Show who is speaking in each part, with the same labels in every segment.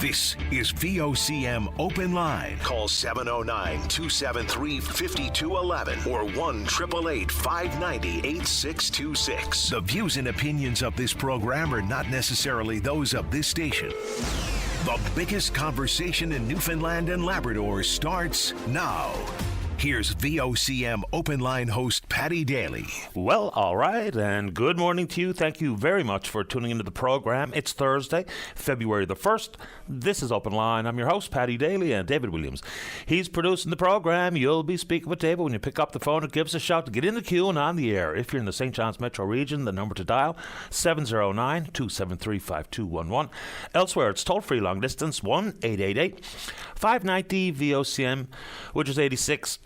Speaker 1: This is VOCM Open Line. Call 709-273-5211 or 1-888-590-8626. The views and opinions of this program are not necessarily those of this station. The biggest conversation in Newfoundland and Labrador starts now. Here's VOCM Open Line host Paddy Daly.
Speaker 2: Well, all right, and good morning to you. Thank you very much for tuning into the program. It's Thursday, February the 1st. This is Open Line. I'm your host, Paddy Daly, and David Williams. He's producing the program. You'll be speaking with David when you pick up the phone and give us a shout to get in the queue and on the air. If you're in the St. John's metro region, the number to dial, 709-273-5211. Elsewhere, it's toll-free long distance, 1-888-590-VOCM, which is 86.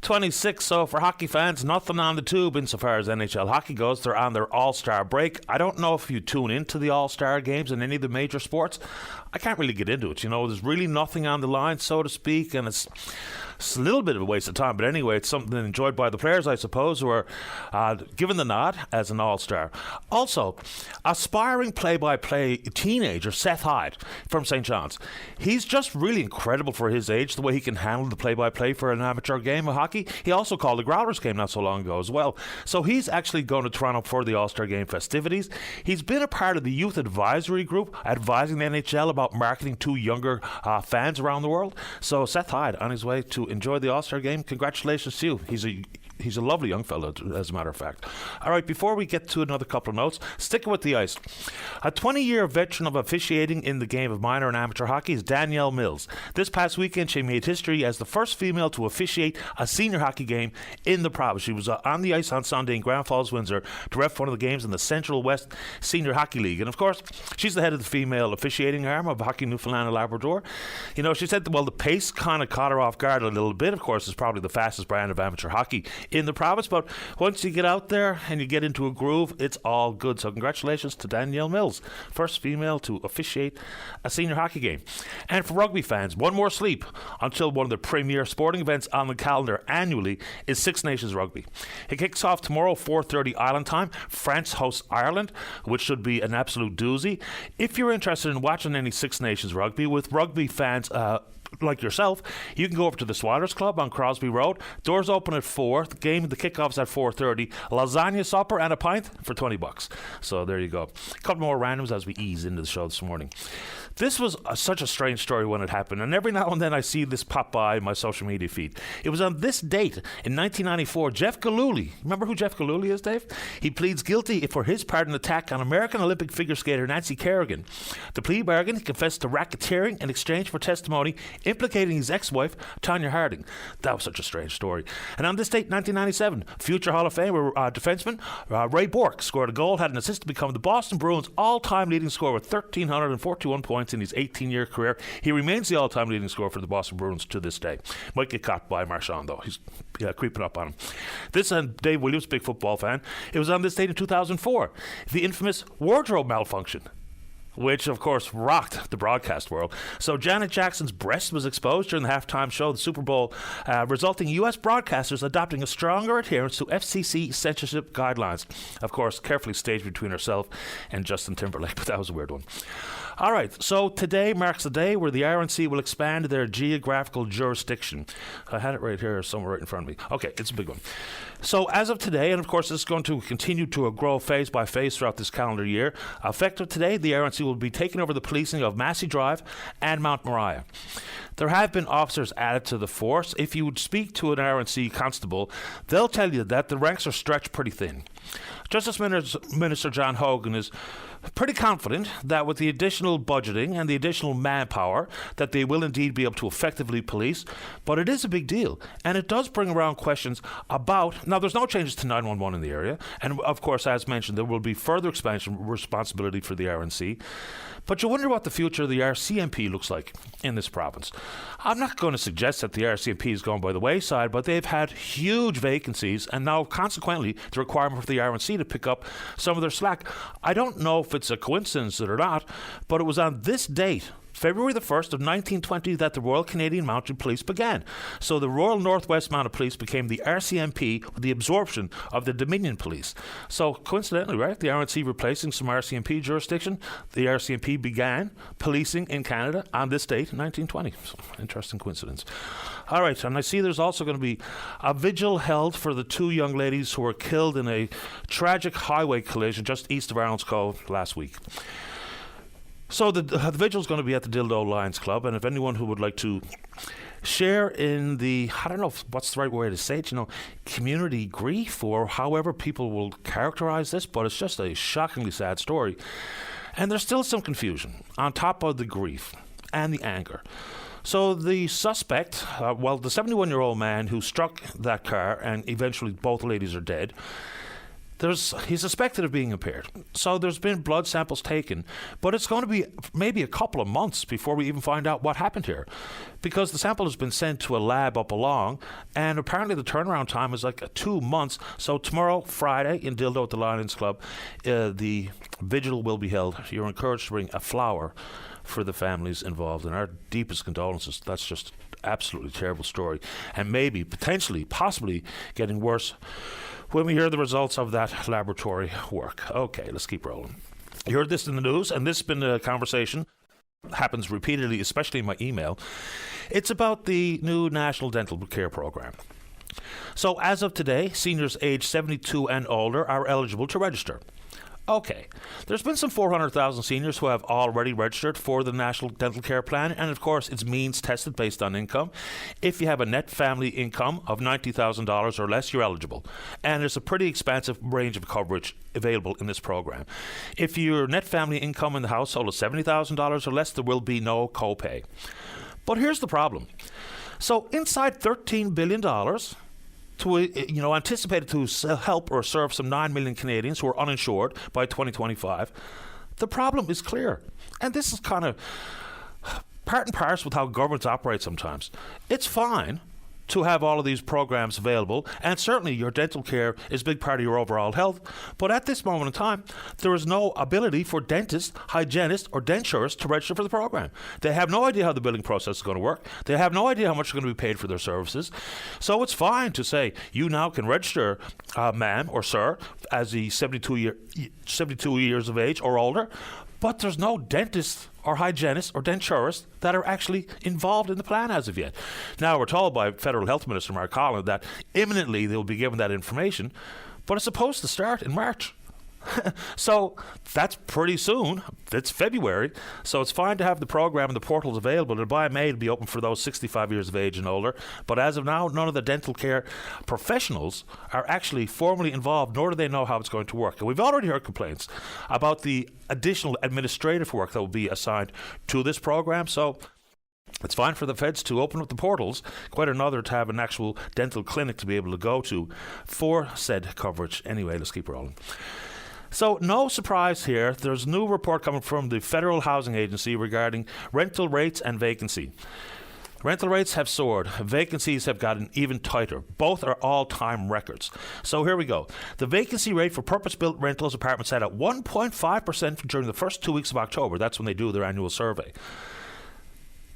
Speaker 2: 26, so for hockey fans, nothing on the tube insofar as NHL hockey goes. They're on their All-Star break. I don't know if you tune into the All-Star games in any of the major sports. I can't really get into it. You know, there's really nothing on the line, so to speak, and it's a little bit of a waste of time. But anyway, it's something enjoyed by the players, I suppose, who are given the nod as an All-Star. Also, aspiring play-by-play teenager, Seth Hyde from St. John's. He's just really incredible for his age, the way he can handle the play-by-play for an amateur game of hockey. He also called the Growlers game not so long ago as well. So he's actually going to Toronto for the All-Star game festivities. He's been a part of the youth advisory group advising the NHL about marketing to younger fans around the world. So Seth Hyde on his way to enjoy the All-Star game. Congratulations to you. He's a lovely young fellow, as a matter of fact. All right, before we get to another couple of notes, sticking with the ice. A 20-year veteran of officiating in the game of minor and amateur hockey is Danielle Mills. This past weekend, she made history as the first female to officiate a senior hockey game in the province. She was on the ice on Sunday in Grand Falls, Windsor, to ref one of the games in the Central West Senior Hockey League. And, of course, she's the head of the female officiating arm of Hockey Newfoundland and Labrador. You know, she said, well, the pace kind of caught her off guard a little bit. Of course, it's probably the fastest brand of amateur hockey in the province, but once you get out there and you get into a groove, it's all good. So congratulations to Danielle Mills, first female to officiate a senior hockey game. And for rugby fans, one more sleep until one of the premier sporting events on the calendar annually is Six Nations Rugby. It kicks off tomorrow, 4:30 Island time. France hosts Ireland, which should be an absolute doozy. If you're interested in watching any Six Nations Rugby with rugby fans like yourself, you can go over to the Swiders Club on Crosby Road. Doors open at 4. The kickoff's at 4:30. Lasagna supper and a pint for $20. So there you go. A couple more randoms as we ease into the show this morning. This was such a strange story when it happened, and every now and then I see this pop by my social media feed. It was on this date in 1994. Jeff Gillooly, remember who Jeff Gillooly is, Dave? He pleads guilty for his part in the attack on American Olympic figure skater Nancy Kerrigan. The plea bargain, he confessed to racketeering in exchange for testimony implicating his ex-wife, Tonya Harding. That was such a strange story. And on this date, 1997, future Hall of Famer defenseman Ray Bourque scored a goal, had an assist to become the Boston Bruins' all-time leading scorer with 1,341 points in his 18-year career. He remains the all-time leading scorer for the Boston Bruins to this day. Might get caught by Marchand, though. He's creeping up on him. This, and Dave Williams, big football fan, it was on this date in 2004. The infamous wardrobe malfunction, which, of course, rocked the broadcast world. So Janet Jackson's breast was exposed during the halftime show of the Super Bowl, resulting in U.S. broadcasters adopting a stronger adherence to FCC censorship guidelines. Of course, carefully staged between herself and Justin Timberlake, but that was a weird one. All right, so today marks the day where the RNC will expand their geographical jurisdiction. I had it right here somewhere right in front of me. Okay, it's a big one. So as of today, and of course this is going to continue to grow phase by phase throughout this calendar year, effective today, the RNC will be taking over the policing of Massey Drive and Mount Moriah. There have been officers added to the force. If you would speak to an RNC constable, they'll tell you that the ranks are stretched pretty thin. Justice Minister John Hogan is pretty confident that with the additional budgeting and the additional manpower that they will indeed be able to effectively police, but it is a big deal, and it does bring around questions about, now there's no changes to 911 in the area, and of course, as mentioned, there will be further expansion responsibility for the RNC, but you wonder what the future of the RCMP looks like in this province. I'm not going to suggest that the RCMP is going by the wayside, but they've had huge vacancies, and now consequently the requirement for the RNC to pick up some of their slack. I don't know if it's a coincidence or not, but it was on this date February the 1st of 1920 that the Royal Canadian Mounted Police began. So the Royal Northwest Mounted Police became the RCMP with the absorption of the Dominion Police. So coincidentally, right, the RNC replacing some RCMP jurisdiction, the RCMP began policing in Canada on this date in 1920. So, interesting coincidence. All right, and I see there's also going to be a vigil held for the 2 young ladies who were killed in a tragic highway collision just east of Arnold's Cove last week. So the vigil is going to be at the Dildo Lions Club, and if anyone who would like to share in the, I don't know what's the right way to say it, community grief, or however people will characterize this, but it's just a shockingly sad story. And there's still some confusion on top of the grief and the anger. So the suspect, the 71-year-old man who struck that car, and eventually both ladies are dead, he's suspected of being impaired. So there's been blood samples taken, but it's going to be maybe a couple of months before we even find out what happened here, because the sample has been sent to a lab up along, and apparently the turnaround time is like 2 months. So tomorrow, Friday, in Dildo at the Lions Club, the vigil will be held. You're encouraged to bring a flower for the families involved, and our deepest condolences. That's just absolutely terrible story, and maybe, potentially, possibly getting worse when we hear the results of that laboratory work. Okay, let's keep rolling. You heard this in the news, and this has been a conversation, happens repeatedly, especially in my email. It's about the new National Dental Care Program. So as of today, seniors aged 72 and older are eligible to register. Okay, there's been some 400,000 seniors who have already registered for the National Dental Care Plan, and of course it's means tested based on income. If you have a net family income of $90,000 or less, you're eligible. And there's a pretty expansive range of coverage available in this program. If your net family income in the household is $70,000 or less, there will be no copay. But here's the problem. So inside $13 billion, anticipated to help or serve some 9 million Canadians who are uninsured by 2025, the problem is clear. And this is kind of part and parcel with how governments operate sometimes. It's fine to have all of these programs available, and certainly your dental care is a big part of your overall health, but at this moment in time, there is no ability for dentists, hygienists, or denturists to register for the program. They have no idea how the billing process is going to work. They have no idea how much they're going to be paid for their services. So it's fine to say, you now can register, ma'am or sir, as the 72 years of age or older, but there's no dentist or hygienists or denturists that are actually involved in the plan as of yet. Now, we're told by Federal Health Minister Mark Collins that imminently they'll be given that information, but it's supposed to start in March. So that's pretty soon. It's February, so it's fine to have the program and the portals available, and by May it'll be open for those 65 years of age and older. But as of now, none of the dental care professionals are actually formally involved, nor do they know how it's going to work. And we've already heard complaints about the additional administrative work that will be assigned to this program. So it's fine for the feds to open up the portals, quite another to have an actual dental clinic to be able to go to for said coverage. Anyway, let's keep rolling. So no surprise here, there's a new report coming from the Federal Housing Agency regarding rental rates and vacancy. Rental rates have soared. Vacancies have gotten even tighter. Both are all-time records. So here we go. The vacancy rate for purpose-built rentals apartments sat at 1.5% during the first 2 weeks of October. That's when they do their annual survey.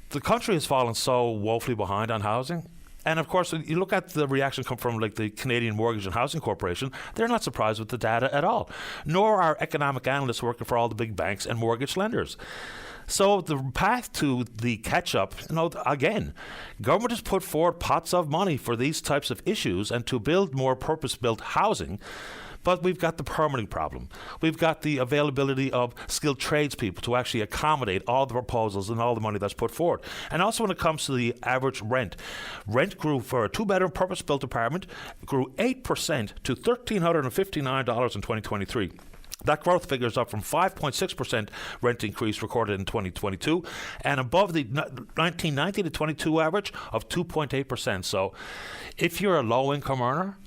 Speaker 2: The country has fallen so woefully behind on housing. And of course, you look at the reaction come from like the Canadian Mortgage and Housing Corporation, they're not surprised with the data at all, nor are economic analysts working for all the big banks and mortgage lenders. So the path to the catch-up, again, government has put forward pots of money for these types of issues and to build more purpose-built housing. But we've got the permitting problem. We've got the availability of skilled tradespeople to actually accommodate all the proposals and all the money that's put forward. And also when it comes to the average rent grew for a 2-bedroom purpose-built apartment, grew 8% to $1,359 in 2023. That growth figure is up from 5.6% rent increase recorded in 2022 and above the 1990 to 22 average of 2.8%. So if you're a low-income earner,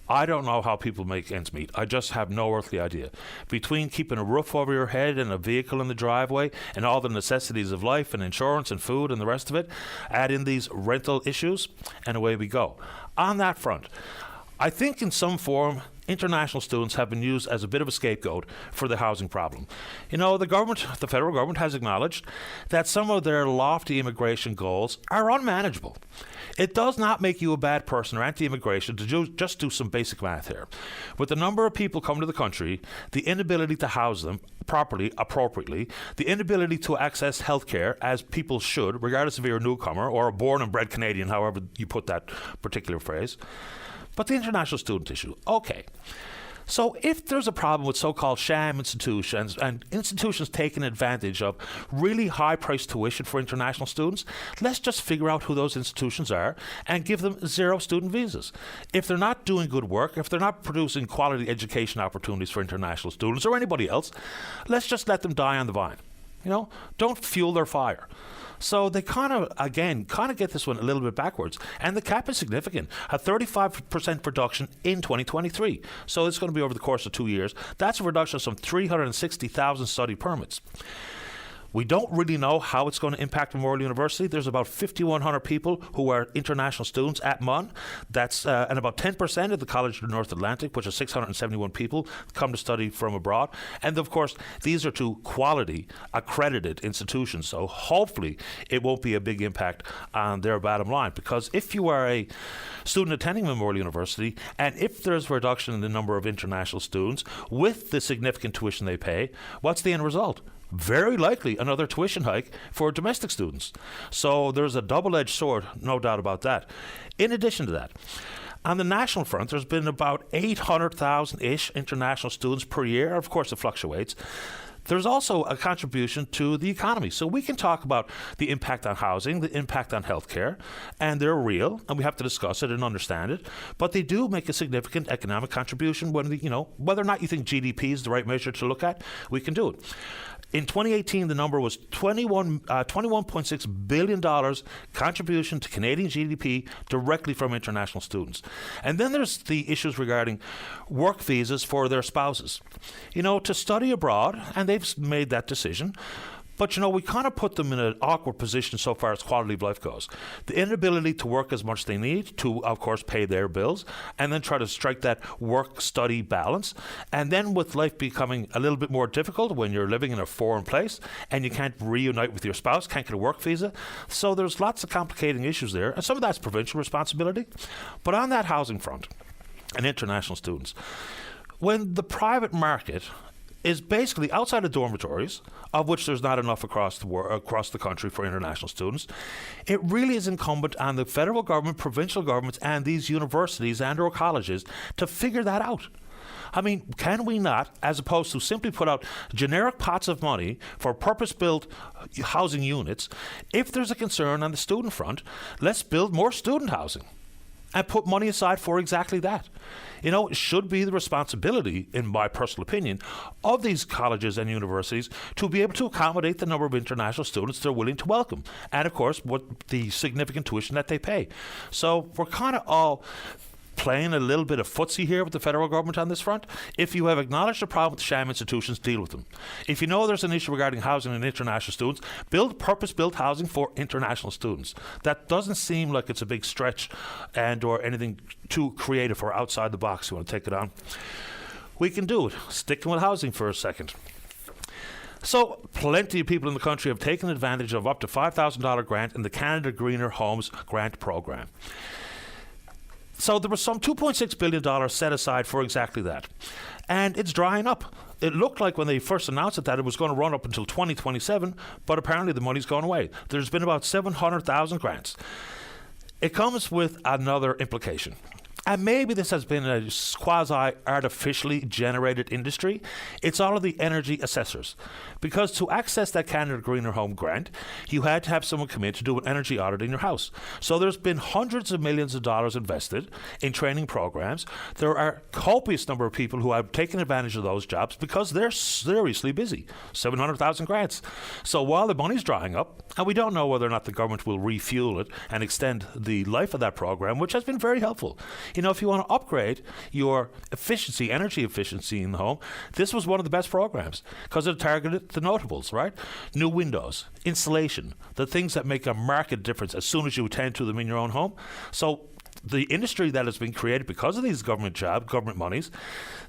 Speaker 2: I don't know how people make ends meet. I just have no earthly idea. Between keeping a roof over your head and a vehicle in the driveway and all the necessities of life and insurance and food and the rest of it, add in these rental issues, and away we go. On that front, I think in some form, international students have been used as a bit of a scapegoat for the housing problem. You know, the federal government has acknowledged that some of their lofty immigration goals are unmanageable. It does not make you a bad person or anti-immigration to just do some basic math here. With the number of people coming to the country, the inability to house them properly, appropriately, the inability to access health care as people should, regardless if you're a newcomer or a born and bred Canadian, however you put that particular phrase. But the international student issue, okay. So if there's a problem with so-called sham institutions and institutions taking advantage of really high-priced tuition for international students, let's just figure out who those institutions are and give them 0 student visas. If they're not doing good work, if they're not producing quality education opportunities for international students or anybody else, let's just let them die on the vine. You know, don't fuel their fire. So they kind of get this one a little bit backwards. And the cap is significant, a 35% reduction in 2023. So it's going to be over the course of 2 years. That's a reduction of some 360,000 study permits. We don't really know how it's going to impact Memorial University. There's about 5,100 people who are international students at MUN. That's and about 10% of the College of the North Atlantic, which is 671 people, come to study from abroad. And of course, these are two quality, accredited institutions. So hopefully it won't be a big impact on their bottom line. Because if you are a student attending Memorial University, and if there's a reduction in the number of international students with the significant tuition they pay, what's the end result? Very likely another tuition hike for domestic students. So there's a double-edged sword, no doubt about that. In addition to that, on the national front, there's been about 800,000-ish international students per year. Of course, it fluctuates. There's also a contribution to the economy. So we can talk about the impact on housing, the impact on healthcare, and they're real, and we have to discuss it and understand it. But they do make a significant economic contribution when, whether or not you think GDP is the right measure to look at, we can do it. In 2018, the number was $21.6 billion contribution to Canadian GDP directly from international students. And then there's the issues regarding work visas for their spouses. To study abroad, and they've made that decision. But, we kind of put them in an awkward position so far as quality of life goes. The inability to work as much as they need to, of course, pay their bills, and then try to strike that work-study balance. And then with life becoming a little bit more difficult when you're living in a foreign place and you can't reunite with your spouse, can't get a work visa. So there's lots of complicating issues there. And some of that's provincial responsibility. But on that housing front and international students, when the private market is basically outside of dormitories, of which there's not enough across the country for international students, it really is incumbent on the federal government, provincial governments, and these universities and or colleges to figure that out. I mean, can we not, as opposed to simply put out generic pots of money for purpose-built housing units, if there's a concern on the student front, let's build more student housing and put money aside for exactly that. It should be the responsibility, in my personal opinion, of these colleges and universities to be able to accommodate the number of international students they're willing to welcome. And, of course, what the significant tuition that they pay. So we're kind of all playing a little bit of footsie here with the federal government on this front. If you have acknowledged the problem with the sham institutions, deal with them. If you know there's an issue regarding housing and international students, build purpose-built housing for international students. That doesn't seem like it's a big stretch and or anything too creative or outside the box. You want to take it on? We can do it. Sticking with housing for a second. So, plenty of people in the country have taken advantage of up to $5,000 grant in the Canada Greener Homes Grant Program. So there was some $2.6 billion set aside for exactly that. And it's drying up. It looked like when they first announced it that it was going to run up until 2027, but apparently the money's gone away. There's been about 700,000 grants. It comes with another implication. And maybe this has been a quasi-artificially generated industry. It's all of the energy assessors. Because to access that Canada Greener Home grant, you had to have someone come in to do an energy audit in your house. So there's been hundreds of millions of dollars invested in training programs. There are a copious number of people who have taken advantage of those jobs because they're seriously busy. 700,000 grants. So while the money's drying up, and we don't know whether or not the government will refuel it and extend the life of that program, which has been very helpful. If you want to upgrade your efficiency, energy efficiency in the home, this was one of the best programs because it targeted the notables, right? New windows, insulation, the things that make a marked difference as soon as you attend to them in your own home. So the industry that has been created because of these government jobs, government monies,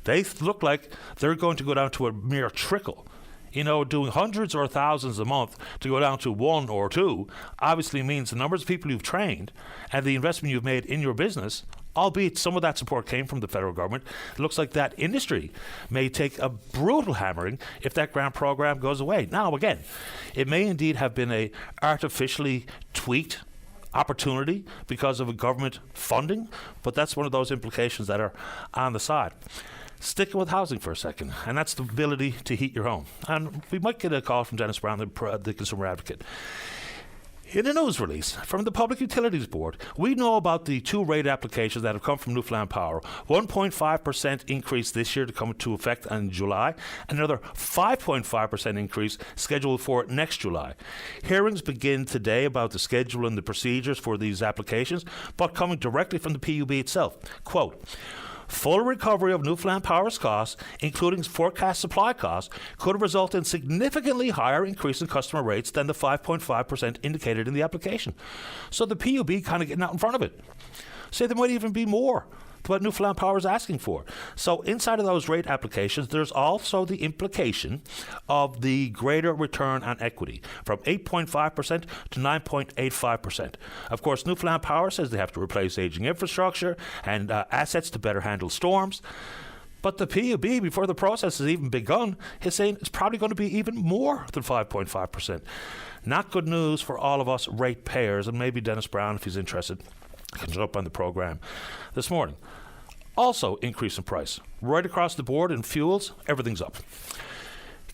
Speaker 2: they look like they're going to go down to a mere trickle. Doing hundreds or thousands a month to go down to one or two obviously means the numbers of people you've trained and the investment you've made in your business, albeit some of that support came from the federal government, it looks like that industry may take a brutal hammering if that grant program goes away. Now, again, it may indeed have been a artificially tweaked opportunity because of a government funding, but that's one of those implications that are on the side. Sticking with housing for a second, and that's the ability to heat your home. And we might get a call from Dennis Brown, the Consumer Advocate. In a news release from the Public Utilities Board, we know about the 2 rate applications that have come from Newfoundland Power. 1.5% increase this year to come into effect in July, and another 5.5% increase scheduled for next July. Hearings begin today about the schedule and the procedures for these applications, but coming directly from the PUB itself. Quote, full recovery of Newfoundland Power's costs, including forecast supply costs, could result in significantly higher increase in customer rates than the 5.5% indicated in the application. So the PUB kind of getting out in front of it. Say there might even be more to what Newfoundland Power is asking for. So inside of those rate applications, there's also the implication of the greater return on equity from 8.5% to 9.85%. Of course, Newfoundland Power says they have to replace aging infrastructure and assets to better handle storms. But the PUB, before the process has even begun, is saying it's probably going to be even more than 5.5%. Not good news for all of us ratepayers, and maybe Dennis Brown, if he's interested, can jump on the program this morning. Also, increase in price. Right across the board in fuels, everything's up.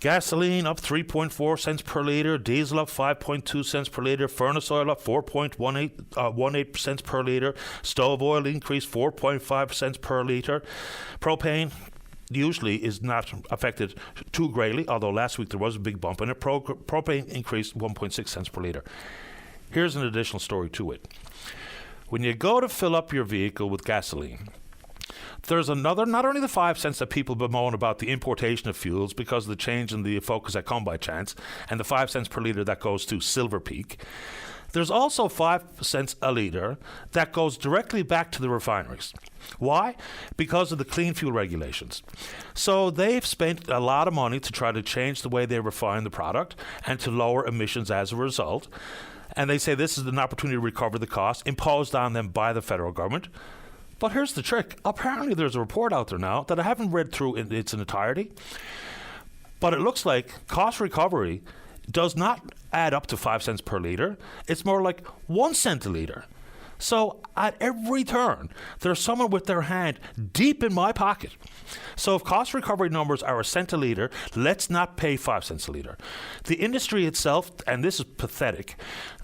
Speaker 2: Gasoline up 3.4 cents per litre, diesel up 5.2 cents per litre, furnace oil up 4.18 cents per litre, stove oil increased 4.5 cents per litre. Propane usually is not affected too greatly, although last week there was a big bump in it. Propane increased 1.6 cents per litre. Here's an additional story to it. When you go to fill up your vehicle with gasoline, there's another, not only the 5 cents that people bemoan about the importation of fuels because of the change in the focus at Come By Chance and the 5 cents per litre that goes to Silver Peak, there's also 5 cents a litre that goes directly back to the refineries. Why? Because of the clean fuel regulations. So they've spent a lot of money to try to change the way they refine the product and to lower emissions as a result. And they say this is an opportunity to recover the cost imposed on them by the federal government. But here's the trick. Apparently there's a report out there now that I haven't read through in its entirety, but it looks like cost recovery does not add up to 5 cents per litre. It's more like 1 cent a litre. So at every turn, there's someone with their hand deep in my pocket. So if cost recovery numbers are a cent a litre, let's not pay 5 cents a litre. The industry itself, and this is pathetic,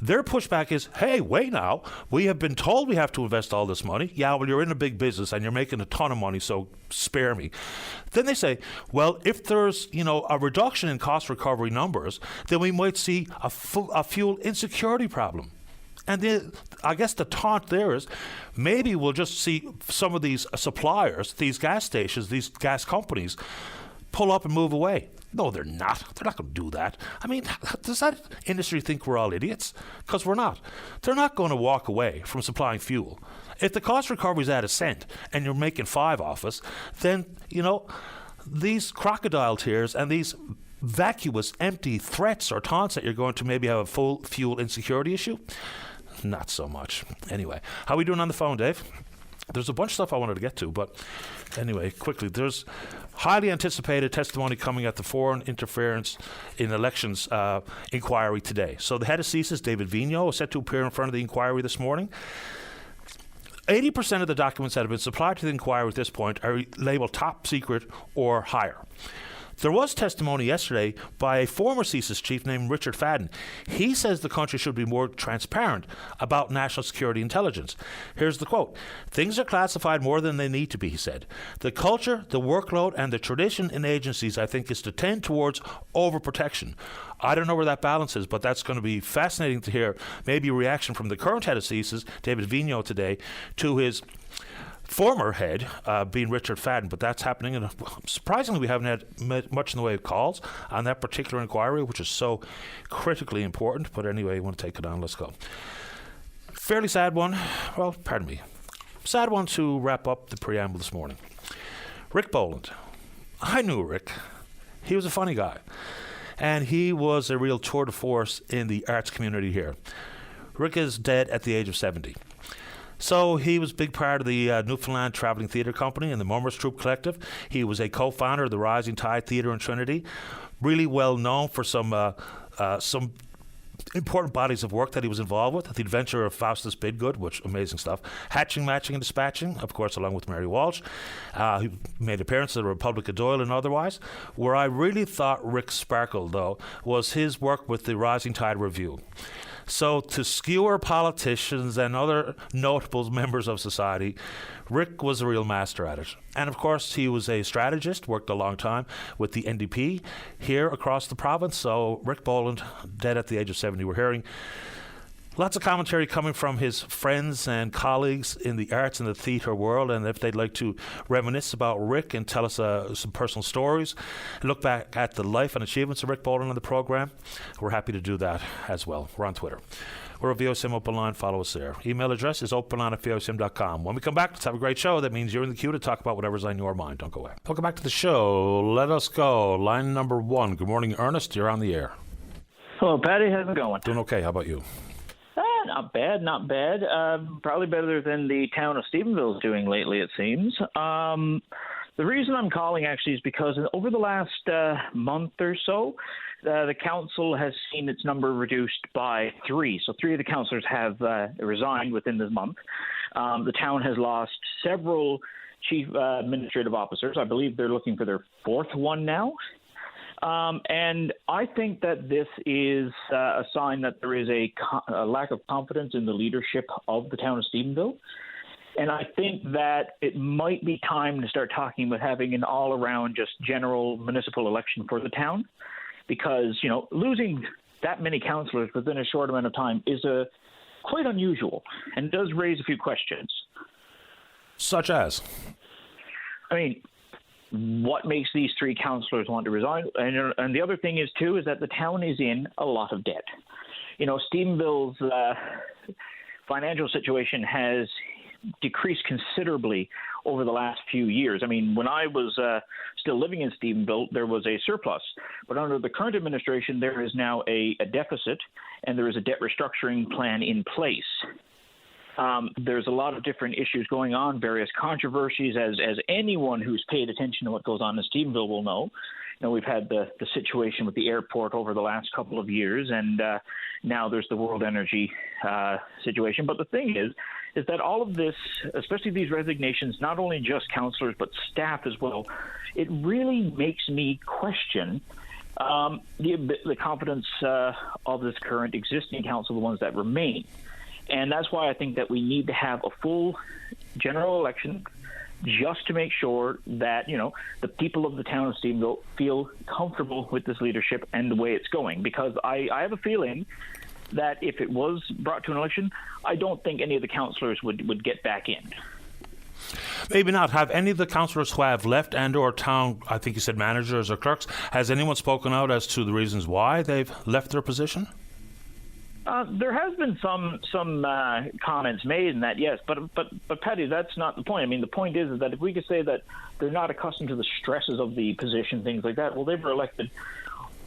Speaker 2: their pushback is, hey, wait now, we have been told we have to invest all this money. Yeah, well, you're in a big business and you're making a ton of money, so spare me. Then they say, well, if there's, a reduction in cost recovery numbers, then we might see a fuel insecurity problem. And I guess the taunt there is maybe we'll just see some of these suppliers, these gas stations, these gas companies pull up and move away. No, they're not. They're not going to do that. I mean, does that industry think we're all idiots? Because we're not. They're not going to walk away from supplying fuel. If the cost recovery is at a cent and you're making 5 off us, then, these crocodile tears and these vacuous, empty threats or taunts that you're going to maybe have a full fuel insecurity issue, not so much. Anyway, how are we doing on the phone, Dave? There's a bunch of stuff I wanted to get to, but anyway, quickly, there's highly anticipated testimony coming at the Foreign Interference in Elections inquiry today. So the head of CSIS, David Vigneault, is set to appear in front of the inquiry this morning. 80% of the documents that have been supplied to the inquiry at this point are labeled top secret or higher. There was testimony yesterday by a former CSIS chief named Richard Fadden. He says the country should be more transparent about national security intelligence. Here's the quote. Things are classified more than they need to be, he said. The culture, the workload, and the tradition in agencies, I think, is to tend towards overprotection. I don't know where that balance is, but that's going to be fascinating to hear maybe a reaction from the current head of CSIS, David Vigneault, today, to his former head, being Richard Fadden, but that's happening. And surprisingly, we haven't had much in the way of calls on that particular inquiry, which is so critically important. But anyway, you want to take it on, let's go. Fairly sad one. Well, pardon me. sad one to wrap up the preamble this morning. Rick Boland. I knew Rick. He was a funny guy. And he was a real tour de force in the arts community here. Rick is dead at the age of 70. So he was a big part of the Newfoundland Travelling Theatre Company and the Mummers Troupe Collective. He was a co-founder of the Rising Tide Theatre in Trinity. Really well known for some important bodies of work that he was involved with. The Adventure of Faustus Bidgood, which amazing stuff. Hatching, Matching and Dispatching, of course, along with Mary Walsh. He made appearances at the Republic of Doyle and otherwise. Where I really thought Rick sparkled, though, was his work with the Rising Tide Review. So to skewer politicians and other notable members of society, Rick was a real master at it. And of course, he was a strategist, worked a long time with the NDP here across the province. So Rick Boland, dead at the age of 70, we're hearing lots of commentary coming from his friends and colleagues in the arts and the theatre world. And if they'd like to reminisce about Rick and tell us some personal stories, look back at the life and achievements of Rick Boland on the programme, we're happy to do that as well. We're on Twitter. We're at VOCM Open Line. Follow us there. Email address is openline@vocm.com. When we come back, let's have a great show. That means you're in the queue to talk about whatever's on your mind. Don't go away. Welcome back to the show. Let us go. Line number 1. Good morning, Ernest. You're on the air.
Speaker 3: Hello, Patty. How's it going?
Speaker 2: Doing okay. How about you?
Speaker 3: Not bad, not bad. Probably better than the town of Stephenville is doing lately, it seems. The reason I'm calling actually is because over the last month or so, the council has seen its number reduced by 3. So 3 of the councillors have resigned within this month. The town has lost several chief administrative officers. I believe they're looking for their 4th one now. And I think that this is a sign that there is a lack of confidence in the leadership of the town of Stephenville. And I think that it might be time to start talking about having an all-around just general municipal election for the town. Because, losing that many councillors within a short amount of time is quite unusual and does raise a few questions.
Speaker 2: Such as?
Speaker 3: I mean, what makes these 3 councillors want to resign? And the other thing is that the town is in a lot of debt. Stephenville's financial situation has decreased considerably over the last few years. I mean, when I was still living in Stephenville, there was a surplus. But under the current administration, there is now a deficit, and there is a debt restructuring plan in place. There's a lot of different issues going on, various controversies, as anyone who's paid attention to what goes on in Stephenville will know. We've had the situation with the airport over the last couple of years, and now there's the World Energy situation. But the thing is that all of this, especially these resignations, not only just councillors but staff as well, it really makes me question the confidence of this current existing council, the ones that remain. And that's why I think that we need to have a full general election just to make sure that, the people of the town of Stephenville feel comfortable with this leadership and the way it's going. Because I have a feeling that if it was brought to an election, I don't think any of the councillors would get back in.
Speaker 2: Maybe not. Have any of the councillors who have left and or town, I think you said managers or clerks, has anyone spoken out as to the reasons why they've left their position?
Speaker 3: There has been some comments made in that, yes, but Patty, that's not the point. I mean, the point is that if we could say that they're not accustomed to the stresses of the position, things like that, well, they were elected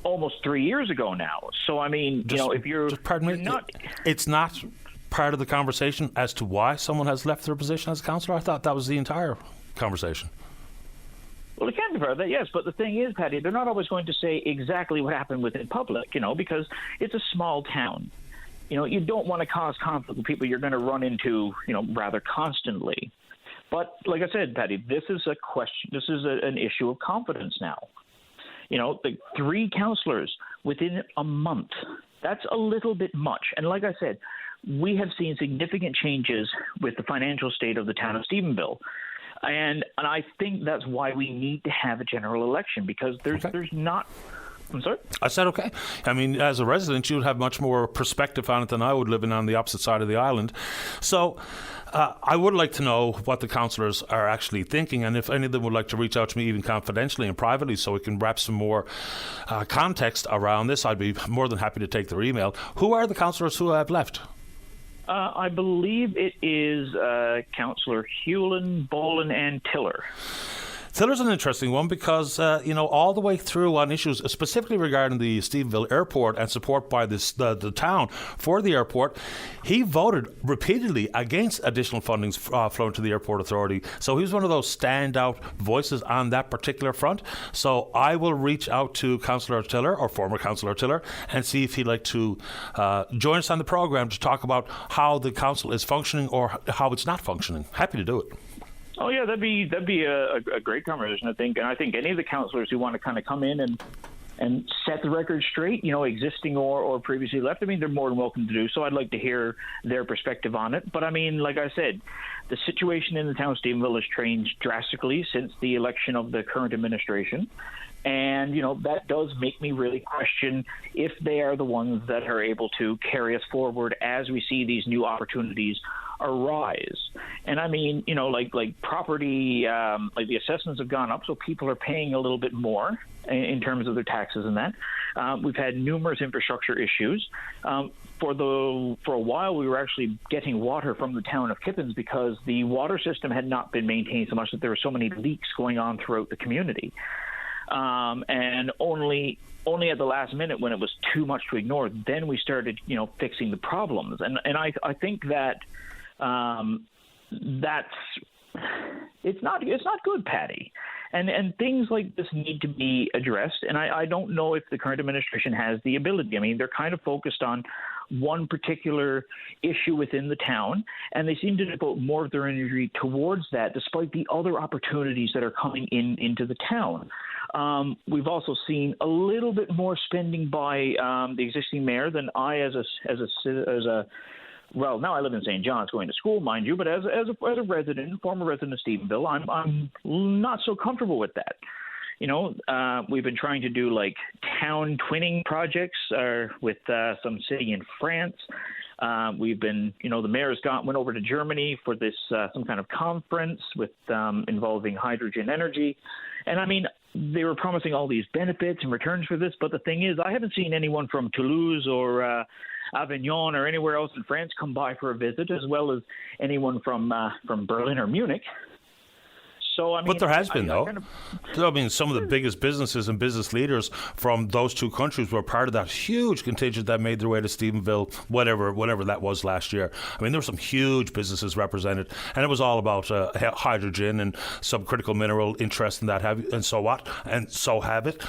Speaker 3: almost 3 years ago now. So I mean, if you're
Speaker 2: pardon me,
Speaker 3: not,
Speaker 2: it's not part of the conversation as to why someone has left their position as a councillor. I thought that was the entire conversation.
Speaker 3: Well, it can be part of that, yes. But the thing is, Patty, they're not always going to say exactly what happened within public, because it's a small town. You don't want to cause conflict with people you're going to run into, rather constantly. But like I said, Patty, this is a question. This is an issue of confidence now. The 3 councillors within a month. That's a little bit much. And like I said, we have seen significant changes with the financial state of the town of Stephenville. And I think that's why we need to have a general election, because there's not. I'm sorry?
Speaker 2: I said okay. I mean, as a resident, you'd have much more perspective on it than I would, living on the opposite side of the island. So I would like to know what the councillors are actually thinking, and if any of them would like to reach out to me even confidentially and privately so we can wrap some more context around this, I'd be more than happy to take their email. Who are the councillors who have left?
Speaker 3: I believe it is Councillor Hewlin, Boland, and Tiller.
Speaker 2: Tiller's an interesting one because, all the way through on issues specifically regarding the Stephenville Airport and support by the town for the airport, he voted repeatedly against additional funding flowing to the Airport Authority. So he was one of those standout voices on that particular front. So I will reach out to Councillor Tiller, or former Councillor Tiller, and see if he'd like to join us on the programme to talk about how the council is functioning or how it's not functioning. Happy to do it.
Speaker 3: Oh yeah, that'd be a great conversation, I think, and I think any of the councillors who want to kind of come in and set the record straight, existing or previously left, I mean, they're more than welcome to do so. I'd like to hear their perspective on it. But I mean, like I said, the situation in the town of Stephenville has changed drastically since the election of the current administration. And, that does make me really question if they are the ones that are able to carry us forward as we see these new opportunities arise. And I mean, like property, like the assessments have gone up, so people are paying a little bit more in terms of their taxes and that. We've had numerous infrastructure issues. For a while, we were actually getting water from the town of Kippens because the water system had not been maintained so much that there were so many leaks going on throughout the community. And only at the last minute, when it was too much to ignore, then we started, fixing the problems. And I think that it's not good, Patty. And things like this need to be addressed. And I don't know if the current administration has the ability. I mean, they're kind of focused on one particular issue within the town, and they seem to devote more of their energy towards that, despite the other opportunities that are coming into the town. We've also seen a little bit more spending by the existing mayor than I, well, now I live in St. John's, going to school, mind you, but as a resident, former resident of Stephenville, I'm not so comfortable with that. We've been trying to do like town twinning projects with some city in France. We've been, the mayor's went over to Germany for this some kind of conference with involving hydrogen energy. And I mean, they were promising all these benefits and returns for this, but the thing is, I haven't seen anyone from Toulouse or Avignon or anywhere else in France come by for a visit, as well as anyone from Berlin or Munich. So, I mean,
Speaker 2: but there has been, though. I mean, some of the biggest businesses and business leaders from those two countries were part of that huge contingent that made their way to Stephenville, whatever that was last year. I mean, there were some huge businesses represented, and it was all about hydrogen and some critical mineral interest in that, and so what, and so have it.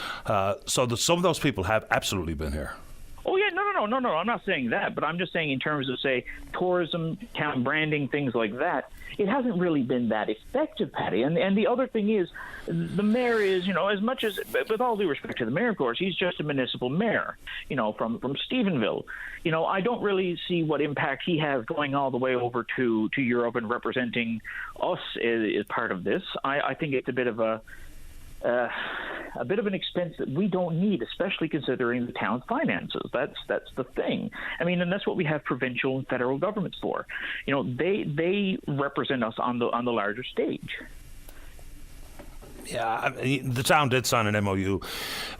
Speaker 2: Some of those people have absolutely been here.
Speaker 3: Oh, yeah, no. I'm not saying that, but I'm just saying in terms of, say, tourism, town branding, things like that, it hasn't really been that effective, Patty. And the other thing is, the mayor is, as much as, with all due respect to the mayor, of course, he's just a municipal mayor, from Stephenville. I don't really see what impact he has going all the way over to Europe and representing us as part of this. I think it's a bit of an expense that we don't need, especially considering the town's finances. That's the thing. I mean, and that's what we have provincial and federal governments for. They represent us on the larger stage.
Speaker 2: Yeah, I mean, the town did sign an MOU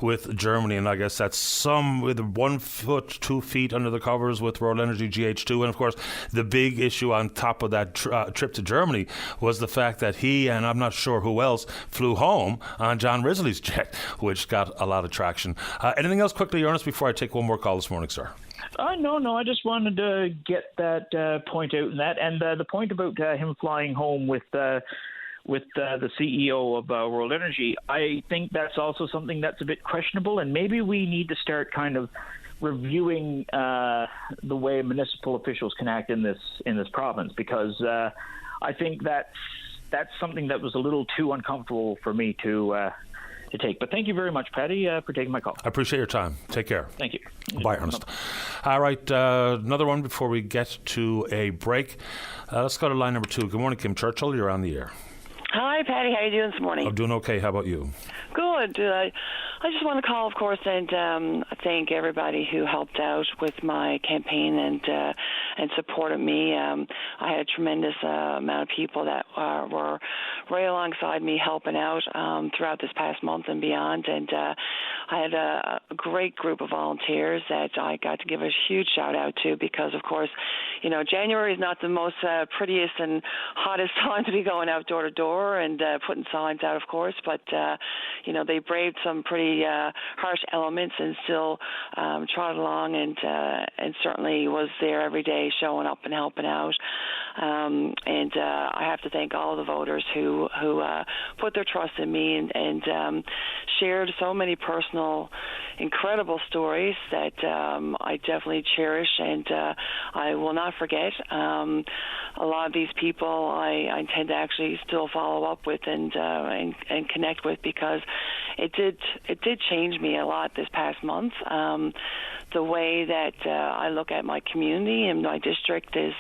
Speaker 2: with Germany, and I guess that's with 1 foot, 2 feet under the covers with World Energy GH2. And of course, the big issue on top of that trip to Germany was the fact that he, and I'm not sure who else, flew home on John Risley's jet, which got a lot of traction. Anything else quickly, Ernest, before I take one more call this morning, sir?
Speaker 3: No, I just wanted to get that point out, and the point about him flying home with the CEO of World Energy, I think that's also something that's a bit questionable, and maybe we need to start kind of reviewing the way municipal officials can act in this province, because I think that's something that was a little too uncomfortable for me to take. But thank you very much, Patty, for taking my call.
Speaker 2: I appreciate your time. Take care.
Speaker 3: Thank you.
Speaker 2: Bye, Ernest. All right, another one before we get to a break. Let's go to line number 2. Good morning, Kim Churchill. You're on the air.
Speaker 4: Hi, Patty. How are you doing this morning?
Speaker 2: I'm doing okay. How about you?
Speaker 4: Good. I just want to call, of course, and thank everybody who helped out with my campaign and supported me. I had a tremendous amount of people that were right alongside me helping out throughout this past month and beyond. And I had a great group of volunteers that I got to give a huge shout out to because, of course, January is not the most prettiest and hottest time to be going out door to door and putting signs out, of course, but they braved some pretty harsh elements and still trotted along and certainly was there every day showing up and helping out. And I have to thank all of the voters who put their trust in me and shared so many personal, incredible stories that I definitely cherish and I will not forget. A lot of these people I intend to actually still follow up with and connect with because it did change me a lot this past month. The way that I look at my community and my district is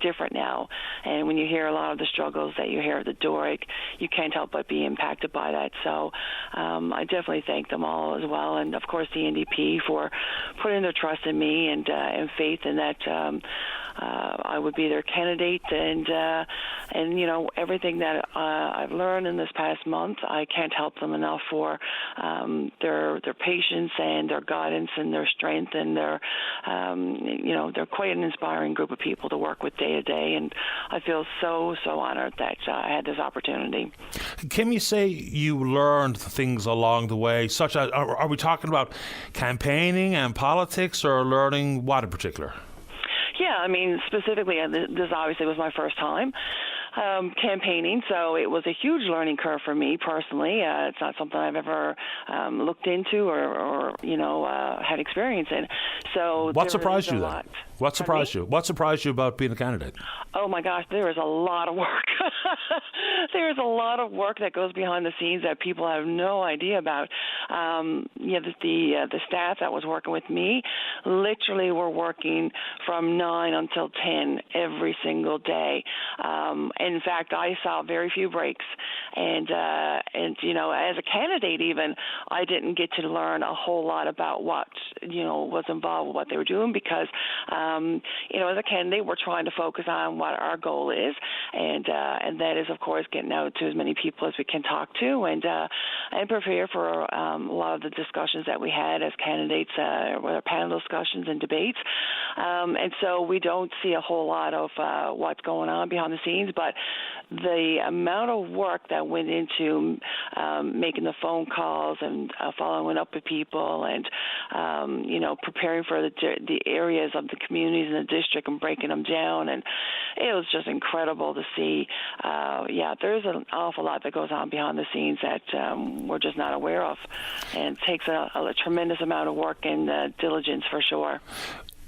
Speaker 4: different now. And when you hear a lot of the struggles that you hear at the door, you can't help but be impacted by that. So I definitely thank them all as well, and of course the NDP for putting their trust in me and faith in that I would be their candidate, and everything that I've learned in this past month, I can't help them enough for their patience and their guidance and their strength, and they're quite an inspiring group of people to work with day to day, and I feel so honored that I had this opportunity.
Speaker 2: Kim, you say you learned things along the way, such as, are we talking about campaigning and politics, or learning what in particular?
Speaker 4: Yeah, I mean, specifically, this obviously was my first time campaigning, so it was a huge learning curve for me personally. It's not something I've ever looked into or had experience in. So
Speaker 2: what surprised you then? What surprised you? What surprised you about being a candidate?
Speaker 4: Oh my gosh, there is a lot of work. There is a lot of work that goes behind the scenes that people have no idea about. The staff that was working with me literally were working from 9 until 10 every single day. In fact, I saw very few breaks, and as a candidate, even I didn't get to learn a whole lot about what was involved with what they were doing because as a candidate, we're trying to focus on what our goal is, and that is, of course, getting out to as many people as we can talk to, and prepare for a lot of the discussions that we had as candidates, with our panel discussions and debates. And so we don't see a whole lot of what's going on behind the scenes, but the amount of work that went into making the phone calls and following up with people and preparing for the areas of the communities in the district and breaking them down, and it was just incredible to see. There's an awful lot that goes on behind the scenes that we're just not aware of, and it takes a tremendous amount of work and diligence for sure.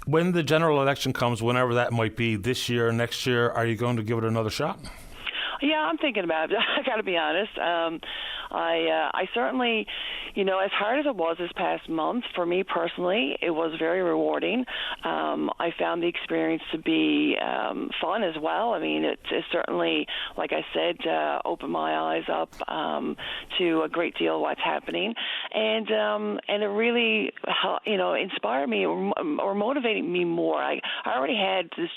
Speaker 2: When the general election comes, whenever that might be, this year, next year, are you going to give it another shot?
Speaker 4: Yeah, I'm thinking about it. I got to be honest. I certainly, as hard as it was this past month, for me personally, it was very rewarding. I found the experience to be fun as well. I mean, it certainly, like I said, opened my eyes up to a great deal of what's happening, and it really, inspired me or motivated me more. I already had this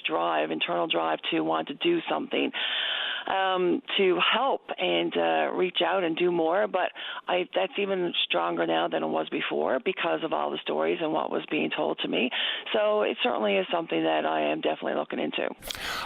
Speaker 4: internal drive to want to do something. To help and reach out and do more, but that's even stronger now than it was before because of all the stories and what was being told to me. So it certainly is something that I am definitely looking into.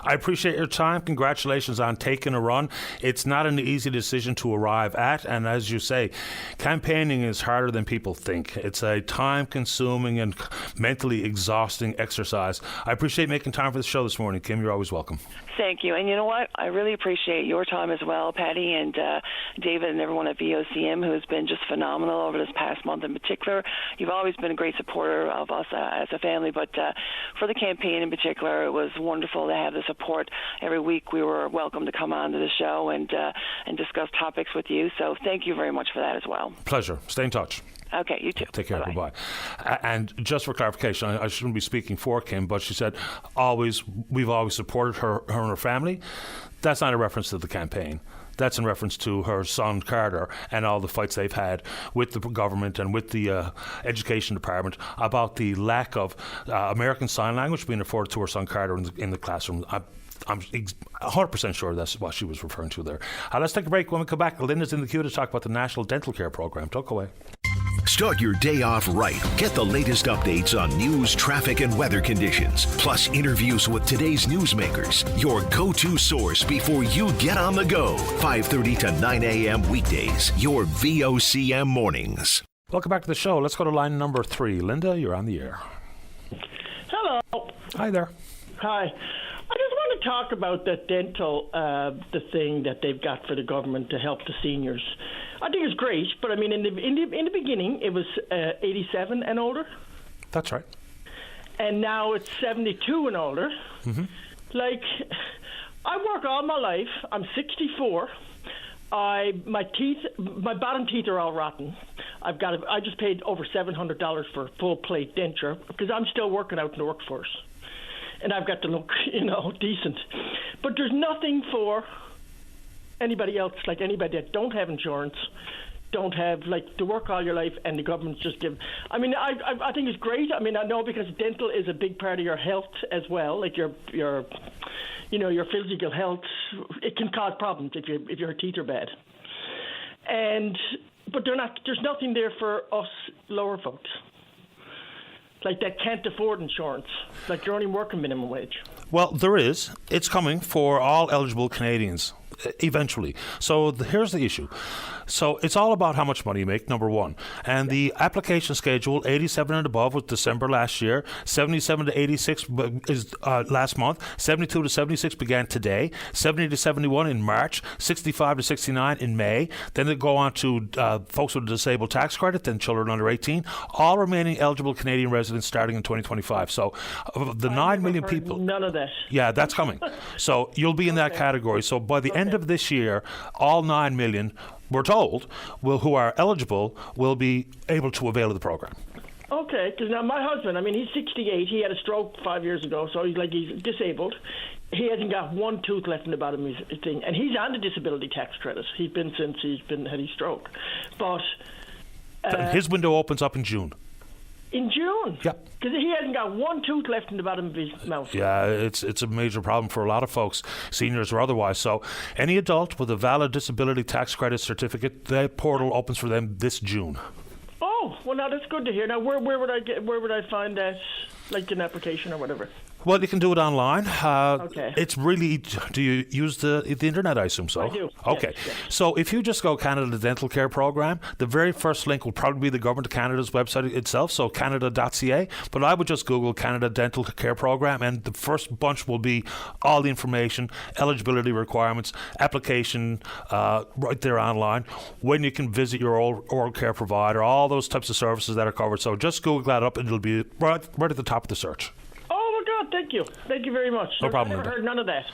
Speaker 2: I appreciate your time. Congratulations on taking a run. It's not an easy decision to arrive at, and as you say, campaigning is harder than people think. It's a time-consuming and mentally exhausting exercise. I appreciate making time for the show this morning, Kim. You're always welcome.
Speaker 4: Thank you. And you know what? I really appreciate your time as well, Patty, and David and everyone at VOCM who has been just phenomenal over this past month in particular. You've always been a great supporter of us as a family, but for the campaign in particular, it was wonderful to have the support. Every week we were welcome to come on to the show and discuss topics with you. So thank you very much for that as well.
Speaker 2: Pleasure. Stay in touch.
Speaker 4: Okay, you too.
Speaker 2: Take care.
Speaker 4: Bye-bye.
Speaker 2: Bye-bye. And just for clarification, I shouldn't be speaking for Kim, but she said we've always supported her and her family. That's not a reference to the campaign. That's in reference to her son Carter and all the fights they've had with the government and with the education department about the lack of American Sign Language being afforded to her son Carter in the classroom. I'm 100% sure that's what she was referring to there. Let's take a break. When we come back, Linda's in the queue to talk about the National Dental Care Programme. Talk away.
Speaker 1: Start your day off right. Get the latest updates on news, traffic, and weather conditions, plus interviews with today's newsmakers. Your go-to source before you get on the go. 5:30 to 9 a.m. weekdays. Your VOCM mornings.
Speaker 2: Welcome back to the show. Let's go to line number 3. Linda, you're on the air.
Speaker 5: Hello.
Speaker 2: Hi there.
Speaker 5: Hi. I just want to talk about the dental, the thing that they've got for the government to help the seniors. I think it's great, but I mean, in the beginning, it was 87 and older.
Speaker 2: That's right.
Speaker 5: And now it's 72 and older.
Speaker 2: Mm-hmm.
Speaker 5: Like, I work all my life. I'm 64. My bottom teeth are all rotten. I just paid over $700 for full plate denture because I'm still working out in the workforce, and I've got to look, decent. But there's nothing for anybody else, like anybody that don't have insurance, don't have, like, to work all your life, and the government's just give. I mean, I think it's great. I mean, I know because dental is a big part of your health as well, like your physical health. It can cause problems if your teeth are bad. But there's nothing there for us lower folks, like that can't afford insurance, like you're only working minimum wage.
Speaker 2: Well, there is. It's coming for all eligible Canadians eventually. So here's the issue. So it's all about how much money you make, number one. And the application schedule, 87 and above, was December last year. 77 to 86 is last month. 72 to 76 began today. 70 to 71 in March. 65 to 69 in May. Then they go on to folks with a disabled tax credit, then children under 18. All remaining eligible Canadian residents starting in 2025. So the 9 million people.
Speaker 5: None of that.
Speaker 2: Yeah, that's coming. So you'll be in that category. So by the end of this year, all 9 million, we're told, who are eligible will be able to avail of the program.
Speaker 5: Okay, because now my husband, I mean, he's 68. He had a stroke 5 years ago, so he's disabled. He hasn't got one tooth left in the bottom of his thing, and he's on the disability tax credit. He's been since had his stroke. But
Speaker 2: his window opens up in June.
Speaker 5: In June?
Speaker 2: Yep.
Speaker 5: Because he hasn't got one tooth left in the bottom of his mouth.
Speaker 2: Yeah, it's a major problem for a lot of folks, seniors or otherwise. So any adult with a valid disability tax credit certificate, the portal opens for them this June.
Speaker 5: Oh, well, now that's good to hear. Now, where would I find that, like an application or whatever?
Speaker 2: Well, you can do it online.
Speaker 5: Okay.
Speaker 2: It's really, do you use the internet, I assume so?
Speaker 5: I do.
Speaker 2: Okay.
Speaker 5: Yes.
Speaker 2: So if you just go Canada Dental Care Program, the very first link will probably be the Government of Canada's website itself, so canada.ca. But I would just Google Canada Dental Care Program, and the first bunch will be all the information, eligibility requirements, application right there online, when you can visit your oral care provider, all those types of services that are covered. So just Google that up and it'll be right at the top of the search.
Speaker 5: Thank you. Thank you very much.
Speaker 2: No problem.
Speaker 5: I've never heard none of that.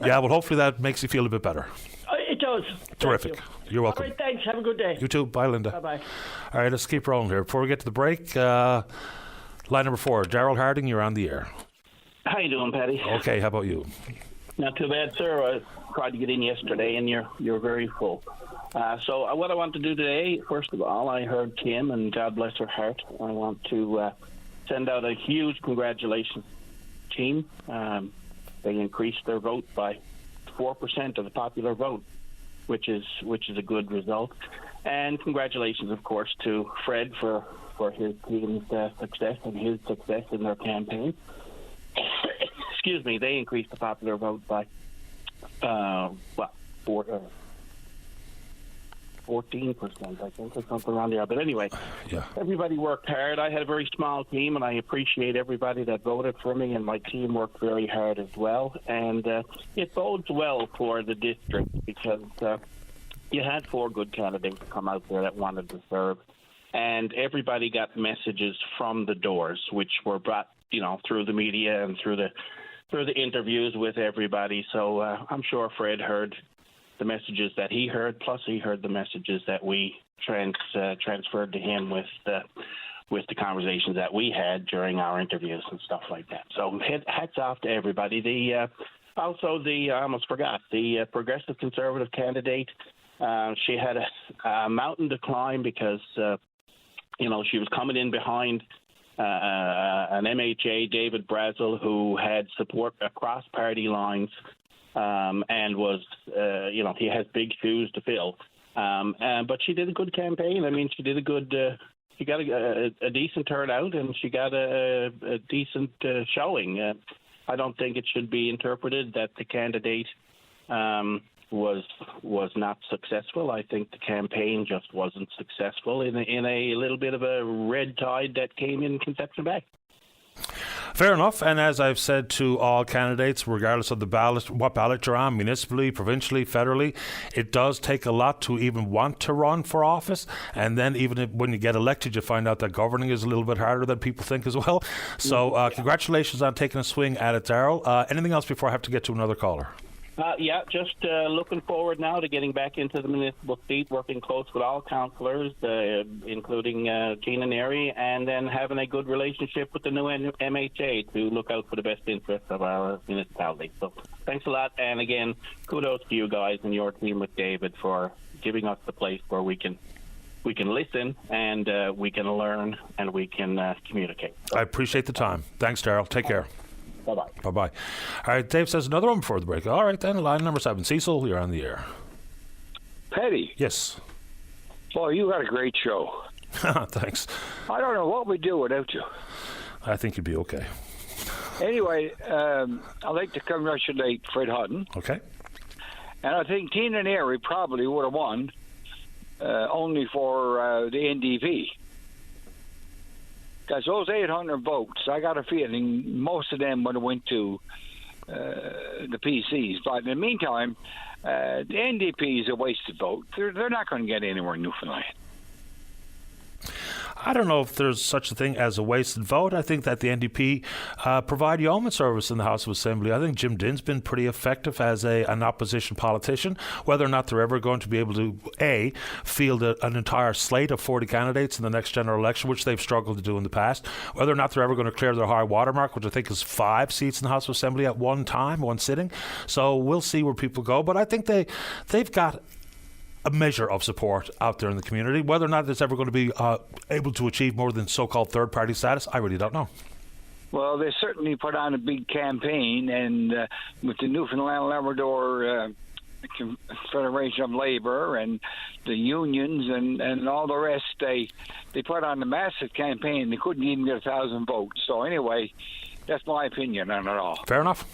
Speaker 2: Yeah, well, hopefully that makes you feel a bit better.
Speaker 5: It does.
Speaker 2: Terrific. You're welcome.
Speaker 5: All right, thanks. Have a good day.
Speaker 2: You too. Bye, Linda.
Speaker 5: Bye-bye.
Speaker 2: All right, let's keep rolling here. Before we get to the break, line number 4, Gerald Harding, you're on the air.
Speaker 6: How you doing, Paddy?
Speaker 2: Okay, how about you?
Speaker 6: Not too bad, sir. I tried to get in yesterday, and you're very full. So what I want to do today, first of all, I heard Kim, and God bless her heart. I want to send out a huge congratulations team. They increased their vote by 4% of the popular vote, which is a good result. And congratulations, of course, to Fred for his team's success and his success in their campaign. Excuse me. They increased the popular vote by 14%, I think, or something around there. But anyway,
Speaker 2: Yeah.
Speaker 6: Everybody worked hard. I had a very small team, and I appreciate everybody that voted for me, and my team worked very hard as well. And it bodes well for the district because you had 4 good candidates come out there that wanted to serve, and everybody got messages from the doors, which were brought, through the media and through the interviews with everybody. So I'm sure Fred heard the messages that he heard, plus he heard the messages that we transferred to him with the conversations that we had during our interviews and stuff like that. So hats off to everybody. I almost forgot, the Progressive Conservative candidate, she had a mountain to climb because, she was coming in behind an MHA, David Brazel, who had support across party lines. And was, he has big shoes to fill. But she did a good campaign. I mean, she did a good a decent turnout, and she got a decent showing. I don't think it should be interpreted that the candidate was not successful. I think the campaign just wasn't successful in a little bit of a red tide that came in Conception Bay.
Speaker 2: Fair enough, and as I've said to all candidates, regardless of the ballot, what ballot you're on, municipally, provincially, federally, it does take a lot to even want to run for office, and then even when you get elected, you find out that governing is a little bit harder than people think as well. So congratulations on taking a swing at it, Daryl. Anything else before I have to get to another caller?
Speaker 6: Just looking forward now to getting back into the municipal seat, working close with all councillors, including Gina Neary, and then having a good relationship with the new MHA to look out for the best interests of our municipality. So thanks a lot, and again, kudos to you guys and your team with David for giving us the place where we can listen and we can learn and we can communicate. So,
Speaker 2: I appreciate the time. Thanks, Daryl. Take care.
Speaker 6: Bye-bye.
Speaker 2: Bye-bye. All right, Dave says another one before the break. All right, then, line number 7. Cecil, you're on the air.
Speaker 7: Paddy.
Speaker 2: Yes.
Speaker 7: Boy, you got a great show.
Speaker 2: Thanks.
Speaker 7: I don't know what we'd do without you.
Speaker 2: I think you'd be okay.
Speaker 7: Anyway, I'd like to congratulate Fred Hutton.
Speaker 2: Okay.
Speaker 7: And I think Tina Neary probably would have won only for the NDP. Because those 800 votes, I got a feeling most of them would have went to the PCs. But in the meantime, the NDP is a wasted vote. They're not going to get anywhere in Newfoundland.
Speaker 2: I don't know if there's such a thing as a wasted vote. I think that the NDP provide yeoman service in the House of Assembly. I think Jim Dinn's been pretty effective as an opposition politician. Whether or not they're ever going to be able to, A, field an entire slate of 40 candidates in the next general election, which they've struggled to do in the past, whether or not they're ever going to clear their high watermark, which I think is 5 seats in the House of Assembly at one time, one sitting. So we'll see where people go. But I think they've got a measure of support out there in the community. Whether or not it's ever going to be able to achieve more than so-called third-party status, I really don't know.
Speaker 7: Well, they certainly put on a big campaign, and with the Newfoundland and Labrador Federation of Labour and the unions and all the rest, they put on a massive campaign. They couldn't even get 1,000 votes. So anyway, that's my opinion on it all.
Speaker 2: Fair enough.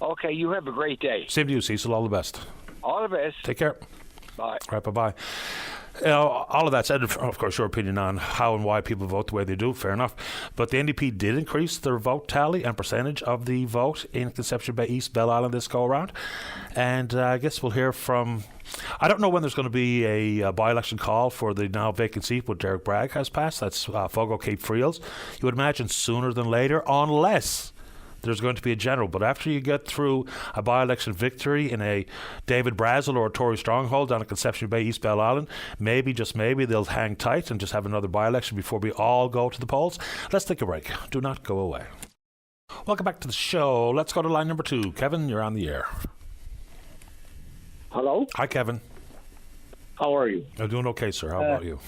Speaker 7: Okay, you have a great day.
Speaker 2: Same to you, Cecil. All the best.
Speaker 7: All the best.
Speaker 2: Take care.
Speaker 7: Bye.
Speaker 2: Right, bye-bye. All of that said, of course, your opinion on how and why people vote the way they do, fair enough. But the NDP did increase their vote tally and percentage of the vote in Conception Bay East, Bell Island this go-around. And I guess we'll hear from... I don't know when there's going to be a by-election call for the now vacant seat what Derek Bragg has passed. That's Fogo Cape Friels. You would imagine sooner than later, unless there's going to be a general. But after you get through a by-election victory in a David Brazil or a Tory stronghold down at Conception Bay, East Bell Island, maybe, just maybe, they'll hang tight and just have another by-election before we all go to the polls. Let's take a break. Do not go away. Welcome back to the show. Let's go to line number 2. Kevin, you're on the air.
Speaker 8: Hello?
Speaker 2: Hi, Kevin.
Speaker 8: How are you?
Speaker 2: I'm doing okay, sir. How about you?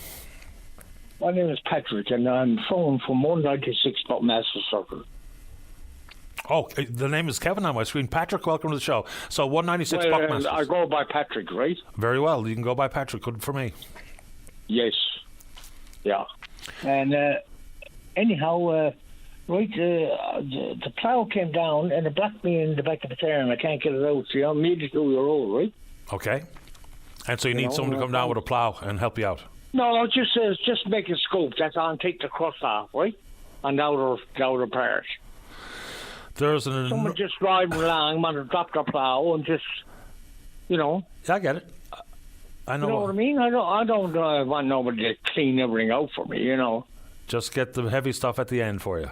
Speaker 8: My name is Patrick, and I'm phoning from 196 Buckmaster Circle.
Speaker 2: Oh, the name is Kevin on my screen. Patrick, welcome to the show. So 196 Buckmasters.
Speaker 8: I go by Patrick, right?
Speaker 2: Very well. You can go by Patrick. Good for me.
Speaker 8: Yes. Yeah. And anyhow, the plough came down and it blocked me in the back of the tire and I can't get it out. So I'm 82-year-old, right?
Speaker 2: Okay. And so you need someone to come down with a plough and help you out?
Speaker 8: No, just make a scoop. That's on, take the crust off, right? On the outer part. Someone just driving along, want to drop the plough and just,
Speaker 2: Yeah, I get it. I know.
Speaker 8: You know what I mean? I don't want nobody to clean everything out for me,
Speaker 2: Just get the heavy stuff at the end for you.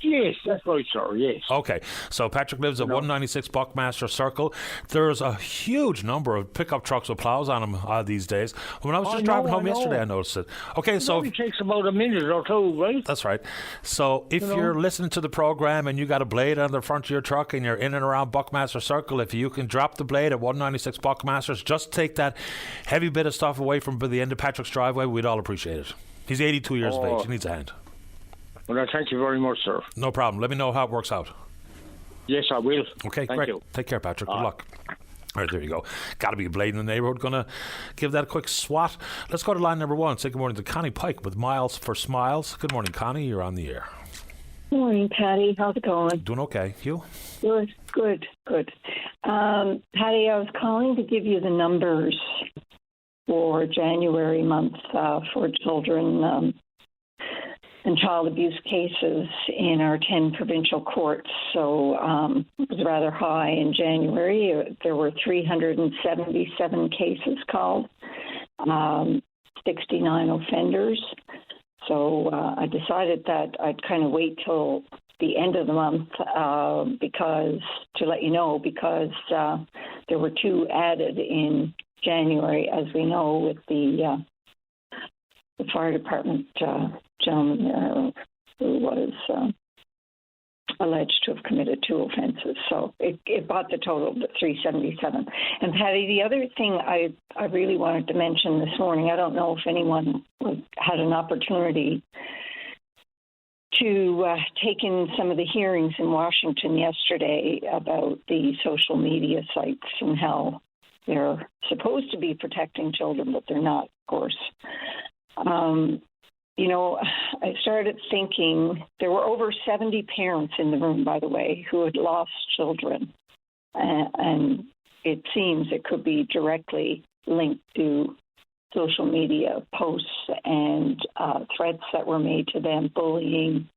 Speaker 8: Yes, that's right, sir, yes.
Speaker 2: Okay, so Patrick lives at 196 Buckmaster Circle. There's a huge number of pickup trucks with plows on them these days. When I was just driving home yesterday, I noticed it. Okay, so...
Speaker 8: It takes about a minute or two, right?
Speaker 2: That's right. So if you're listening to the program and you got a blade on the front of your truck and you're in and around Buckmaster Circle, if you can drop the blade at 196 Buckmasters, just take that heavy bit of stuff away from the end of Patrick's driveway, we'd all appreciate it. He's 82 years of age. He needs a hand.
Speaker 8: Well, thank you very much, sir.
Speaker 2: No problem. Let me know how it works out.
Speaker 8: Yes, I will.
Speaker 2: Okay,
Speaker 8: thank
Speaker 2: great.
Speaker 8: You.
Speaker 2: Take care, Patrick. Good luck. All right, there you go. Got to be a blade in the neighbourhood. Going to give that a quick swat. Let's go to line number 1. Say good morning to Connie Pike with Miles for Smiles. Good morning, Connie. You're on the air.
Speaker 9: Morning, Patty. How's it going?
Speaker 2: Doing okay. You?
Speaker 9: Good. Patty, I was calling to give you the numbers for January month for children and child abuse cases in our 10 provincial courts. So it was rather high in January. There were 377 cases called, 69 offenders. So I decided that I'd kind of wait till the end of the month because there were 2 added in January, as we know, with the fire department gentleman there who was alleged to have committed 2 offenses. So it brought the total to 377. And Patty, the other thing I really wanted to mention this morning, I don't know if anyone had an opportunity to take in some of the hearings in Washington yesterday about the social media sites and how they're supposed to be protecting children, but they're not, of course. I started thinking there were over 70 parents in the room, by the way, who had lost children. And it seems it could be directly linked to social media posts and threats that were made to them, bullying,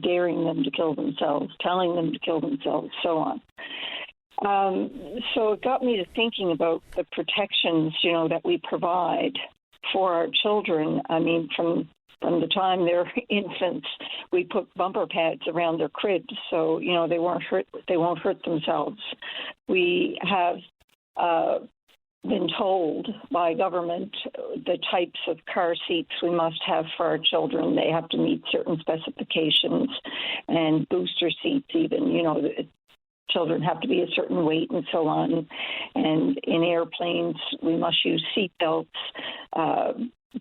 Speaker 9: daring them to kill themselves, telling them to kill themselves, so on. So it got me to thinking about the protections, that we provide for our children. I mean, from the time they're infants, we put bumper pads around their cribs so they won't hurt themselves. We have been told by government the types of car seats we must have for our children. They have to meet certain specifications, and booster seats even. Children have to be a certain weight and so on. And in airplanes, we must use seat belts.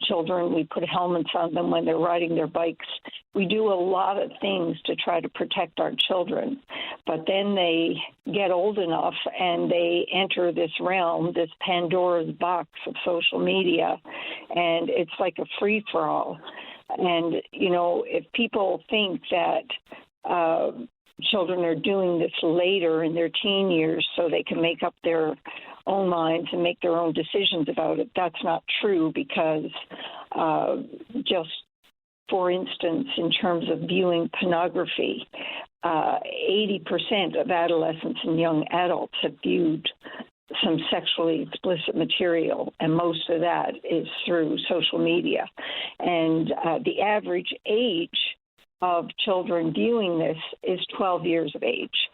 Speaker 9: Children, we put helmets on them when they're riding their bikes. We do a lot of things to try to protect our children. But then they get old enough and they enter this realm, this Pandora's box of social media, and it's like a free-for-all. And, if people think that children are doing this later in their teen years so they can make up their own minds and make their own decisions about it, that's not true, because just for instance, in terms of viewing pornography, 80% of adolescents and young adults have viewed some sexually explicit material, and most of that is through social media. And the average age of children viewing this is 12 years of age.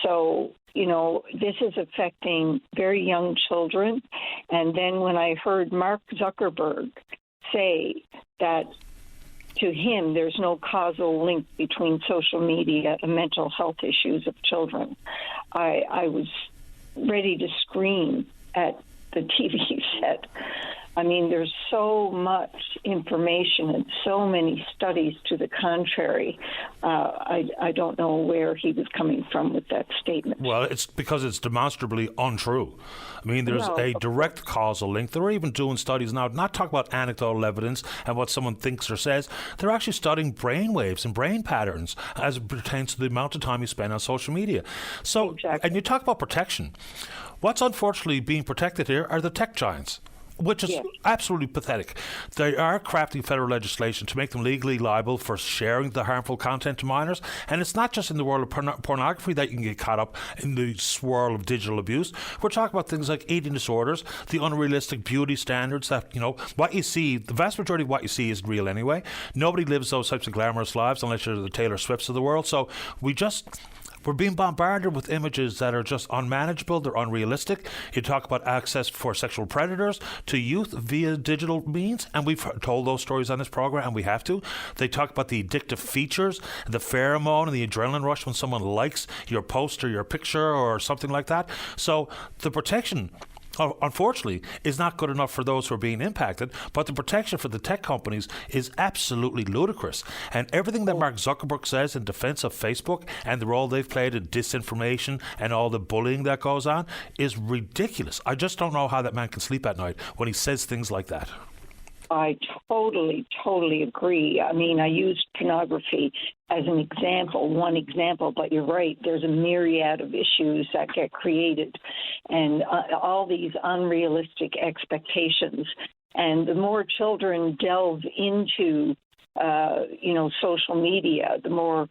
Speaker 9: So, this is affecting very young children. And then when I heard Mark Zuckerberg say that to him there's no causal link between social media and mental health issues of children, I was ready to scream at the TV set. I mean, there's so much information and so many studies to the contrary. I don't know where he was coming from with that statement.
Speaker 2: Well, it's because it's demonstrably untrue. I mean, there's a direct causal link. They're even doing studies now, not talk about anecdotal evidence and what someone thinks or says. They're actually studying brain waves and brain patterns as it pertains to the amount of time you spend on social media. So, exactly. And you talk about protection. What's unfortunately being protected here are the tech giants, which is absolutely pathetic. There are crafting federal legislation to make them legally liable for sharing the harmful content to minors. And it's not just in the world of pornography that you can get caught up in the swirl of digital abuse. We're talking about things like eating disorders, the unrealistic beauty standards that, what you see, the vast majority of what you see isn't real anyway. Nobody lives those types of glamorous lives unless you're the Taylor Swifts of the world. So we're being bombarded with images that are just unmanageable. They're unrealistic. You talk about access for sexual predators to youth via digital means, and we've told those stories on this program, and we have to. They talk about the addictive features, the pheromone and the adrenaline rush when someone likes your post or your picture or something like that. So the protection unfortunately, is not good enough for those who are being impacted, but the protection for the tech companies is absolutely ludicrous. And everything that Mark Zuckerberg says in defense of Facebook and the role they've played in disinformation and all the bullying that goes on is ridiculous. I just don't know how that man can sleep at night when he says things like that.
Speaker 9: I totally agree. I mean, I used pornography as an example, one example, but you're right. There's a myriad of issues that get created and all these unrealistic expectations. And the more children delve into, social media, the more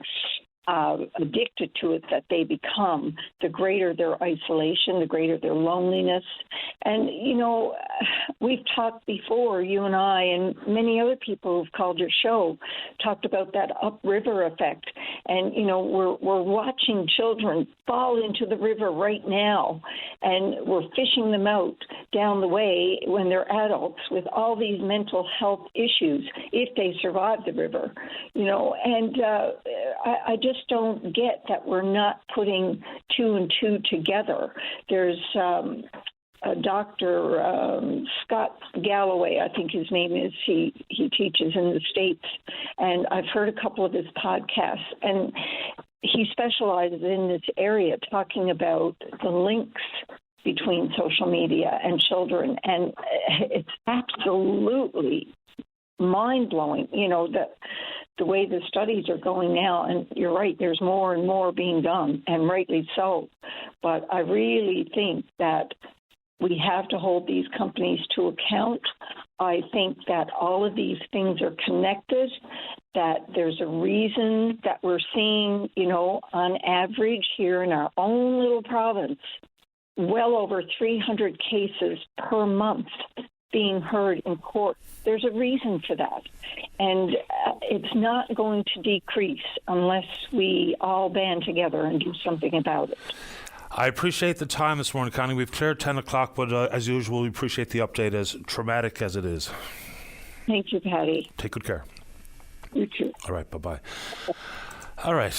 Speaker 9: addicted to it that they become, the greater their isolation, the greater their loneliness. And, we've talked before, you and I and many other people who've called your show, talked about that upriver effect. And, we're watching children fall into the river right now, and we're fishing them out down the way when they're adults with all these mental health issues if they survive the river, and I just don't get that we're not putting two and two together. There's Dr. Scott Galloway, I think his name is. He teaches in the States, and I've heard a couple of his podcasts, and he specializes in this area, talking about the links between social media and children, and it's absolutely mind-blowing, the way the studies are going now. And you're right, there's more and more being done, and rightly so. But I really think that we have to hold these companies to account. I think that all of these things are connected, that there's a reason that we're seeing, on average here in our own little province, well over 300 cases per month being heard in court. There's a reason for that. And it's not going to decrease unless we all band together and do something about it.
Speaker 2: I appreciate the time this morning, Connie. We've cleared 10 o'clock, but as usual, we appreciate the update, as traumatic as it is.
Speaker 9: Thank you, Patty.
Speaker 2: Take good care.
Speaker 9: You too.
Speaker 2: All right, bye-bye. All right.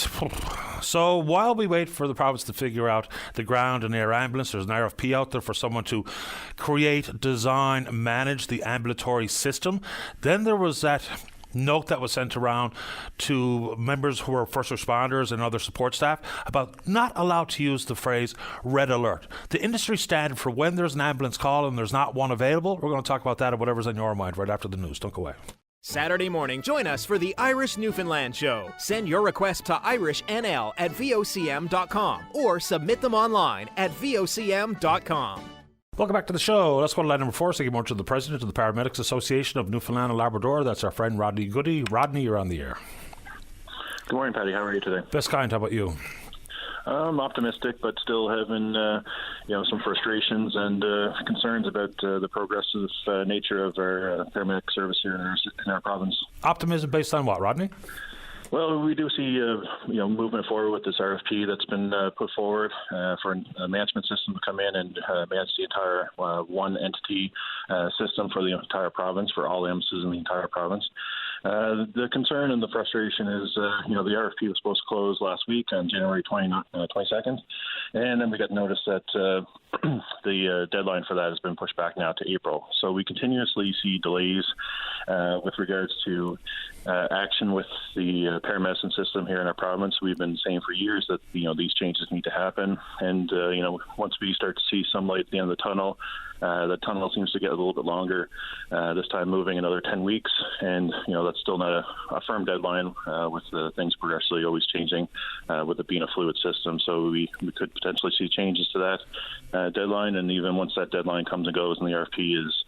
Speaker 2: So while we wait for the province to figure out the ground and air ambulance, there's an RFP out there for someone to create, design, manage the ambulatory system. Then there was that note that was sent around to members who are first responders and other support staff about not allowed to use the phrase red alert. The industry standard for when there's an ambulance call and there's not one available. We're going to talk about that and whatever's on your mind right after the news. Don't go away.
Speaker 10: Saturday morning, join us for the Irish Newfoundland Show. Send your request to irishnl@vocm.com or submit them online at vocm.com.
Speaker 2: Welcome back to the show. Let's go to line number 4. Say good morning to the President of the Paramedics Association of Newfoundland and Labrador. That's our friend Rodney Goody. Rodney, you're on the air.
Speaker 11: Good morning, Patty. How are you today?
Speaker 2: Best kind. How about you?
Speaker 11: I'm optimistic, but still having some frustrations and concerns about the progressive nature of our paramedic service here in our province.
Speaker 2: Optimism based on what, Rodney?
Speaker 11: Well, we do see movement forward with this RFP that's been put forward for a management system to come in and manage the entire one entity system for the entire province, for all AMSs in the entire province. The concern and the frustration is, the RFP was supposed to close last week on January 22nd, and then we got notice that the deadline for that has been pushed back now to April. So we continuously see delays with regards to action with the paramedicine system here in our province. We've been saying for years that these changes need to happen, and once we start to see some light at the end of the tunnel seems to get a little bit longer. This time moving another 10 weeks, and that's still not a firm deadline with things progressively always changing with it being a fluid system. So we could potentially see changes to that deadline, and even once that deadline comes and goes and the RFP is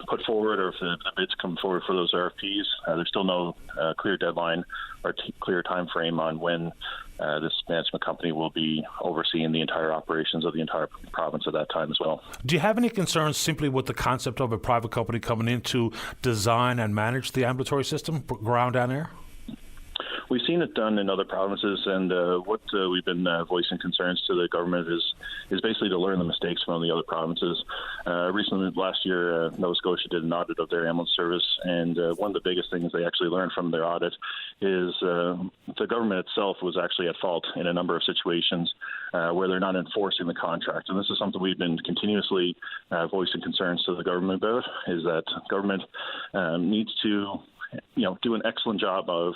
Speaker 11: put forward, or if the bids come forward for those RFPs, there's still no clear deadline or clear time frame on when this management company will be overseeing the entire operations of the entire province at that time as well.
Speaker 2: Do you have any concerns simply with the concept of a private company coming in to design and manage the ambulatory system, ground and air?
Speaker 11: we've seen it done in other provinces, and what we've been voicing concerns to the government is basically to learn the mistakes from the other provinces. Recently, last year, Nova Scotia did an audit of their ambulance service, and one of the biggest things they actually learned from their audit is the government itself was actually at fault in a number of situations where they're not enforcing the contract. And this is something we've been continuously voicing concerns to the government about, is that government needs to do an excellent job of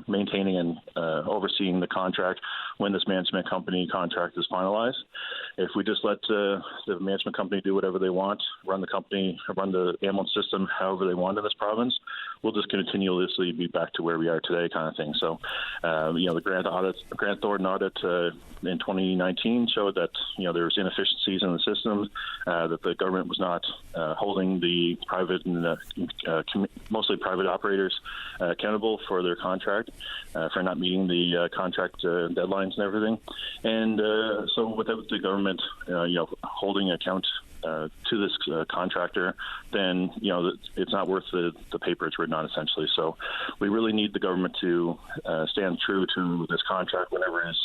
Speaker 11: maintaining and overseeing the contract when this management company contract is finalized. If we just let the management company do whatever they want, run the company, run the ambulance system however they want in this province, we'll just continuously be back to where we are today, kind of thing. So, the Grant Thornton audit in 2019 showed that there was inefficiencies in the system, that the government was not holding the private and mostly private operators accountable for their contract, for not meeting the contract deadlines and everything. And so without the government, holding account to this contractor, then it's not worth the paper it's written on, essentially. So we really need the government to stand true to this contract whenever it's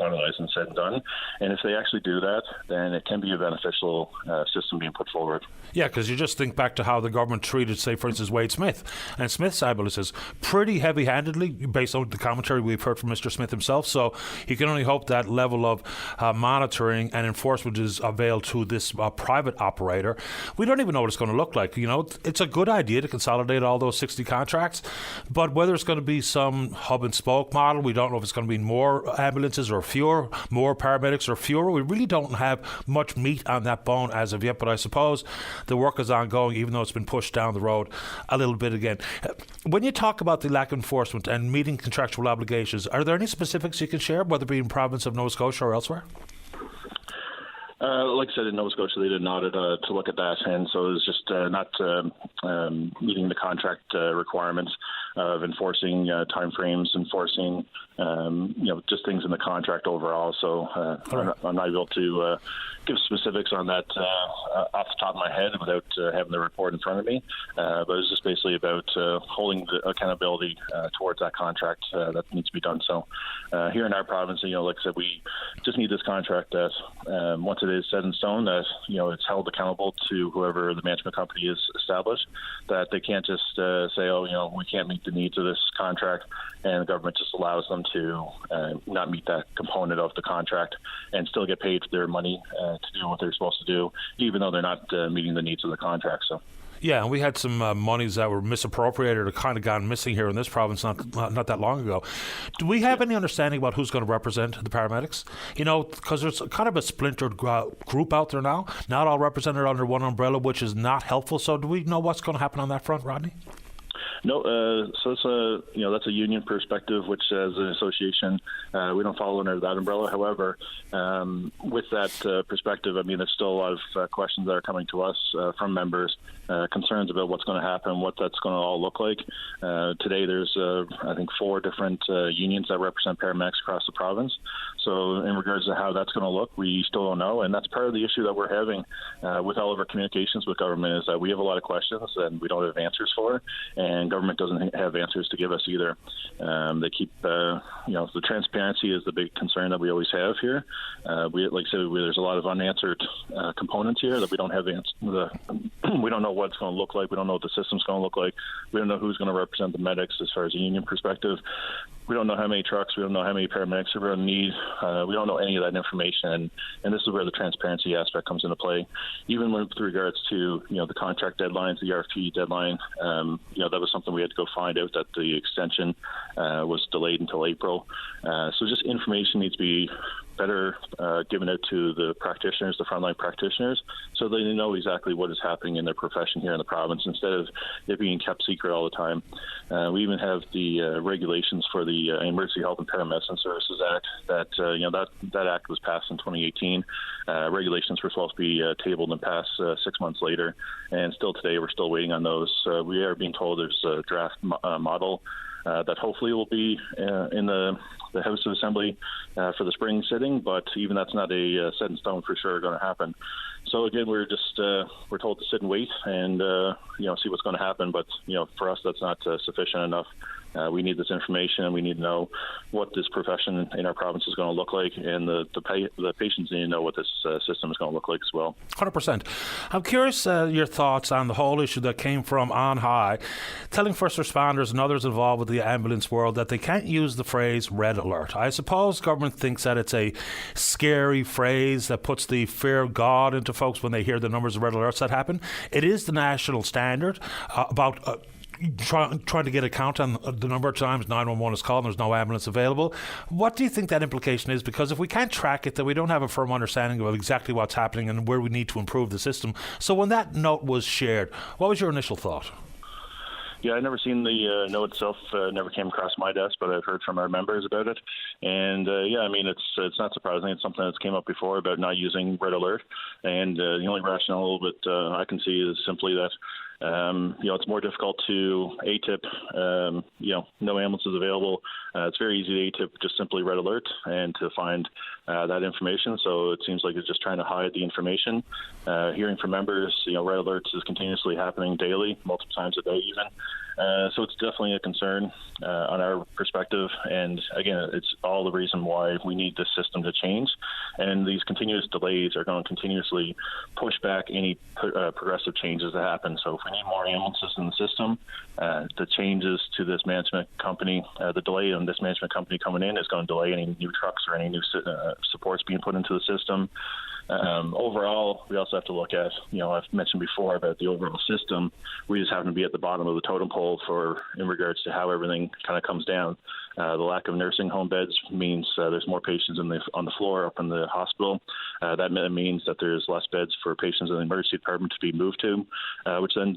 Speaker 11: finalized and said and done. And if they actually do that, then it can be a beneficial system being put forward.
Speaker 2: Yeah, because you just think back to how the government treated, say, for instance, Wade Smith. And Smith's ambulance is pretty heavy-handedly, based on the commentary we've heard from Mr. Smith himself. So you can only hope that level of monitoring and enforcement is availed to this private operator. We don't even know what it's going to look like. It's a good idea to consolidate all those 60 contracts, but whether it's going to be some hub and spoke model, we don't know if it's going to be more ambulances or fewer, more paramedics or fewer. We really don't have much meat on that bone as of yet, but I suppose the work is ongoing, even though it's been pushed down the road a little bit again. When you talk about the lack of enforcement and meeting contractual obligations, are there any specifics you can share, whether it be in province of Nova Scotia or elsewhere?
Speaker 11: Like I said, in Nova Scotia, they did an audit to look at that, and so it was just not meeting the contract requirements of enforcing timeframes, enforcing just things in the contract overall. So I'm not able to give specifics on that off the top of my head without having the report in front of me. But it's just basically about holding the accountability towards that contract that needs to be done. So here in our province, like I said, we just need this contract that once it is set in stone, that it's held accountable to whoever the management company is established. That they can't just say, we can't meet the needs of this contract, and the government just allows them to not meet that component of the contract and still get paid their money to do what they're supposed to do, even though they're not meeting the needs of the contract. So.
Speaker 2: Yeah, and we had some monies that were misappropriated or kind of gone missing here in this province not that long ago. Do we have any understanding about who's going to represent the paramedics? Because there's kind of a splintered group out there now, not all represented under one umbrella, which is not helpful. So do we know what's going to happen on that front, Rodney?
Speaker 11: No, so it's that's a union perspective, which as an association we don't follow under that umbrella. However, with that perspective, there's still a lot of questions that are coming to us from members, concerns about what's going to happen, what that's going to all look like. Today, there's I think 4 different unions that represent paramedics across the province. So in regards to how that's going to look, we still don't know, and that's part of the issue that we're having with all of our communications with government, is that we have a lot of questions and we don't have answers for, and government doesn't have answers to give us either. They keep, the transparency is the big concern that we always have here. Like I said, there's a lot of unanswered components here that we don't have we don't know what it's going to look like. We don't know what the system's going to look like. We don't know who's going to represent the medics as far as a union perspective. We don't know how many trucks. We don't know how many paramedics we're going to need. We don't know any of that information, and this is where the transparency aspect comes into play. Even with regards to the contract deadlines, the RFP deadline, that was something we had to go find out, that the extension was delayed until April. So just information needs to be better given out to the practitioners, the frontline practitioners, so they know exactly what is happening in their profession here in the province, instead of it being kept secret all the time. We even have the regulations for the Emergency Health and Paramedicine Services Act that act was passed in 2018. Regulations were supposed to be tabled and passed 6 months later, and still today we're still waiting on those. We are being told there's a draft model that hopefully will be in the House of Assembly for the spring sitting, but even that's not a set in stone for sure going to happen. So again, we're told to sit and wait and see what's going to happen, but for us that's not sufficient enough We need this information, and we need to know what this profession in our province is going to look like, and the patients need to know what this system is going to look like as well.
Speaker 2: 100%. I'm curious your thoughts on the whole issue that came from on high, telling first responders and others involved with the ambulance world that they can't use the phrase red alert. I suppose government thinks that it's a scary phrase that puts the fear of God into folks when they hear the numbers of red alerts that happen. It is the national standard about trying to get a count on the number of times 911 is called and there's no ambulance available. What do you think that implication is? Because if we can't track it, then we don't have a firm understanding of exactly what's happening and where we need to improve the system. So when that note was shared, what was your initial thought?
Speaker 11: Yeah, I've never seen the note itself. Never came across my desk, but I've heard from our members about it. And it's not surprising. It's something that's came up before about not using red alert. And the only rationale that I can see is simply that it's more difficult to ATIP. No ambulances available. It's very easy to ATIP just simply red alert and to find that information. So it seems like it's just trying to hide the information. Hearing from members, red alerts is continuously happening daily, multiple times a day even. So it's definitely a concern on our perspective. And again, it's all the reason why we need this system to change. And these continuous delays are going to continuously push back any progressive changes that happen. So if we need more ambulances in the system, the changes to this management company, the delay in this management company coming in is going to delay any new trucks or any new supports being put into the system. Overall, we also have to look at, I've mentioned before about the overall system. We just happen to be at the bottom of the totem pole in regards to how everything kind of comes down. The lack of nursing home beds means there's more patients on the floor up in the hospital. That means that there's less beds for patients in the emergency department to be moved to, which then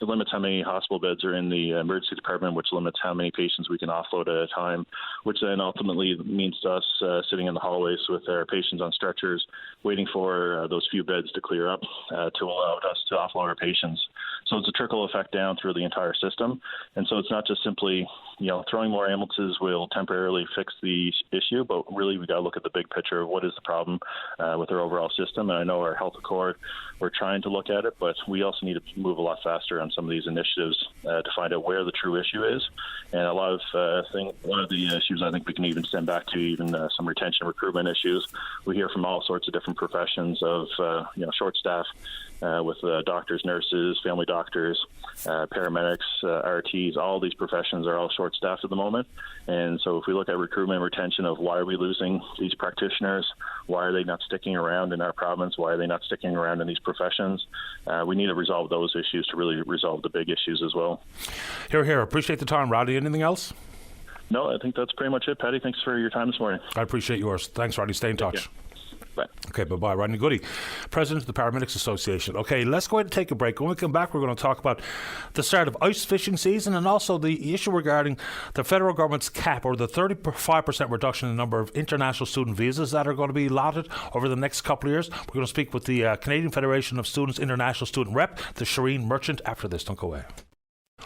Speaker 11: limits how many hospital beds are in the emergency department, which limits how many patients we can offload at a time, which then ultimately means to us sitting in the hallways with our patients on stretchers, waiting for those few beds to clear up to allow us to offload our patients. So it's a trickle effect down through the entire system. And so it's not just simply, throwing more ambulances will temporarily fix the issue, but really we got to look at the big picture of what is the problem with our overall system. And I know our health accord, we're trying to look at it, but we also need to move a lot faster on some of these initiatives to find out where the true issue is. And a lot of one of the issues I think we can even send back to even some retention recruitment issues. We hear from all sorts of different professions of short staff with doctors, nurses, family doctors, paramedics, RTs. All these professions are all short-staffed at the moment. And so if we look at recruitment and retention of why are we losing these practitioners, why are they not sticking around in our province, why are they not sticking around in these professions, we need to resolve those issues to really resolve the big issues as well.
Speaker 2: Here. Appreciate the time, Roddy. Anything else?
Speaker 11: No, I think that's pretty much it, Paddy. Thanks for your time this morning.
Speaker 2: I appreciate yours. Thanks, Roddy. Stay in touch.
Speaker 11: Bye.
Speaker 2: Okay, bye-bye. Rodney Goody, President of the Paramedics Association. Okay, let's go ahead and take a break. When we come back, we're going to talk about the start of ice fishing season and also the issue regarding the federal government's cap or the 35% reduction in the number of international student visas that are going to be allotted over the next couple of years. We're going to speak with the Canadian Federation of Students International Student Rep, the Shireen Merchant, after this. Don't go away.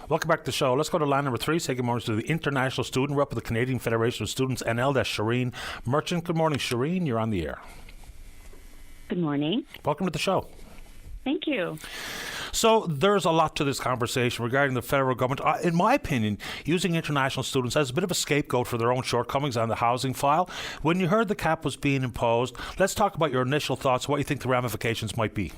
Speaker 2: Welcome back to the show. Let's go to line number 3. Say good morning to the International Student Rep of the Canadian Federation of Students NL. That's Shireen Merchant. Good morning, Shireen. You're on the air.
Speaker 12: Good morning.
Speaker 2: Welcome to the show.
Speaker 12: Thank you.
Speaker 2: So there's a lot to this conversation regarding the federal government. In my opinion, using international students as a bit of a scapegoat for their own shortcomings on the housing file. When you heard the cap was being imposed, let's talk about your initial thoughts, what you think the ramifications might be.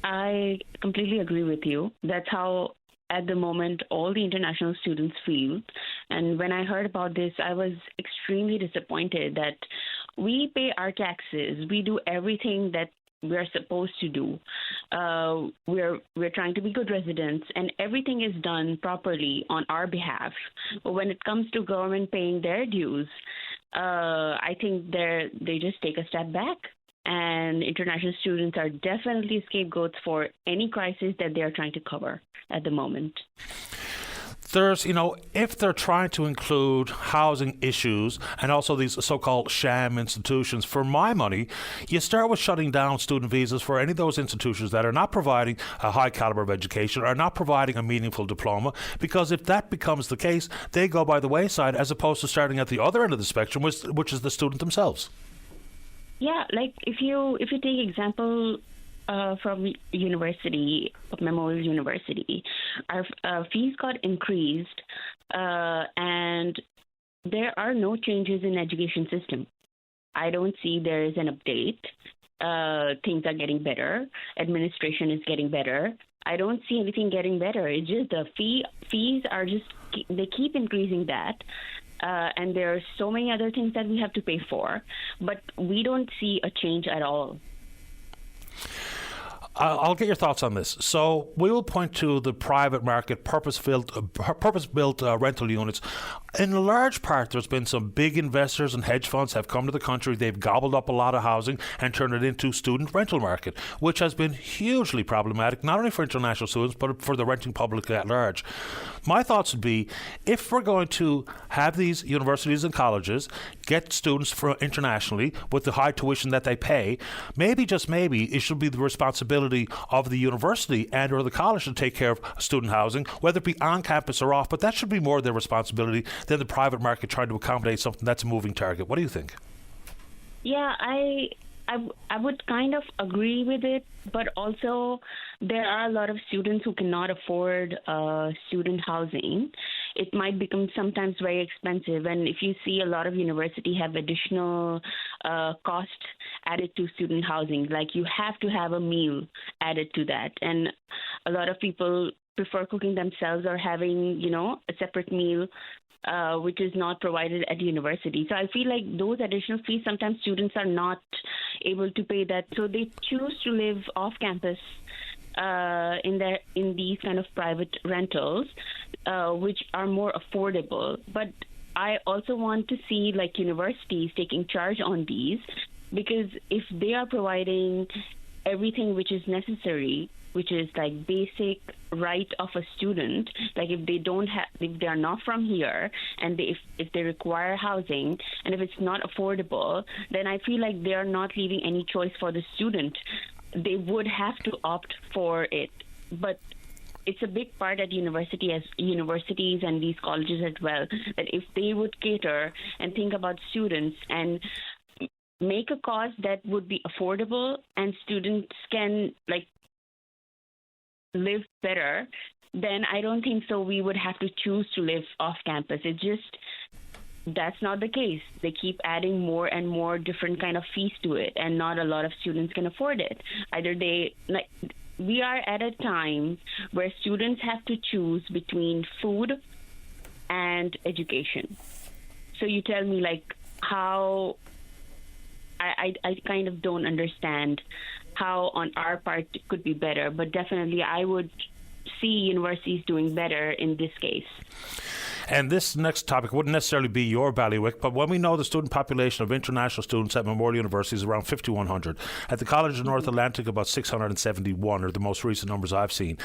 Speaker 12: I completely agree with you. That's how, at the moment, all the international students feel. And when I heard about this, I was extremely disappointed that we pay our taxes. We do everything that we're supposed to do. We're trying to be good residents, and everything is done properly on our behalf. But when it comes to government paying their dues, I think they just take a step back. And international students are definitely scapegoats for any crisis that they are trying to cover at the moment.
Speaker 2: There's, if they're trying to include housing issues and also these so-called sham institutions, for my money, you start with shutting down student visas for any of those institutions that are not providing a high caliber of education or not providing a meaningful diploma, because if that becomes the case, they go by the wayside as opposed to starting at the other end of the spectrum, which is the student themselves.
Speaker 12: Yeah, like if you take example from Memorial University, our fees got increased, and there are no changes in education system. I don't see there is an update. Things are getting better. Administration is getting better. I don't see anything getting better. It's just the fees are just, they keep increasing that. And there are so many other things that we have to pay for, but we don't see a change at all.
Speaker 2: I'll get your thoughts on this. So we will point to the private market, purpose-built rental units. In large part, there's been some big investors and hedge funds have come to the country. They've gobbled up a lot of housing and turned it into student rental market, which has been hugely problematic, not only for international students, but for the renting public at large. My thoughts would be, if we're going to have these universities and colleges get students internationally with the high tuition that they pay, maybe, just maybe, it should be the responsibility of the university and or the college to take care of student housing, whether it be on campus or off, but that should be more their responsibility than the private market trying to accommodate something that's a moving target. What do you think?
Speaker 12: Yeah, I would kind of agree with it, but also there are a lot of students who cannot afford student housing. It might become sometimes very expensive, and if you see a lot of universities have additional cost added to student housing, like you have to have a meal added to that, and a lot of people prefer cooking themselves or having, a separate meal which is not provided at university. So I feel like those additional fees, sometimes students are not able to pay that, so they choose to live off campus in these kind of private rentals, which are more affordable. But I also want to see like universities taking charge on these, because if they are providing everything which is necessary, which is like basic right of a student, like if they are not from here and if they require housing and if it's not affordable, then I feel like they are not leaving any choice for the student. They would have to opt for it. But it's a big part at universities and these colleges as well, that if they would cater and think about students and make a cost that would be affordable and students can like live better, then I don't think so we would have to choose to live off campus. It just, that's not the case. They keep adding more and more different kind of fees to it, and not a lot of students can afford it. We are at a time where students have to choose between food and education. So you tell me like how, I kind of don't understand how on our part it could be better, but definitely I would see universities doing better in this case.
Speaker 2: And this next topic wouldn't necessarily be your bailiwick, but when we know the student population of international students at Memorial University is around 5,100, at the College of North Atlantic about 671 are the most recent numbers I've seen.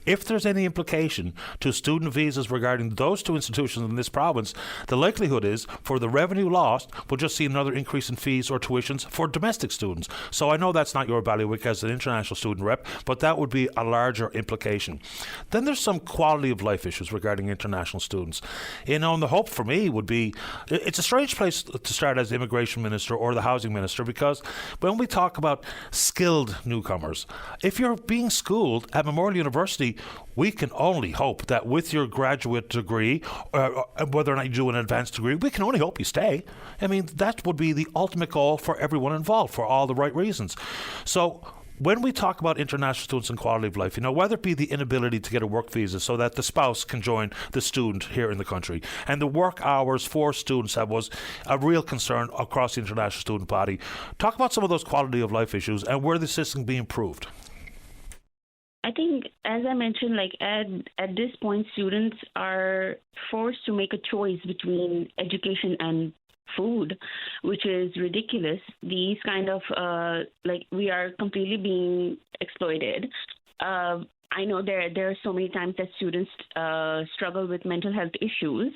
Speaker 2: If there's any implication to student visas regarding those two institutions in this province, the likelihood is for the revenue lost, we'll just see another increase in fees or tuitions for domestic students. So I know that's not your bailiwick as an international student rep, but that would be a larger implication. Then there's some quality of life issues regarding international students. And the hope for me would be, it's a strange place to start as the immigration minister or the housing minister, because when we talk about skilled newcomers, if you're being schooled at Memorial University, we can only hope that with your graduate degree, whether or not you do an advanced degree, we can only hope you stay. I mean, that would be the ultimate goal for everyone involved for all the right reasons. So when we talk about international students and quality of life, whether it be the inability to get a work visa so that the spouse can join the student here in the country, and the work hours for students, that was a real concern across the international student body. Talk about some of those quality of life issues and where the system can be improved.
Speaker 12: I think, as I mentioned, like at this point, students are forced to make a choice between education and food, which is ridiculous. These kind of we are completely being exploited. I know there are so many times that students struggle with mental health issues,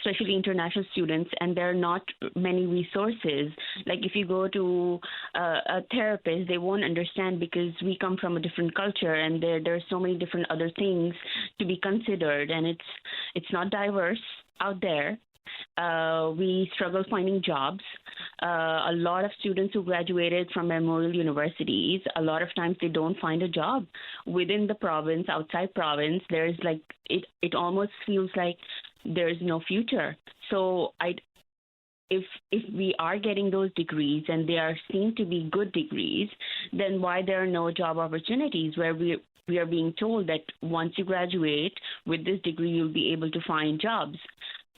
Speaker 12: especially international students, and there are not many resources. Like if you go to a therapist, they won't understand because we come from a different culture, and there are so many different other things to be considered, and it's not diverse out there. We struggle finding jobs. A lot of students who graduated from memorial universities, a lot of times they don't find a job within the province, outside province. There's like, it almost feels like there's no future. So if we are getting those degrees and they are seen to be good degrees, then why there are no job opportunities where we are being told that once you graduate with this degree, you'll be able to find jobs.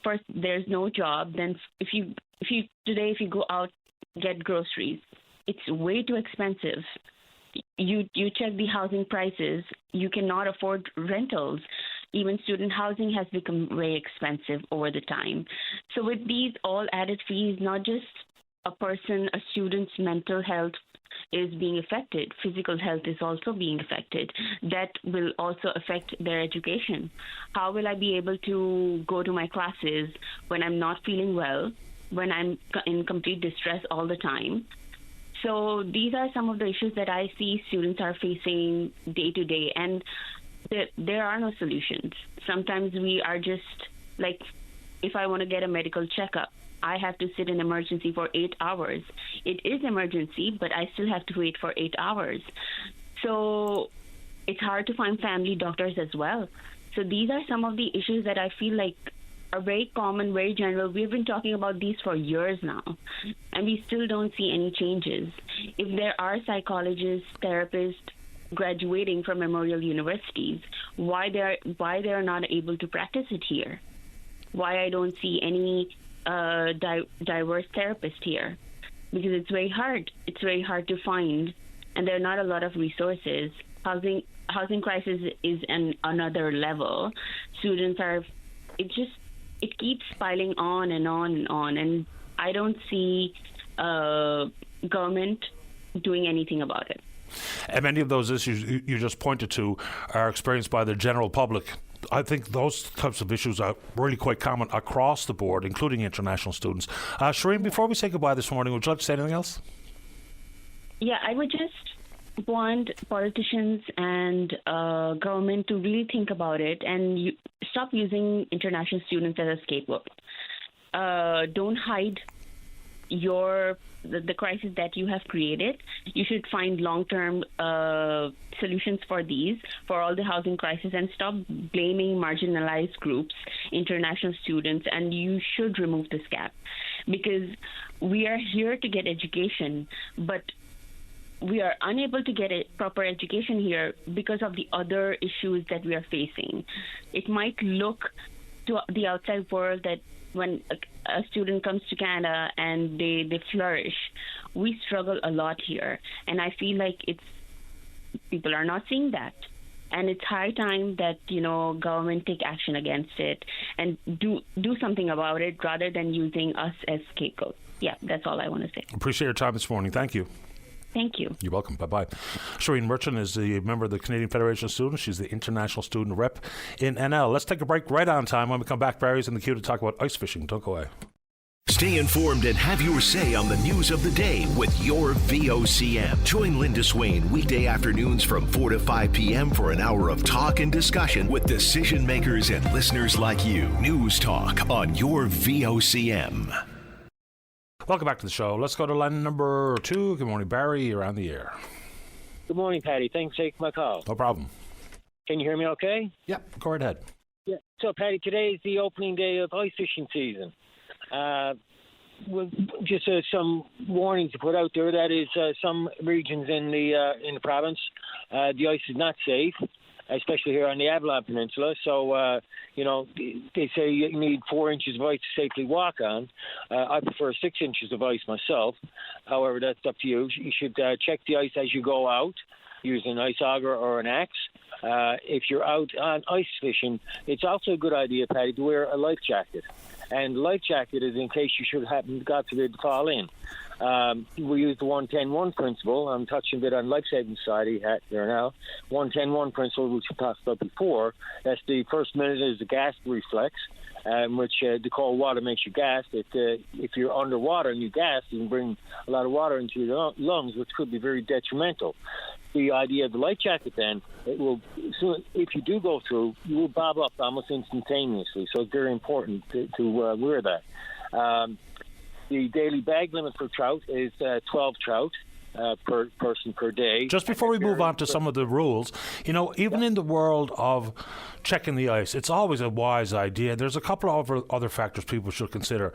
Speaker 12: First, there's no job. Then if you go out, get groceries, it's way too expensive. You check the housing prices, you cannot afford rentals. Even student housing has become very expensive over the time. So with these all added fees, not just a student's mental health is being affected, physical health is also being affected. That will also affect their education. How will I be able to go to my classes when I'm not feeling well, when I'm in complete distress all the time? So these are some of the issues that I see students are facing day to day, and there are no solutions. Sometimes we are just like, if I want to get a medical checkup, I have to sit in emergency for 8 hours. It is emergency, but I still have to wait for 8 hours. So it's hard to find family doctors as well. So these are some of the issues that I feel like are very common, very general. We've been talking about these for years now, and we still don't see any changes. If there are psychologists, therapists graduating from memorial universities, why they are not able to practice it here? Why I don't see any diverse therapists here? Because it's very hard. It's very hard to find, and there are not a lot of resources. Housing crisis is another level. Students are. It keeps piling on and on and on, and I don't see government doing anything about it.
Speaker 2: And many of those issues you just pointed to are experienced by the general public. I think those types of issues are really quite common across the board, including international students. Shireen, before we say goodbye this morning, would you like to say anything else? Yeah,
Speaker 12: I would just want politicians and government to really think about it and stop using international students as a scapegoat. Don't hide the crisis that you have created. You should find long-term solutions for all the housing crisis, and stop blaming marginalized groups, international students, and you should remove this gap, because we are here to get education, but we are unable to get a proper education here because of the other issues that we are facing. It might look to the outside world that when a student comes to Canada and they flourish, we struggle a lot here. And I feel like people are not seeing that. And it's high time that, government take action against it and do something about it rather than using us as scapegoats. Yeah, that's all I want to say.
Speaker 2: Appreciate your time this morning. Thank you.
Speaker 12: Thank you.
Speaker 2: You're welcome. Bye-bye. Shireen Merchant is a member of the Canadian Federation of Students. She's the international student rep in NL. Let's take a break right on time. When we come back, Barry's in the queue to talk about ice fishing. Don't go away.
Speaker 1: Stay informed and have your say on the news of the day with your VOCM. Join Linda Swain weekday afternoons from 4 to 5 p.m. for an hour of talk and discussion with decision makers and listeners like you. News Talk on your VOCM.
Speaker 2: Welcome back to the show. Let's go to line number 2. Good morning, Barry. You're on the air.
Speaker 13: Good morning, Patty. Thanks for taking my call.
Speaker 2: No problem.
Speaker 13: Can you hear me okay?
Speaker 2: Yeah, go right ahead.
Speaker 13: Yeah. So, Patty, today is the opening day of ice fishing season. Just some warnings to put out there. That is, some regions in the province, the ice is not safe, especially here on the Avalon Peninsula. So, they say you need 4 inches of ice to safely walk on. I prefer 6 inches of ice myself. However, that's up to you. You should check the ice as you go out, use an ice auger or an axe. If you're out on ice fishing, it's also a good idea, Patty, to wear a life jacket. And the life jacket is in case you should happen, God forbid, to fall in. We use the 1-10-1 principle. I'm touching a bit on Life Saving Society hat here now. 1-10-1 principle, which we talked about before. That's the first minute is the gas reflex, which the cold water makes you gassed. If you're underwater and you gas, you can bring a lot of water into your lungs, which could be very detrimental. The idea of the life jacket, then, it will. So if you do go through, you will bob up almost instantaneously. So it's very important to wear that. the daily bag limit for trout is 12 trout. Per person per day.
Speaker 2: Just before we move on to some of the rules, even in the world of checking the ice, it's always a wise idea. There's a couple of other factors people should consider.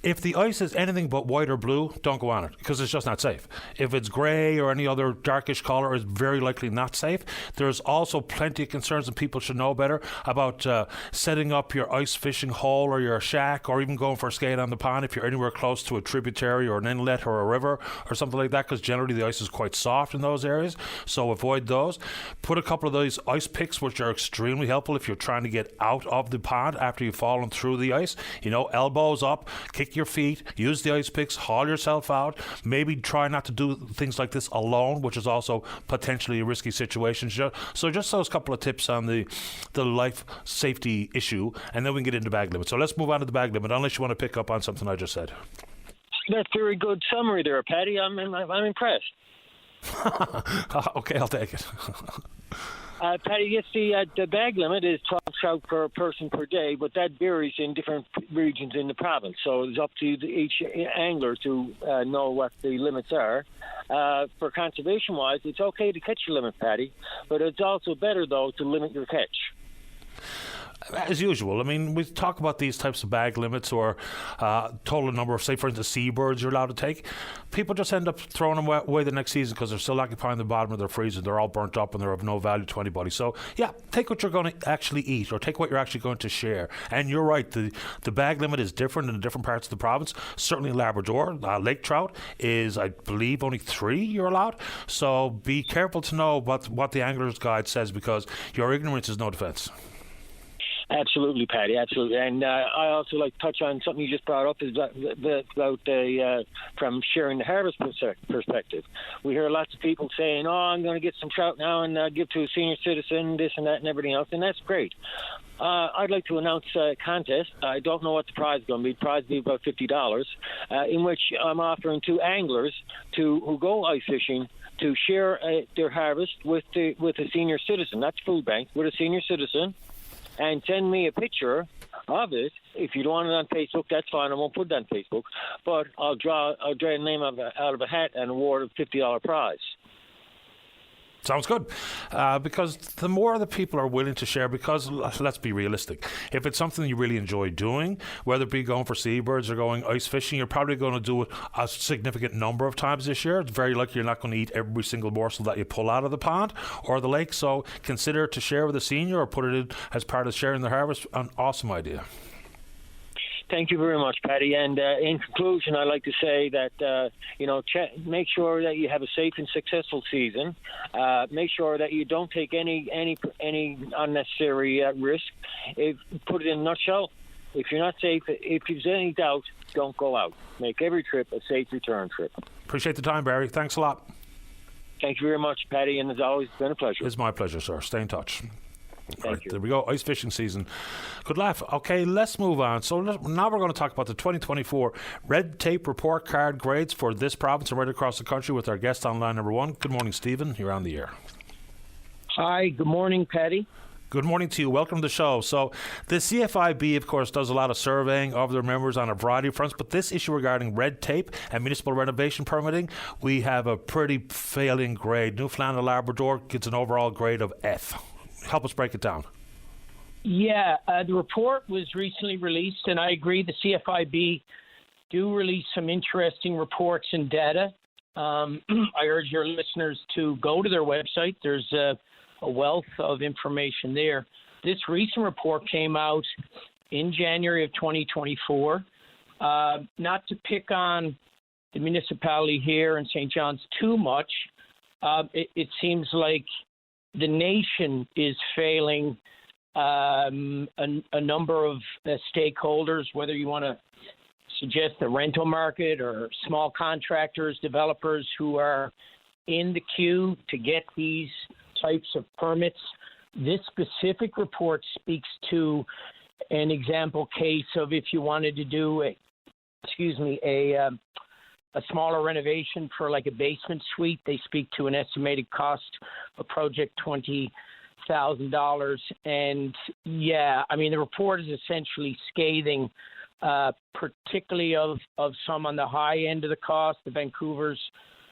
Speaker 2: If the ice is anything but white or blue, don't go on it because it's just not safe. If it's grey or any other darkish colour, it's very likely not safe. There's also plenty of concerns that people should know better about setting up your ice fishing hole or your shack, or even going for a skate on the pond if you're anywhere close to a tributary or an inlet or a river or something like that, because generally the ice is quite soft in those areas, so avoid those. Put a couple of those ice picks, which are extremely helpful if you're trying to get out of the pond after you've fallen through the ice. Elbows up, kick your feet, use the ice picks, haul yourself out. Maybe try not to do things like this alone, which is also potentially a risky situation. So just those couple of tips on the life safety issue, and then we can get into bag limit. So let's move on to the bag limit, unless you want to pick up on something I just said.
Speaker 13: That's a very good summary there, Paddy. I'm impressed.
Speaker 2: Okay, I'll take it.
Speaker 13: Paddy, yes, the bag limit is 12 trout per person per day, but that varies in different regions in the province. So it's up to each angler to know what the limits are. For conservation-wise, it's okay to catch your limit, Paddy, but it's also better, though, to limit your catch.
Speaker 2: As usual, we talk about these types of bag limits or total number of, say, for instance, seabirds you're allowed to take. People just end up throwing them away the next season because they're still occupying the bottom of their freezer. They're all burnt up and they're of no value to anybody. So, yeah, take what you're going to actually eat or take what you're actually going to share. And you're right, the bag limit is different in different parts of the province. Certainly in Labrador, lake trout is, I believe, only 3 you're allowed. So be careful to know what the Angler's Guide says, because your ignorance is no defense.
Speaker 13: Absolutely, Paddy, absolutely. And I also like to touch on something you just brought up, is about from sharing the harvest perspective. We hear lots of people saying, I'm going to get some trout now and give to a senior citizen, this and that and everything else, and that's great. I'd like to announce a contest. I don't know what the prize is going to be. The prize will be about $50, in which I'm offering to anglers who go ice fishing to share their harvest with a senior citizen, not the food bank, with a senior citizen, and send me a picture of it. If you don't want it on Facebook, that's fine. I won't put it on Facebook. But I'll draw a name out of a hat and award a $50 prize.
Speaker 2: Sounds good, because the more the people are willing to share, because let's be realistic, if it's something you really enjoy doing, whether it be going for seabirds or going ice fishing, you're probably going to do it a significant number of times this year. It's very likely you're not going to eat every single morsel that you pull out of the pond or the lake, so consider to share with a senior or put it in as part of sharing the harvest. An awesome idea.
Speaker 13: Thank you very much, Paddy. And in conclusion, I'd like to say that, make sure that you have a safe and successful season. Make sure that you don't take any unnecessary risk. Put it in a nutshell, if you're not safe, if there's any doubt, don't go out. Make every trip a safe return trip.
Speaker 2: Appreciate the time, Barry. Thanks a lot.
Speaker 13: Thank you very much, Paddy, and it's always been a pleasure.
Speaker 2: It's my pleasure, sir. Stay in touch.
Speaker 13: Thank you.
Speaker 2: There we go. Ice fishing season. Good laugh. Okay, let's move on. So now we're going to talk about the 2024 Red Tape Report Card grades for this province and right across the country with our guest on line number 1. Good morning, Stephen. You're on the air.
Speaker 14: Hi. Good morning, Paddy.
Speaker 2: Good morning to you. Welcome to the show. So the CFIB, of course, does a lot of surveying of their members on a variety of fronts, but this issue regarding red tape and municipal renovation permitting, we have a pretty failing grade. Newfoundland and Labrador gets an overall grade of F. Help us break it down.
Speaker 14: Yeah, the report was recently released, and I agree the CFIB do release some interesting reports and data. I urge your listeners to go to their website. There's a wealth of information there. This recent report came out in January of 2024. Not to pick on the municipality here in St. John's too much, it seems like the nation is failing a number of stakeholders, whether you want to suggest the rental market or small contractors, developers who are in the queue to get these types of permits. This specific report speaks to an example case of if you wanted to do a smaller renovation for like a basement suite, they speak to an estimated cost of project $20,000. And yeah, I mean, the report is essentially scathing particularly of some on the high end of the cost, the Vancouvers,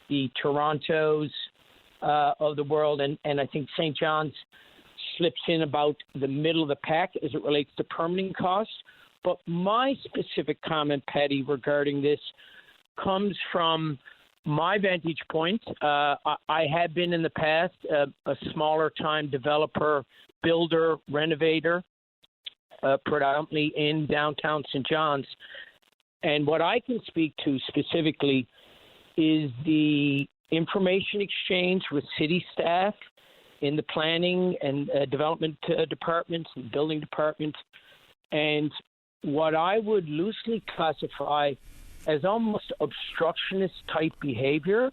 Speaker 14: the Torontos of the world, and I think St. John's slips in about the middle of the pack as it relates to permitting costs. But my specific comment, Patty, regarding this comes from my vantage point. I have been in the past a smaller time developer, builder, renovator, predominantly in downtown St. John's. And what I can speak to specifically is the information exchange with city staff in the planning and development departments and building departments, and what I would loosely classify as almost obstructionist type behavior,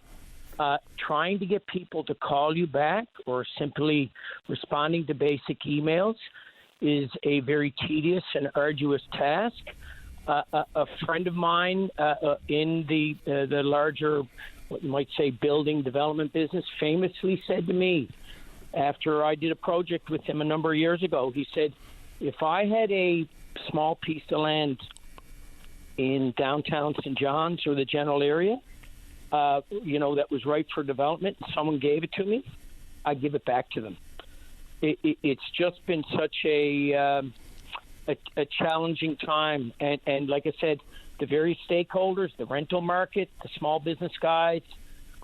Speaker 14: trying to get people to call you back or simply responding to basic emails is a very tedious and arduous task. A friend of mine in the larger, what you might say, building development business famously said to me, after I did a project with him a number of years ago, he said, if I had a small piece of land in downtown St. John's or the general area, that was ripe for development, and someone gave it to me, I'd give it back to them. It's just been such a challenging time. And like I said, the various stakeholders, the rental market, the small business guys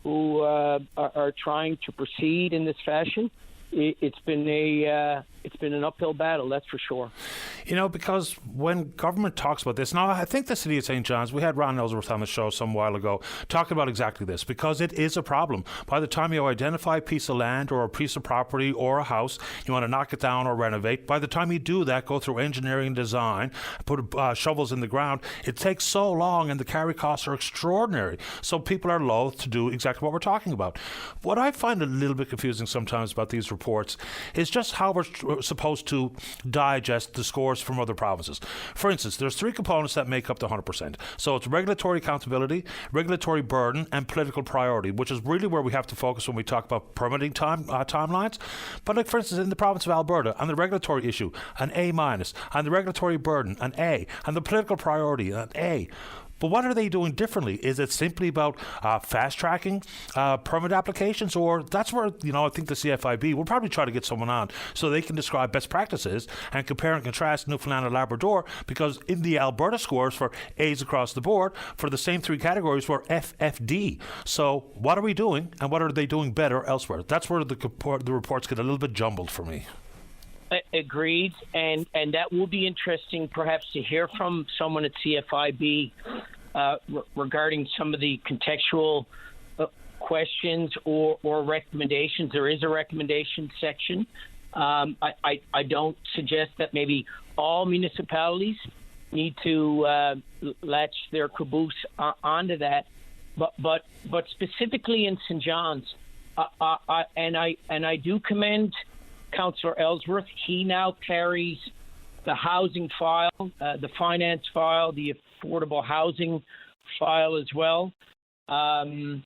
Speaker 14: who are trying to proceed in this fashion, it's been an uphill battle, that's for sure.
Speaker 2: Because when government talks about this, now I think the city of St. John's, we had Ron Ellsworth on the show some while ago talking about exactly this, because it is a problem. By the time you identify a piece of land or a piece of property or a house, you want to knock it down or renovate. By the time you do that, go through engineering and design, put shovels in the ground, it takes so long and the carry costs are extraordinary. So people are loath to do exactly what we're talking about. What I find a little bit confusing sometimes about these reports is just how we're supposed to digest the scores from other provinces. For instance, there's three components that make up the 100%. So it's regulatory accountability, regulatory burden, and political priority, which is really where we have to focus when we talk about permitting timelines. But like, for instance, in the province of Alberta, on the regulatory issue, an A-, on the regulatory burden, an A, and the political priority, an A. But what are they doing differently? Is it simply about fast-tracking permit applications? Or that's where, I think the CFIB will probably try to get someone on so they can describe best practices and compare and contrast Newfoundland and Labrador, because in the Alberta scores for A's across the board, for the same three categories were FFD. So what are we doing, and what are they doing better elsewhere? That's where the reports get a little bit jumbled for me.
Speaker 14: Agreed, and that will be interesting perhaps to hear from someone at CFIB regarding some of the contextual questions or recommendations. There is a recommendation section. I don't suggest that maybe all municipalities need to latch their caboose onto that, but specifically in St. John's, and I do commend Councillor Ellsworth. He now carries the housing file, the finance file, the affordable housing file as well. And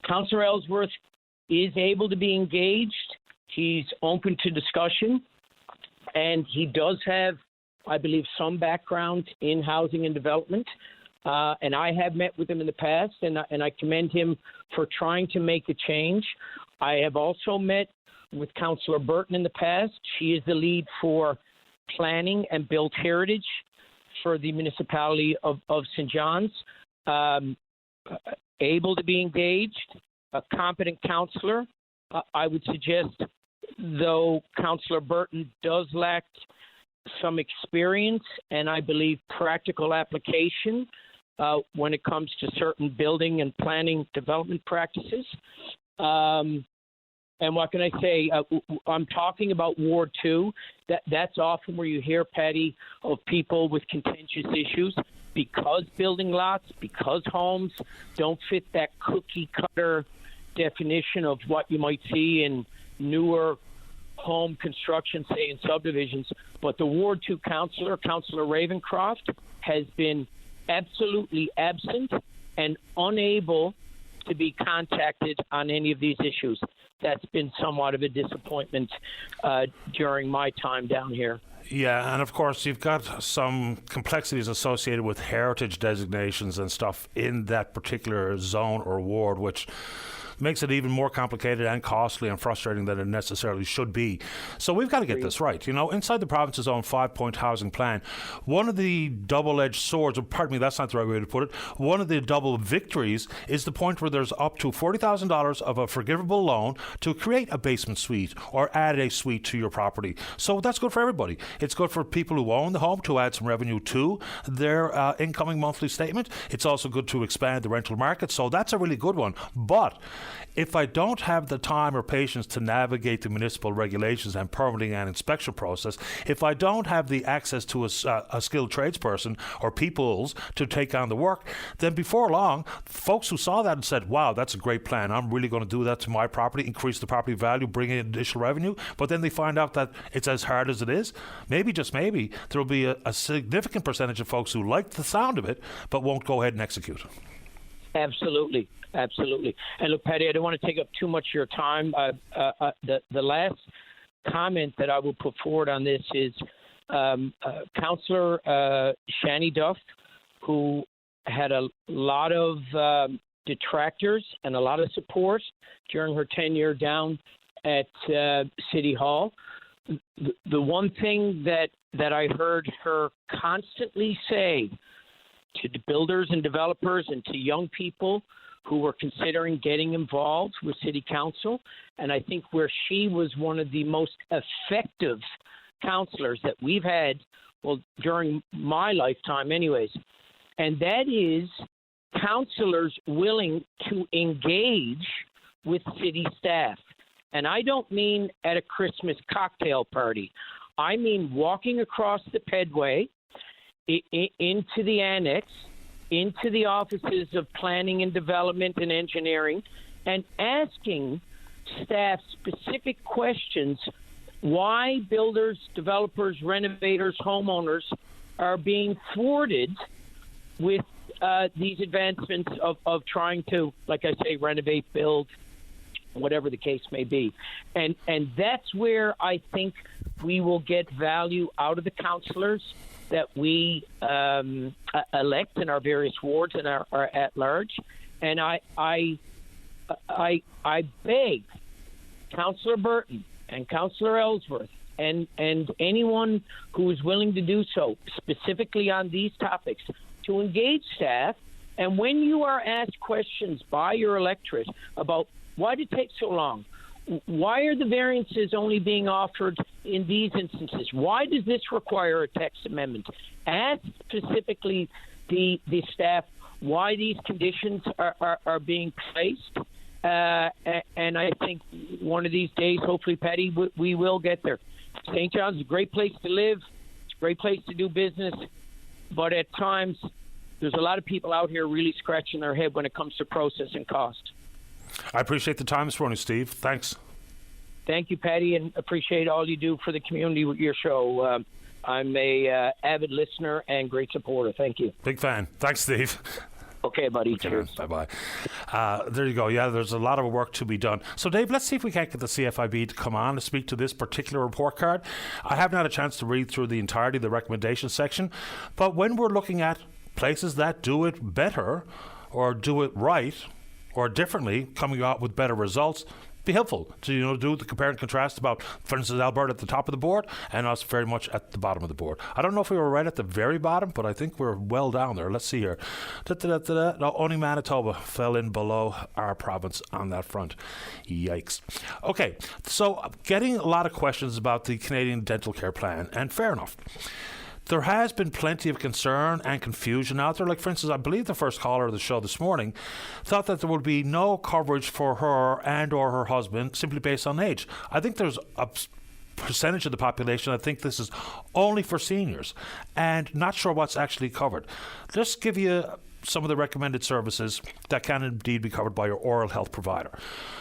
Speaker 14: Councillor Ellsworth is able to be engaged. He's open to discussion. And he does have, I believe, some background in housing and development. And I have met with him in the past, and I commend him for trying to make a change. I have also met with Councillor Burton in the past. She is the lead for planning and built heritage for the municipality of St. John's. Able to be engaged, a competent councillor. I would suggest, though, Councillor Burton does lack some experience and I believe practical application when it comes to certain building and planning development practices. And what can I say? I'm talking about Ward 2. That's often where you hear, Patty, of people with contentious issues because building lots, because homes don't fit that cookie-cutter definition of what you might see in newer home construction, say, in subdivisions. But the Ward 2 councillor, Councillor Ravencroft, has been absolutely absent and unable to be contacted on any of these issues. that's been somewhat of a disappointment during my time down here.
Speaker 2: Yeah, and of course you've got some complexities associated with heritage designations and stuff in that particular zone or ward, which makes it even more complicated and costly and frustrating than it necessarily should be. So we've got to get this right. You know, inside the province's own 5-point housing plan, one of the double-edged swords, or pardon me, that's not the right way to put it, one of the double victories is the point where there's up to $40,000 of a forgivable loan to create a basement suite or add a suite to your property. So that's good for everybody. It's good for people who own the home to add some revenue to their incoming monthly statement. It's also good to expand the rental market. So that's a really good one. But if I don't have the time or patience to navigate the municipal regulations and permitting and inspection process, if I don't have the access to a skilled tradesperson or peoples to take on the work, then before long, folks who saw that and said, wow, that's a great plan, I'm really going to do that to my property, increase the property value, bring in additional revenue, but then they find out that it's as hard as it is, maybe, just maybe, there will be a significant percentage of folks who like the sound of it, but won't go ahead and execute it.
Speaker 14: Absolutely. And look, Patty, I don't want to take up too much of your time. The last comment that I will put forward on this is Councillor Shani Duff, who had a lot of detractors and a lot of support during her tenure down at City Hall. The one thing that I heard her constantly say to the builders and developers and to young people who were considering getting involved with City Council, and I think where she was one of the most effective councillors that we've had, well, during my lifetime anyways, and that is councillors willing to engage with city staff. And I don't mean at a Christmas cocktail party. I mean walking across the pedway into the annex, into the offices of planning and development and engineering, and asking staff specific questions why builders, developers, renovators, homeowners are being thwarted with these advancements of trying to, like I say, renovate, build, whatever the case may be. And that's where I think we will get value out of the councillors that we elect in our various wards and are at large. And I beg Councillor Burton and Councillor Ellsworth and anyone who is willing to do so, specifically on these topics, to engage staff. And when you are asked questions by your electorate about why did it take so long, why are the variances only being offered in these instances, why does this require a text amendment, ask specifically the staff why these conditions are being placed. And I think one of these days, hopefully, Patty, we will get there. St. John's is a great place to live. It's a great place to do business. But at times, there's a lot of people out here really scratching their head when it comes to process and cost.
Speaker 2: I appreciate the time this morning, Steve. Thanks.
Speaker 14: Thank you, Patty, and appreciate all you do for the community with your show. I'm a avid listener and great supporter. Thank you.
Speaker 2: Big fan. Thanks, Steve.
Speaker 14: Okay, buddy.
Speaker 2: Okay,
Speaker 14: cheers.
Speaker 2: Bye-bye. There you go. Yeah, there's a lot of work to be done. So, Dave, let's see if we can't get the CFIB to come on to speak to this particular report card. I haven't had a chance to read through the entirety of the recommendation section, but when we're looking at places that do it better or do it right or differently, coming out with better results, be helpful to do the compare and contrast about, for instance, Alberta at the top of the board and us very much at the bottom of the board. I don't know if we were right at the very bottom, but I think we're well down there. Let's see here. No, only Manitoba fell in below our province on that front. Yikes. Okay, so getting a lot of questions about the Canadian Dental Care Plan, and fair enough. There has been plenty of concern and confusion out there. Like, for instance, I believe the first caller of the show this morning thought that there would be no coverage for her and or her husband simply based on age. I think there's a percentage of the population that think this is only for seniors and not sure what's actually covered. Just give you some of the recommended services that can indeed be covered by your oral health provider.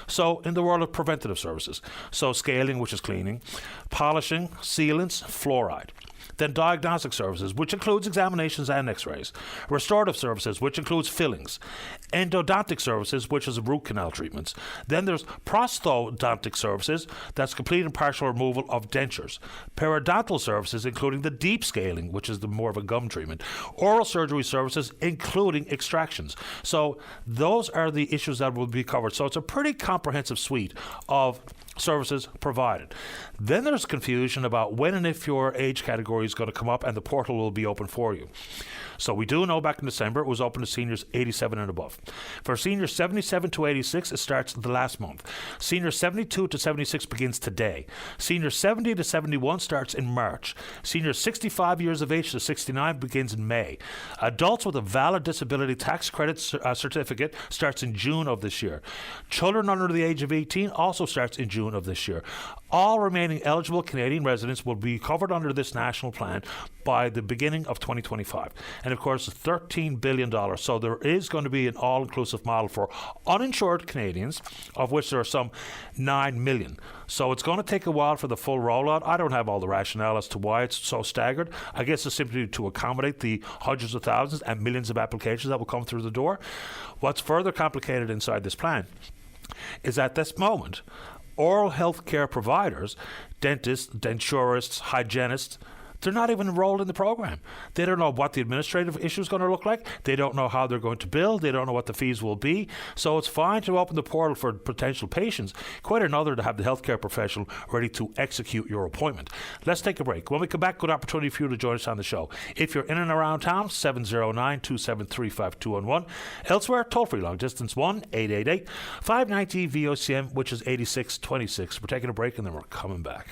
Speaker 2: So in the world of preventative services, so scaling, which is cleaning, polishing, sealants, fluoride. Then diagnostic services, which includes examinations and x-rays. Restorative services, which includes fillings. Endodontic services, which is root canal treatments. Then there's prosthodontic services, that's complete and partial removal of dentures. Periodontal services, including the deep scaling, which is the more of a gum treatment. Oral surgery services, including extractions. So those are the issues that will be covered. So it's a pretty comprehensive suite of services provided. Then there's confusion about when and if your age category is going to come up and the portal will be open for you. So we do know back in December it was open to seniors 87 and above. For seniors 77 to 86, it starts the last month. Seniors 72 to 76 begins today. Seniors 70 to 71 starts in March. Seniors 65 years of age to 69 begins in May. Adults with a valid disability tax credit certificate starts in June of this year. Children under the age of 18 also starts in June of this year. All remaining eligible Canadian residents will be covered under this national plan by the beginning of 2025. And of course, $13 billion. So there is going to be an all-inclusive model for uninsured Canadians, of which there are some 9 million. So it's going to take a while for the full rollout. I don't have all the rationale as to why it's so staggered. I guess it's simply to accommodate the hundreds of thousands and millions of applications that will come through the door. What's further complicated inside this plan is at this moment, oral health care providers, dentists, denturists, hygienists, they're not even enrolled in the program. They don't know what the administrative issue is going to look like. They don't know how they're going to bill. They don't know what the fees will be. So it's fine to open the portal for potential patients. Quite another to have the healthcare professional ready to execute your appointment. Let's take a break. When we come back, good opportunity for you to join us on the show. If you're in and around town, 709-273-5211. Elsewhere, toll-free long distance 1-888-590-VOCM, which is 8626. We're taking a break and then we're coming back.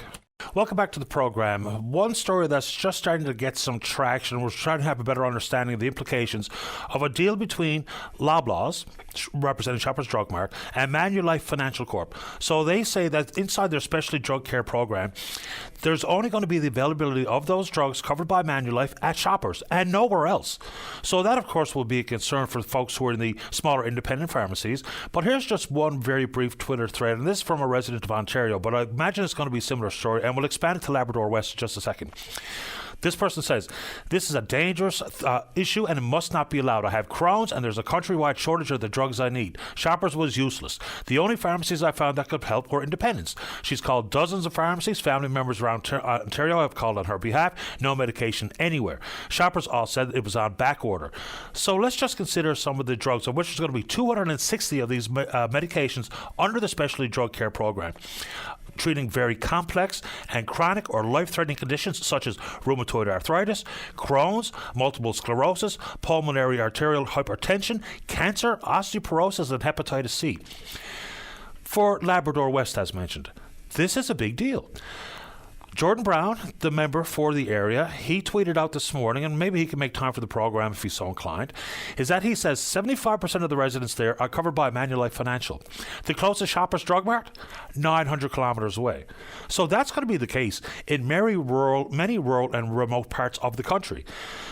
Speaker 2: Welcome back to the program. One story that's just starting to get some traction, we're trying to have a better understanding of the implications of a deal between Loblaws, representing Shoppers Drug Mart, and Manulife Financial Corp. So they say that inside their specialty drug care program, there's only going to be the availability of those drugs covered by Manulife at Shoppers and nowhere else. So that, of course, will be a concern for folks who are in the smaller independent pharmacies. But here's just one very brief Twitter thread, and this is from a resident of Ontario, but I imagine it's going to be a similar story, and we'll expand it to Labrador West in just a second. This person says, this is a dangerous issue and it must not be allowed. I have Crohn's and there's a countrywide shortage of the drugs I need. Shoppers was useless. The only pharmacies I found that could help were independents. She's called dozens of pharmacies. Family members around Ontario have called on her behalf. No medication anywhere. Shoppers all said it was on back order. So let's just consider some of the drugs, of which there's going to be 260 of these medications under the specialty drug care program, treating very complex and chronic or life-threatening conditions such as rheumatoid arthritis, Crohn's, multiple sclerosis, pulmonary arterial hypertension, cancer, osteoporosis, and hepatitis C. For Labrador West, as mentioned, this is a big deal. Jordan Brown, the member for the area, he tweeted out this morning, and maybe he can make time for the program if he's so inclined, is that he says 75% of the residents there are covered by Manulife Financial. The closest Shoppers Drug Mart, 900 kilometres away. So that's going to be the case in many rural and remote parts of the country.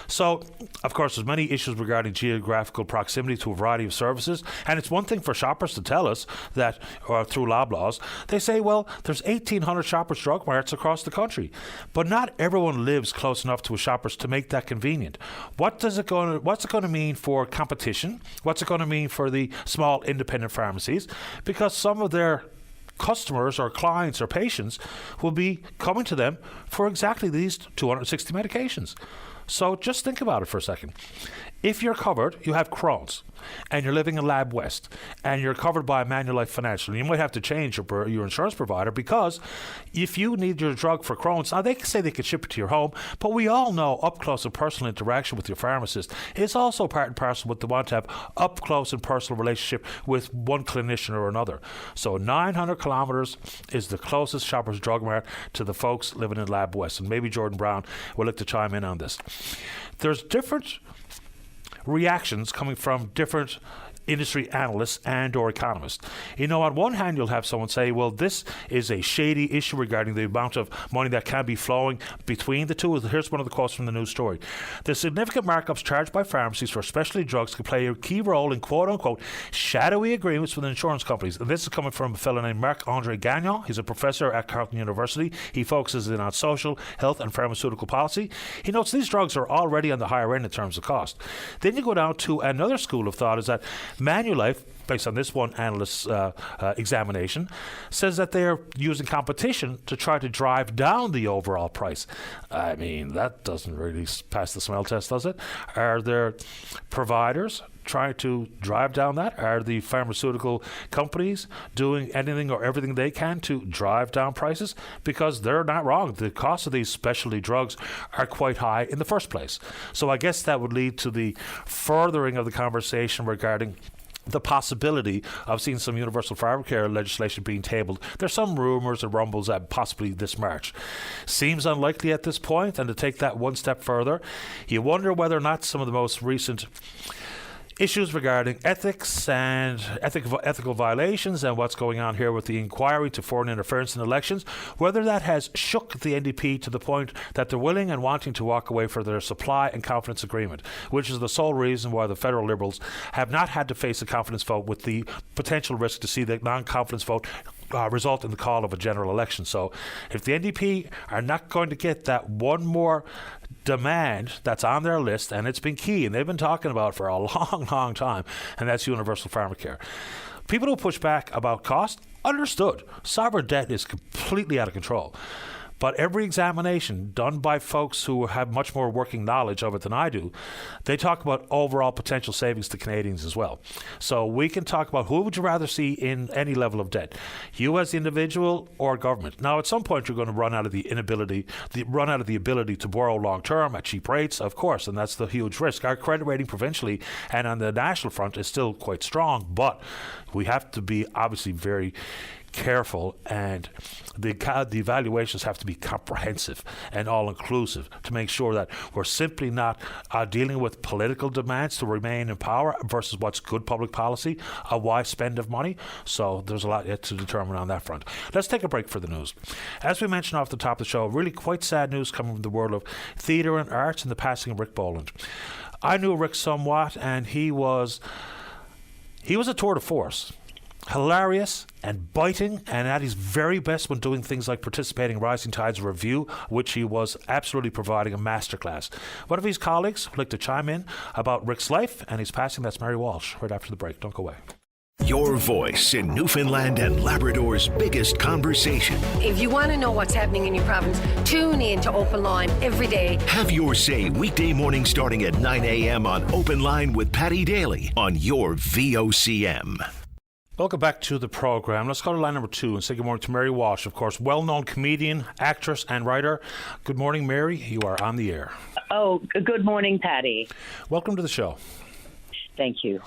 Speaker 2: So, of course, there's many issues regarding geographical proximity to a variety of services, and it's one thing for shoppers to tell us that, through Loblaws, they say, well, there's 1,800 Shoppers Drug Marts across the country, but not everyone lives close enough to a Shoppers to make that convenient. What's it going to mean for competition? What's it going to mean for the small independent pharmacies? Because some of their customers or clients or patients will be coming to them for exactly these 260 medications. So just think about it for a second. If you're covered, you have Crohn's, and you're living in Lab West, and you're covered by Manulife Financial, you might have to change your insurance provider, because if you need your drug for Crohn's, now they can say they can ship it to your home, but we all know up close and personal interaction with your pharmacist is also part and parcel with the want to have up close and personal relationship with one clinician or another. So 900 kilometres is the closest Shoppers Drug Mart to the folks living in Lab West, and maybe Jordan Brown will like to chime in on this. There's different reactions coming from different industry analysts and or economists. You know, on one hand, you'll have someone say, well, this is a shady issue regarding the amount of money that can be flowing between the two. Here's one of the quotes from the news story. The significant markups charged by pharmacies for specialty drugs can play a key role in quote-unquote shadowy agreements with insurance companies. And this is coming from a fellow named Marc-Andre Gagnon. He's a professor at Carleton University. He focuses in on social, health and pharmaceutical policy. He notes these drugs are already on the higher end in terms of cost. Then you go down to another school of thought, is that Manulife, based on this one analyst's examination, says that they're using competition to try to drive down the overall price. I mean, that doesn't really pass the smell test, does it? Are there providers trying to drive down that? Are the pharmaceutical companies doing anything or everything they can to drive down prices? Because they're not wrong. The cost of these specialty drugs are quite high in the first place. So I guess that would lead to the furthering of the conversation regarding the possibility of seeing some universal pharmacare legislation being tabled. There's some rumours and rumbles that possibly this March. Seems unlikely at this point, and to take that one step further, you wonder whether or not some of the most recent issues regarding ethics and ethical violations and what's going on here with the inquiry to foreign interference in elections, whether that has shook the NDP to the point that they're willing and wanting to walk away for their supply and confidence agreement, which is the sole reason why the federal Liberals have not had to face a confidence vote, with the potential risk to see the non-confidence vote result in the call of a general election. So if the NDP are not going to get that one more demand that's on their list, and it's been key, and they've been talking about it for a long time, and that's universal pharmacare. People who push back about cost, understood. Sovereign debt is completely out of control. But every examination done by folks who have much more working knowledge of it than I do, they talk about overall potential savings to Canadians as well. So we can talk about who would you rather see in any level of debt, you as the individual or government. Now, at some point, you're going to run out of the ability to borrow long term at cheap rates, of course, and that's the huge risk. Our credit rating provincially and on the national front is still quite strong, but we have to be obviously very careful, and the evaluations have to be comprehensive and all-inclusive to make sure that we're simply not dealing with political demands to remain in power versus what's good public policy, a wise spend of money. So there's a lot yet to determine on that front. Let's take a break for the news. As we mentioned off the top of the show, really quite sad news coming from the world of theatre and arts and the passing of Rick Boland. I knew Rick somewhat, and he was a tour de force. Hilarious and biting, and at his very best when doing things like participating in Rising Tides Review, which he was absolutely providing a masterclass. One of his colleagues would like to chime in about Rick's life and his passing. That's Mary Walsh, right after the break. Don't go away.
Speaker 1: Your voice in Newfoundland and Labrador's biggest conversation.
Speaker 15: If you want to know what's happening in your province, tune in to Open Line every day.
Speaker 1: Have your say weekday morning starting at 9 a.m. on Open Line with Paddy Daly on your VOCM.
Speaker 2: Welcome back to the program. Let's go to line number 2 and say good morning to Mary Walsh, of course, well-known comedian, actress and writer. Good morning, Mary. You are on the air.
Speaker 16: Oh, good morning, Paddy.
Speaker 2: Welcome to the show.
Speaker 16: Thank you.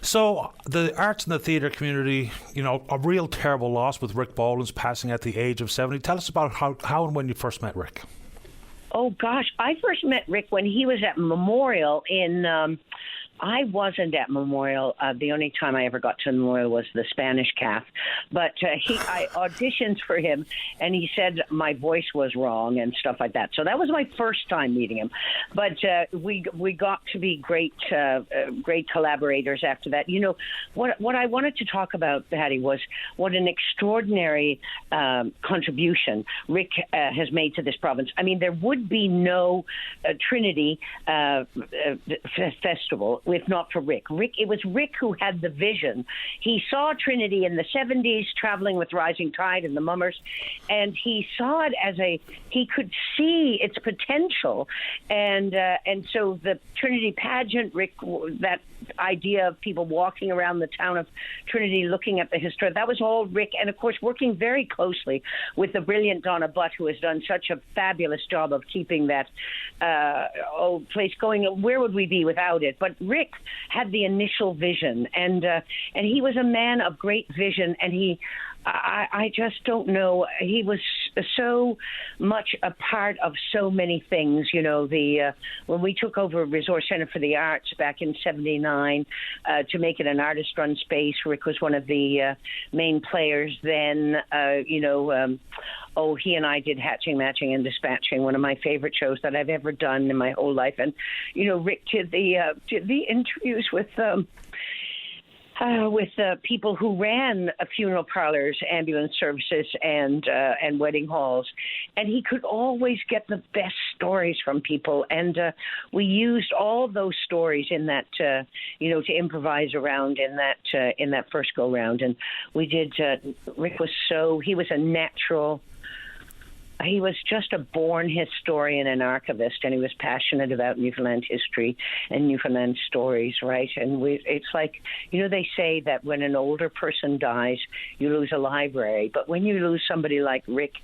Speaker 2: So the arts and the theatre community, you know, a real terrible loss with Rick Boland's passing at the age of 70. Tell us about how and when you first met Rick.
Speaker 16: Oh, gosh. I first met Rick when he was at Memorial in... I wasn't at Memorial. The only time I ever got to Memorial was the Spanish Calf. But I auditioned for him, and he said my voice was wrong and stuff like that. So that was my first time meeting him. But we got to be great collaborators after that. You know, what I wanted to talk about, Patty, was what an extraordinary contribution Rick has made to this province. I mean, there would be no Trinity Festival if not for Rick. It was Rick who had the vision. He saw Trinity in the 70s traveling with Rising Tide and the Mummers, and he saw it as he could see its potential. And so the Trinity pageant, Rick, that idea of people walking around the town of Trinity looking at the history, that was all Rick. And of course, working very closely with the brilliant Donna Butt, who has done such a fabulous job of keeping that old place going. Where would we be without it? But Rick had the initial vision, and he was a man of great vision, and he I just don't know. He was so much a part of so many things. You know, when we took over Resource Centre for the Arts back in '79 to make it an artist-run space, Rick was one of the main players then. He and I did Hatching, Matching, and Dispatching, one of my favorite shows that I've ever done in my whole life. And Rick did the interviews with people who ran funeral parlors, ambulance services, and wedding halls, and he could always get the best stories from people. And we used all those stories in that, to improvise around in that first go round. And we did. Rick was he was a natural. He was just a born historian and archivist, and he was passionate about Newfoundland history and Newfoundland stories, right? And it's like, they say that when an older person dies, you lose a library. But when you lose somebody like Rick,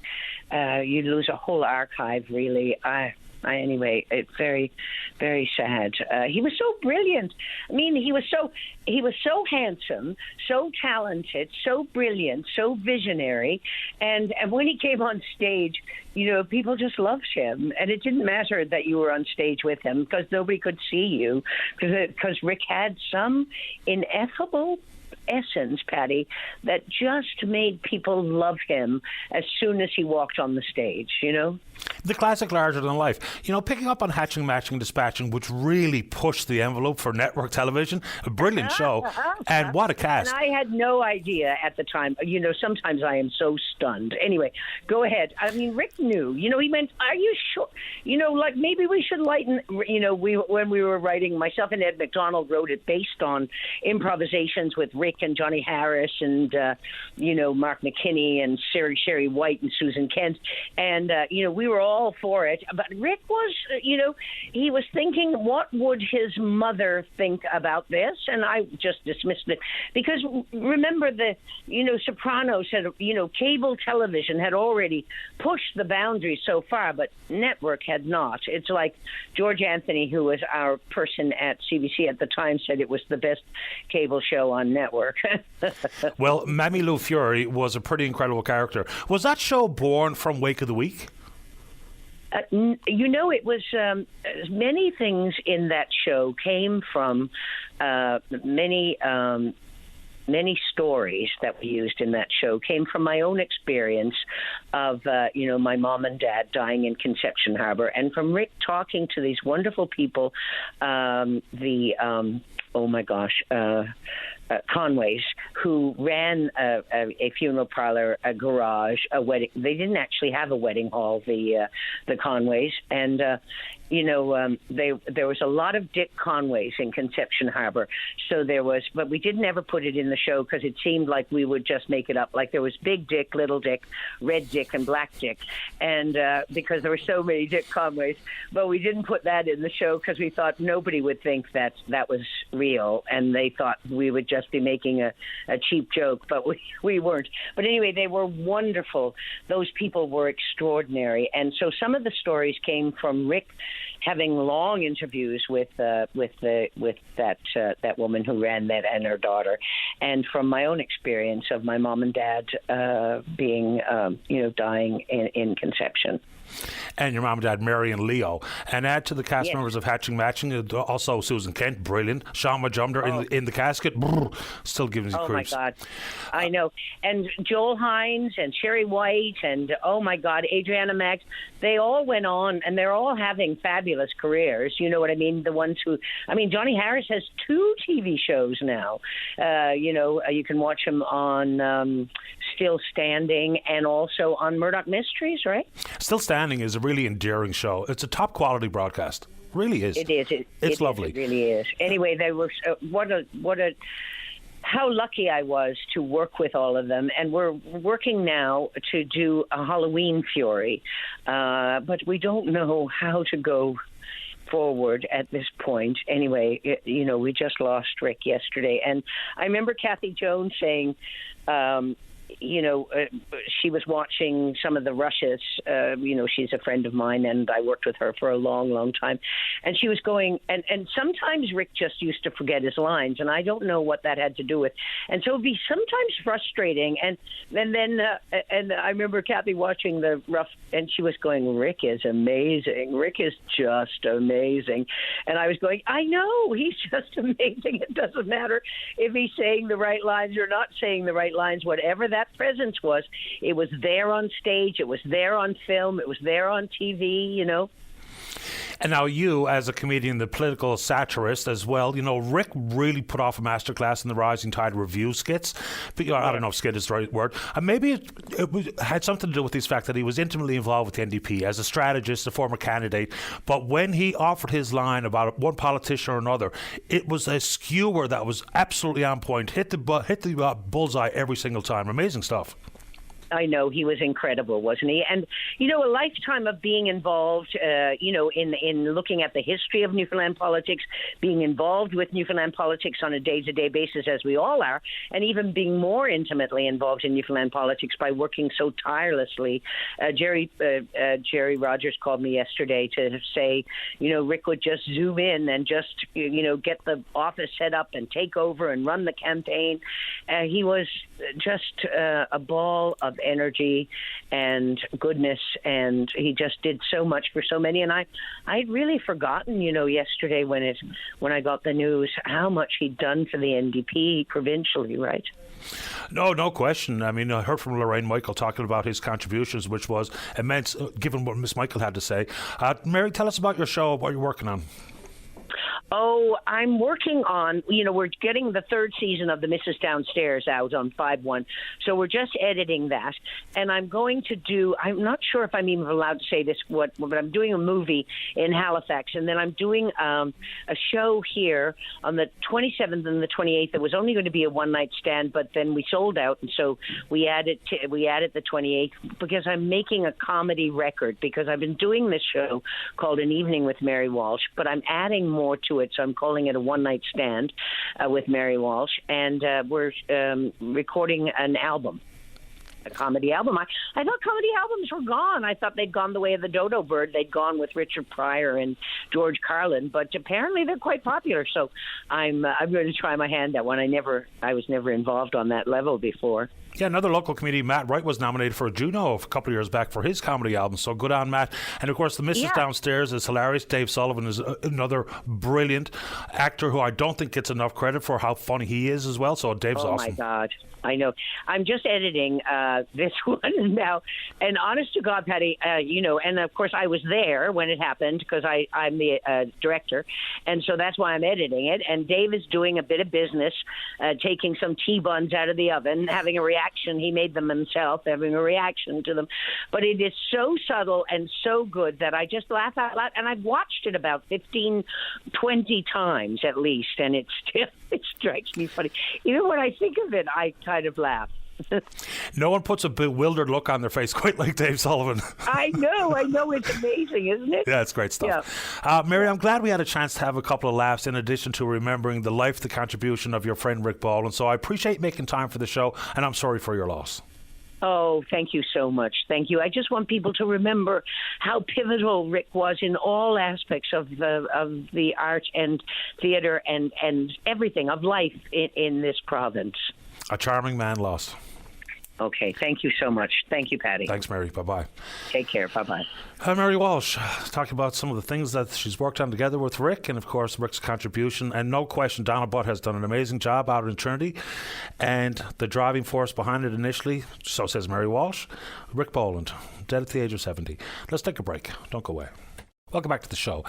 Speaker 16: you lose a whole archive, really. Anyway, it's very, very sad. He was so brilliant. I mean, he was so handsome, so talented, so brilliant, so visionary. And when he came on stage, people just loved him. And it didn't matter that you were on stage with him because nobody could see you because Rick had some ineffable essence, Patty, that just made people love him as soon as he walked on the stage,
Speaker 2: The classic larger than life. Picking up on Hatching, Matching, Dispatching, which really pushed the envelope for network television. A brilliant show. And what a cast.
Speaker 16: And I had no idea at the time. Sometimes I am so stunned. Anyway, go ahead. I mean, Rick knew. He went, are you sure? Maybe we should lighten, when we were writing, myself and Ed McDonald wrote it based on improvisations with Rick and Johnny Harris and, Mark McKinney and Sherry White and Susan Kent. And, we were all for it. But Rick was, he was thinking, what would his mother think about this? And I just dismissed it. Because remember Sopranos had, cable television had already pushed the boundaries so far, but network had not. It's like George Anthony, who was our person at CBC at the time, said it was the best cable show on network.
Speaker 2: Well, Mammy Lou Fury was a pretty incredible character. Was that show born from Wake of the Week?
Speaker 16: It was many things in that show came from many stories that we used in that show came from my own experience of, my mom and dad dying in Conception Harbor, and from Rick talking to these wonderful people, Conways, who ran a funeral parlor, a garage, a wedding. They didn't actually have a wedding hall, the Conways, and there was a lot of Dick Conways in Conception Harbor. So but we didn't ever put it in the show because it seemed like we would just make it up. Like there was Big Dick, Little Dick, Red Dick, and Black Dick, and because there were so many Dick Conways, but we didn't put that in the show because we thought nobody would think that was real, and they thought we would just be making a cheap joke, but we weren't. But anyway, they were wonderful. Those people were extraordinary, and so some of the stories came from Rick having long interviews with that woman who ran that and her daughter, and from my own experience of my mom and dad being dying in conception.
Speaker 2: And your mom and dad, Mary and Leo. And add to the cast members of Hatching, Matching, also Susan Kent, brilliant. Sean Majumder in the casket, still giving you creeps.
Speaker 16: Oh, my God. I know. And Joel Hines and Sherry White and, oh, my God, Adriana Max, they all went on, and they're all having fabulous careers. You know what I mean? The ones who, Johnny Harris has 2 TV shows now. You can watch him on Still Standing and also on Murdoch Mysteries, right?
Speaker 2: Still Standing is a really endearing show. It's a top quality broadcast. Really is.
Speaker 16: It is.
Speaker 2: It's lovely.
Speaker 16: It really is. Anyway, they were how lucky I was to work with all of them, and we're working now to do a Halloween Fury, but we don't know how to go forward at this point. Anyway, we just lost Rick yesterday, and I remember Kathy Jones saying, she was watching some of the rushes. She's a friend of mine, and I worked with her for a long, long time. And she was going, and sometimes Rick just used to forget his lines, and I don't know what that had to do with. And so it'd be sometimes frustrating. And then I remember Kathy watching the rough, and she was going, Rick is amazing. Rick is just amazing. And I was going, I know, he's just amazing. It doesn't matter if he's saying the right lines or not saying the right lines. Whatever that presence was, it was there on stage, it was there on film, it was there on TV,
Speaker 2: And now you, as a comedian, the political satirist as well, Rick really put off a masterclass in the Rising Tide review skits. But, I don't know if skit is the right word. And maybe it had something to do with the fact that he was intimately involved with the NDP as a strategist, a former candidate. But when he offered his line about one politician or another, it was a skewer that was absolutely on point, hit the bullseye every single time. Amazing stuff.
Speaker 16: I know, he was incredible, wasn't he? And, a lifetime of being involved, in looking at the history of Newfoundland politics, being involved with Newfoundland politics on a day-to-day basis, as we all are, and even being more intimately involved in Newfoundland politics by working so tirelessly. Jerry Rogers called me yesterday to say, Rick would just zoom in and just, get the office set up and take over and run the campaign. He was just a ball of energy and goodness, and he just did so much for so many. And I'd really forgotten, yesterday when I got the news, how much he'd done for the NDP provincially, right?
Speaker 2: No question. I mean, I heard from Lorraine Michael talking about his contributions, which was immense, given what Miss Michael had to say. Mary, tell us about your show, what you're working on.
Speaker 16: Oh, I'm working on, we're getting the third season of The Mrs. Downstairs out on 5/1. So we're just editing that. And I'm going to do, I'm not sure if I'm even allowed to say this, but I'm doing a movie in Halifax. And then I'm doing a show here on the 27th and the 28th. It was only going to be a one-night stand, but then we sold out. And so we added the 28th because I'm making a comedy record, because I've been doing this show called An Evening with Mary Walsh, but I'm adding more to it. So I'm calling it a one-night stand with Mary Walsh, and we're recording an album, a comedy album. I thought comedy albums were gone. I thought they'd gone the way of the dodo bird. They'd gone with Richard Pryor and George Carlin, but apparently they're quite popular. So I'm going to try my hand at one. I was never involved on that level before.
Speaker 2: Yeah, another local comedian, Matt Wright, was nominated for a Juno a couple of years back for his comedy album, so good on Matt. And of course, the Mrs. Downstairs is hilarious. Dave Sullivan is another brilliant actor who I don't think gets enough credit for how funny he is as well, so Dave's awesome.
Speaker 16: Oh my God, I know. I'm just editing this one now, and honest to God, Patty, and of course I was there when it happened because I'm the director, and so that's why I'm editing it. And Dave is doing a bit of business, taking some T-buns out of the oven, having a reaction. He made them himself, having a reaction to them. But it is so subtle and so good that I just laugh out loud. And I've watched it about 15, 20 times at least, and it strikes me funny. Even when I think of it, I kind of laugh.
Speaker 2: No one puts a bewildered look on their face quite like Dave Sullivan.
Speaker 16: I know. It's amazing, isn't it?
Speaker 2: Yeah, it's great stuff.
Speaker 16: Yeah.
Speaker 2: Mary, I'm glad we had a chance to have a couple of laughs in addition to remembering the life, the contribution of your friend Rick Ball. And so I appreciate making time for the show, and I'm sorry for your loss.
Speaker 16: Oh, thank you so much. Thank you. I just want people to remember how pivotal Rick was in all aspects of the art and theatre and everything of life in this province.
Speaker 2: A charming man lost.
Speaker 16: Okay, thank you so much. Thank you, Patty.
Speaker 2: Thanks, Mary. Bye-bye.
Speaker 16: Take care. Bye-bye.
Speaker 2: Mary Walsh, talking about some of the things that she's worked on together with Rick, and of course Rick's contribution. And no question, Donna Butt has done an amazing job out in Trinity, and the driving force behind it initially, so says Mary Walsh, Rick Boland, dead at the age of 70. Let's take a break. Don't go away. Welcome back to the show.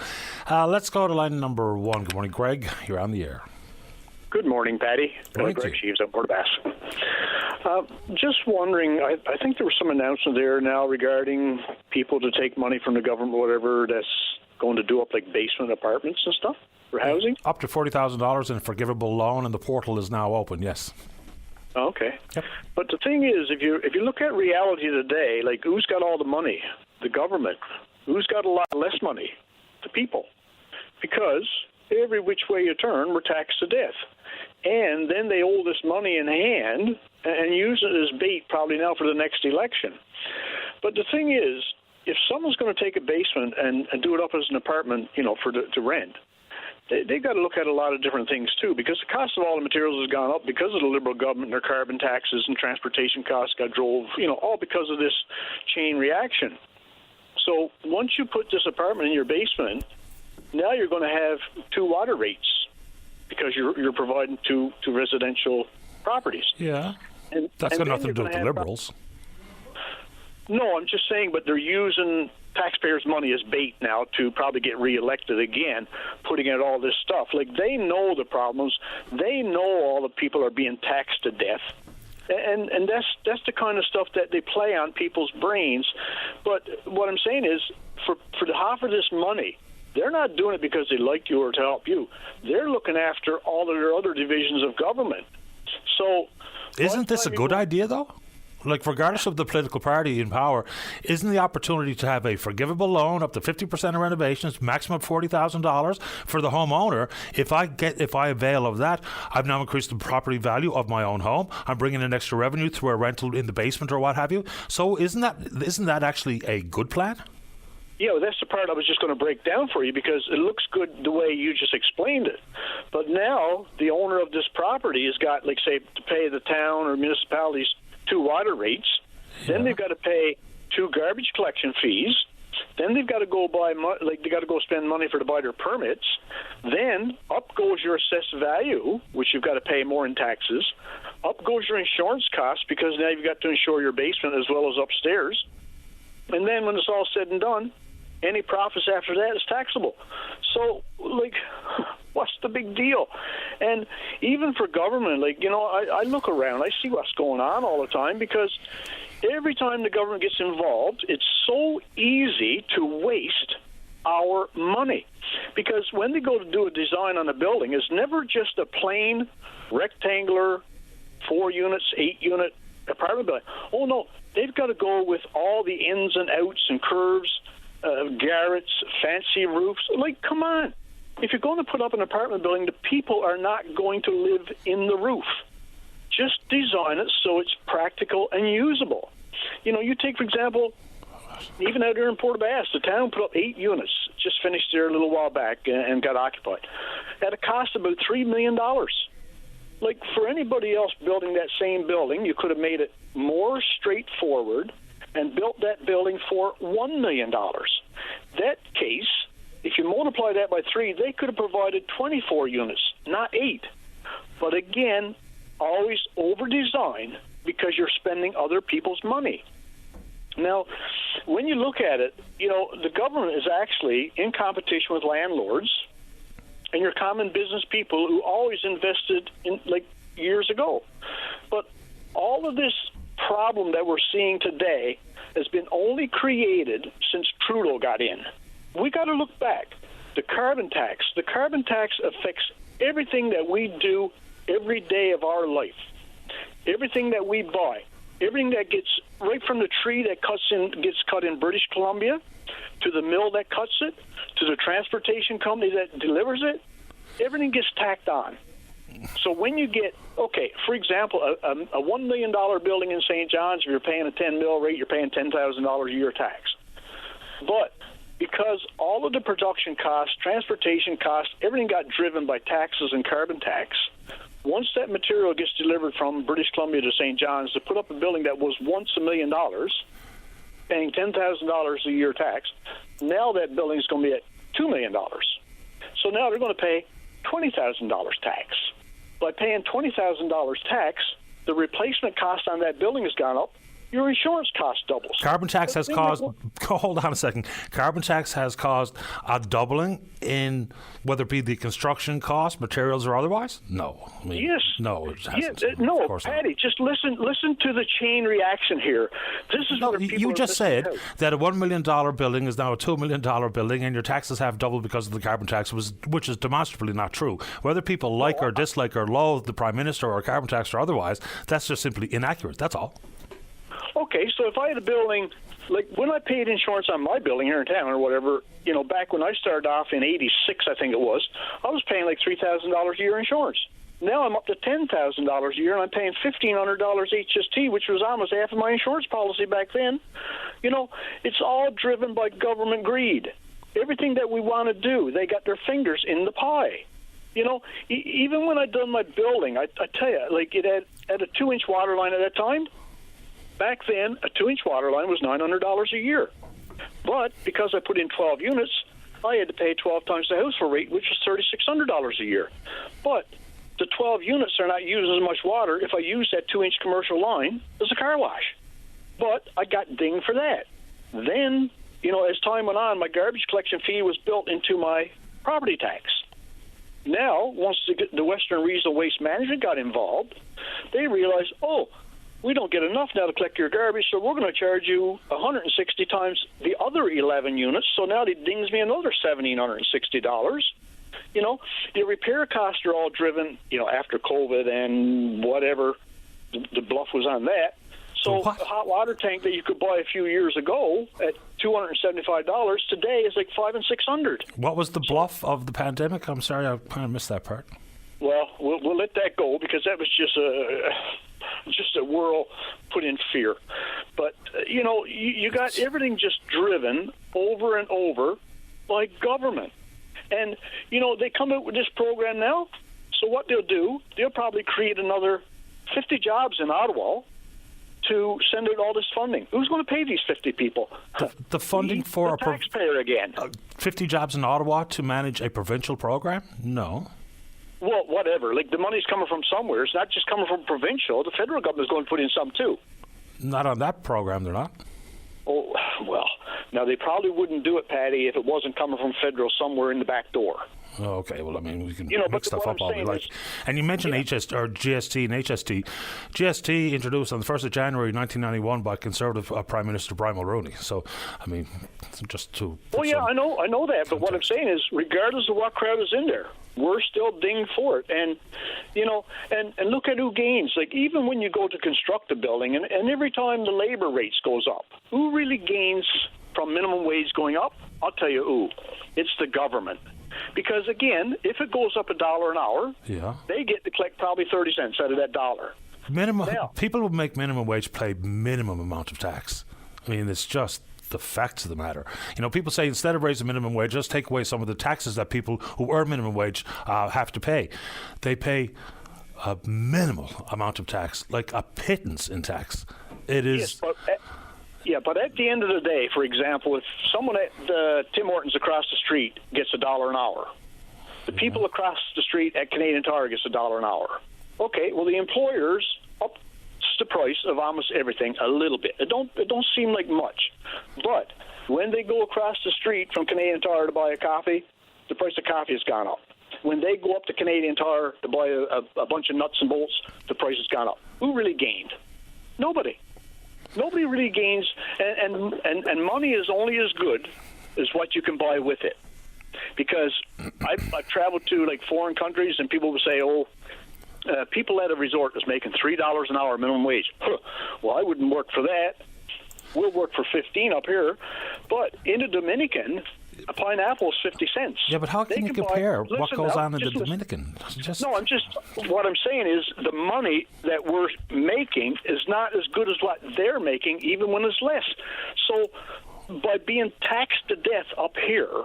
Speaker 2: Let's go to line number 1. Good morning, Greg. You're on the air.
Speaker 17: Good morning, Patty. Greg Sheaves at Port Bass. Just wondering, I think there was some announcement there now regarding people to take money from the government, whatever, that's going to do up like basement apartments and stuff for housing.
Speaker 2: Up to $40,000 in a forgivable loan, and the portal is now open, yes.
Speaker 17: Okay.
Speaker 2: Yep.
Speaker 17: But the thing is, if you look at reality today, like who's got all the money? The government. Who's got a lot less money? The people. Because every which way you turn, we're taxed to death. and then they hold this money in hand and use it as bait probably now for the next election. But the thing is, if someone's going to take a basement and do it up as an apartment, to rent, they've got to look at a lot of different things too, because the cost of all the materials has gone up because of the Liberal government and their carbon taxes and transportation costs got drove, all because of this chain reaction. So once you put this apartment in your basement, now you're going to have two water rates because you're providing two residential properties.
Speaker 2: Yeah, that's got nothing to do with the Liberals.
Speaker 17: No, I'm just saying, but they're using taxpayers' money as bait now to probably get reelected again, putting out all this stuff. Like, they know the problems. They know all the people are being taxed to death. And that's the kind of stuff that they play on people's brains. But what I'm saying is, for the half of this money, they're not doing it because they like you or to help you. They're looking after all of their other divisions of government. So,
Speaker 2: isn't this a good idea, though? Like, regardless of the political party in power, isn't the opportunity to have a forgivable loan up to 50% of renovations, maximum $40,000 for the homeowner? If I avail of that, I've now increased the property value of my own home. I'm bringing in extra revenue through a rental in the basement or what have you. So isn't that actually a good plan?
Speaker 17: Yeah, that's the part I was just going to break down for you, because it looks good the way you just explained it. But now the owner of this property has got, like, say, to pay the town or municipalities 2 water rates. Then they've got to pay 2 garbage collection fees. Then they've got to go they got to go spend money to buy their permits. Then up goes your assessed value, which you've got to pay more in taxes. Up goes your insurance costs, because now you've got to insure your basement as well as upstairs. And then when it's all said and done, any profits after that is taxable. So, like, what's the big deal? And even for government, I look around, I see what's going on all the time, because every time the government gets involved, it's so easy to waste our money. Because when they go to do a design on a building, it's never just a plain rectangular 4 units, 8 unit apartment building. Oh, no, they've got to go with all the ins and outs and curves, garrets, fancy roofs. Like, come on. If you're going to put up an apartment building, the people are not going to live in the roof. Just design it so it's practical and usable. You take, for example, even out here in Port-aux-Basques, the town put up 8 units, just finished there a little while back and got occupied. At a cost of about $3 million. Like, for anybody else building that same building, you could have made it more straightforward and built that building for $1 million. That case, if you multiply that by 3, they could have provided 24 units, not 8. But again, always over-design, because you're spending other people's money. Now, when you look at it, the government is actually in competition with landlords and your common business people who always invested in, like, years ago. But all of this problem that we're seeing today has been only created since Trudeau got in. We got to look back. The carbon tax affects everything that we do every day of our life. Everything that we buy, everything that gets right from the tree that gets cut in British Columbia, to the mill that cuts it, to the transportation company that delivers it, everything gets tacked on. So when you get, for example, a $1 million building in St. John's, if you're paying a 10 mil rate, you're paying $10,000 a year tax. But because all of the production costs, transportation costs, everything got driven by taxes and carbon tax, once that material gets delivered from British Columbia to St. John's, to put up a building that was once $1 million, paying $10,000 a year tax, now that building is going to be at $2 million. So now they're going to pay $20,000 tax. By paying $20,000 tax, the replacement cost on that building has gone up. Your insurance cost doubles.
Speaker 2: Carbon tax has caused... Hold on a second. Carbon tax has caused a doubling in whether it be the construction cost, materials, or otherwise? No.
Speaker 17: Yes.
Speaker 2: No, it hasn't.
Speaker 17: No, Patty, just listen to the chain reaction here. This is where people
Speaker 2: you just said
Speaker 17: out.
Speaker 2: that a $1 million building is now a $2 million building, and your taxes have doubled because of the carbon tax, which is demonstrably not true. Whether people like or dislike or loathe the Prime Minister or carbon tax or otherwise, that's just simply inaccurate. That's all.
Speaker 17: Okay, so if I had a building, like when I paid insurance on my building here in town or whatever, back when I started off in '86, I think it was, I was paying like $3,000 a year insurance. Now I'm up to $10,000 a year, and I'm paying $1,500 HST, which was almost half of my insurance policy back then. You know, it's all driven by government greed. Everything that we want to do, they got their fingers in the pie. You know, even when I done my building, I tell you, like it had a 2-inch water line at that time. Back then, a 2-inch water line was $900 a year. But because I put in 12 units, I had to pay 12 times the household rate, which was $3,600 a year. But the 12 units are not using as much water if I use that 2-inch commercial line as a car wash. But I got dinged for that. Then, you know, as time went on, my garbage collection fee was built into my property tax. Now, once the Western Regional Waste Management got involved, they realized, oh, we don't get enough now to collect your garbage, so we're going to charge you 160 times the other 11 units. So now it dings me another $1,760. You know, the repair costs are all driven, you know, after COVID and whatever the bluff was on that. So a hot water tank that you could buy a few years ago at $275 today is like $500 and $600.
Speaker 2: What was the bluff of the pandemic? I'm sorry, I kind of missed that part.
Speaker 17: Well, we'll let that go because that was just a whirl put in fear. But you know, you got everything just driven over and over by government, and you know they come out with this program now. So what they'll do, they'll probably create another 50 jobs in Ottawa to send out all this funding. Who's going to pay these 50 people?
Speaker 2: The funding for
Speaker 17: a taxpayer again.
Speaker 2: 50 jobs in Ottawa to manage a provincial program? No.
Speaker 17: Well, whatever. Like, the money's coming from somewhere. It's not just coming from provincial. The federal government's going to put in some, too.
Speaker 2: Not on that program, they're not.
Speaker 17: Oh, well, now they probably wouldn't do it, Patty, if it wasn't coming from federal somewhere in the back door.
Speaker 2: Oh, okay, well, I mean, we can
Speaker 17: but
Speaker 2: mix stuff
Speaker 17: what
Speaker 2: up all we
Speaker 17: I'm
Speaker 2: like.
Speaker 17: saying
Speaker 2: And you mentioned GST and HST. GST introduced on the 1st of January 1991 by Conservative Prime Minister Brian Mulroney. So, I mean, just to...
Speaker 17: Oh, yeah, I know that. But what I'm saying is, regardless of what crowd is in there, we're still dinged for it. And, you know, and look at who gains. Like, even when you go to construct a building, and every time the labor rates goes up, who really gains from minimum wage going up? I'll tell you who. It's the government. Because, again, if it goes up $1 an hour, they get to collect probably 30 cents out of that dollar.
Speaker 2: People who make minimum wage pay minimum amount of tax. I mean, it's just the facts of the matter. You know, people say instead of raising minimum wage, just take away some of the taxes that people who earn minimum wage have to pay. They pay a minimal amount of tax, like a pittance in tax. It is...
Speaker 17: Yes, but at the end of the day, for example, if someone at Tim Hortons across the street gets $1 an hour, the people across the street at Canadian Tire gets $1 an hour. Okay, well, the employers up the price of almost everything a little bit. It don't seem like much, but when they go across the street from Canadian Tire to buy a coffee, the price of coffee has gone up. When they go up to Canadian Tire to buy a bunch of nuts and bolts, the price has gone up. Who really gained? Nobody. Nobody really gains, and money is only as good as what you can buy with it. Because I've traveled to like foreign countries, and people will say, people at a resort is making $3 an hour minimum wage. Well, I wouldn't work for that. We'll work for 15 up here. But in the Dominican, a pineapple is 50 cents.
Speaker 2: Yeah, but how can you compare what goes on in the Dominican?
Speaker 17: What I'm saying is the money that we're making is not as good as what they're making, even when it's less. So by being taxed to death up here,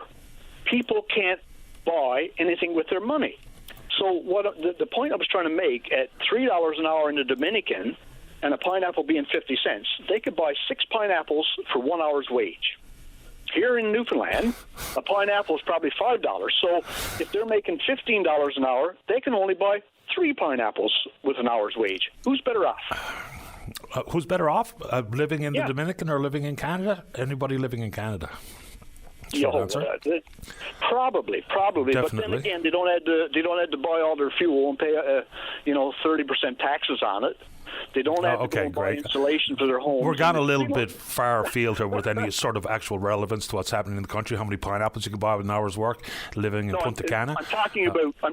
Speaker 17: people can't buy anything with their money. So what the point I was trying to make, at $3 an hour in the Dominican and a pineapple being 50 cents, they could buy 6 pineapples for 1 hour's wage. Here in Newfoundland, a pineapple is probably $5. So if they're making $15 an hour, they can only buy 3 pineapples with an hour's wage. Who's better off?
Speaker 2: Who's better off? Living in the Dominican or living in Canada? Anybody living in Canada?
Speaker 17: Probably.
Speaker 2: Definitely.
Speaker 17: But then again, they don't have to buy all their fuel and pay 30% taxes on it. They don't have to go buy insulation for their homes.
Speaker 2: We're gone a little bit far afield here with any sort of actual relevance to what's happening in the country. How many pineapples you can buy with an hour's work living in Punta Cana?
Speaker 17: I'm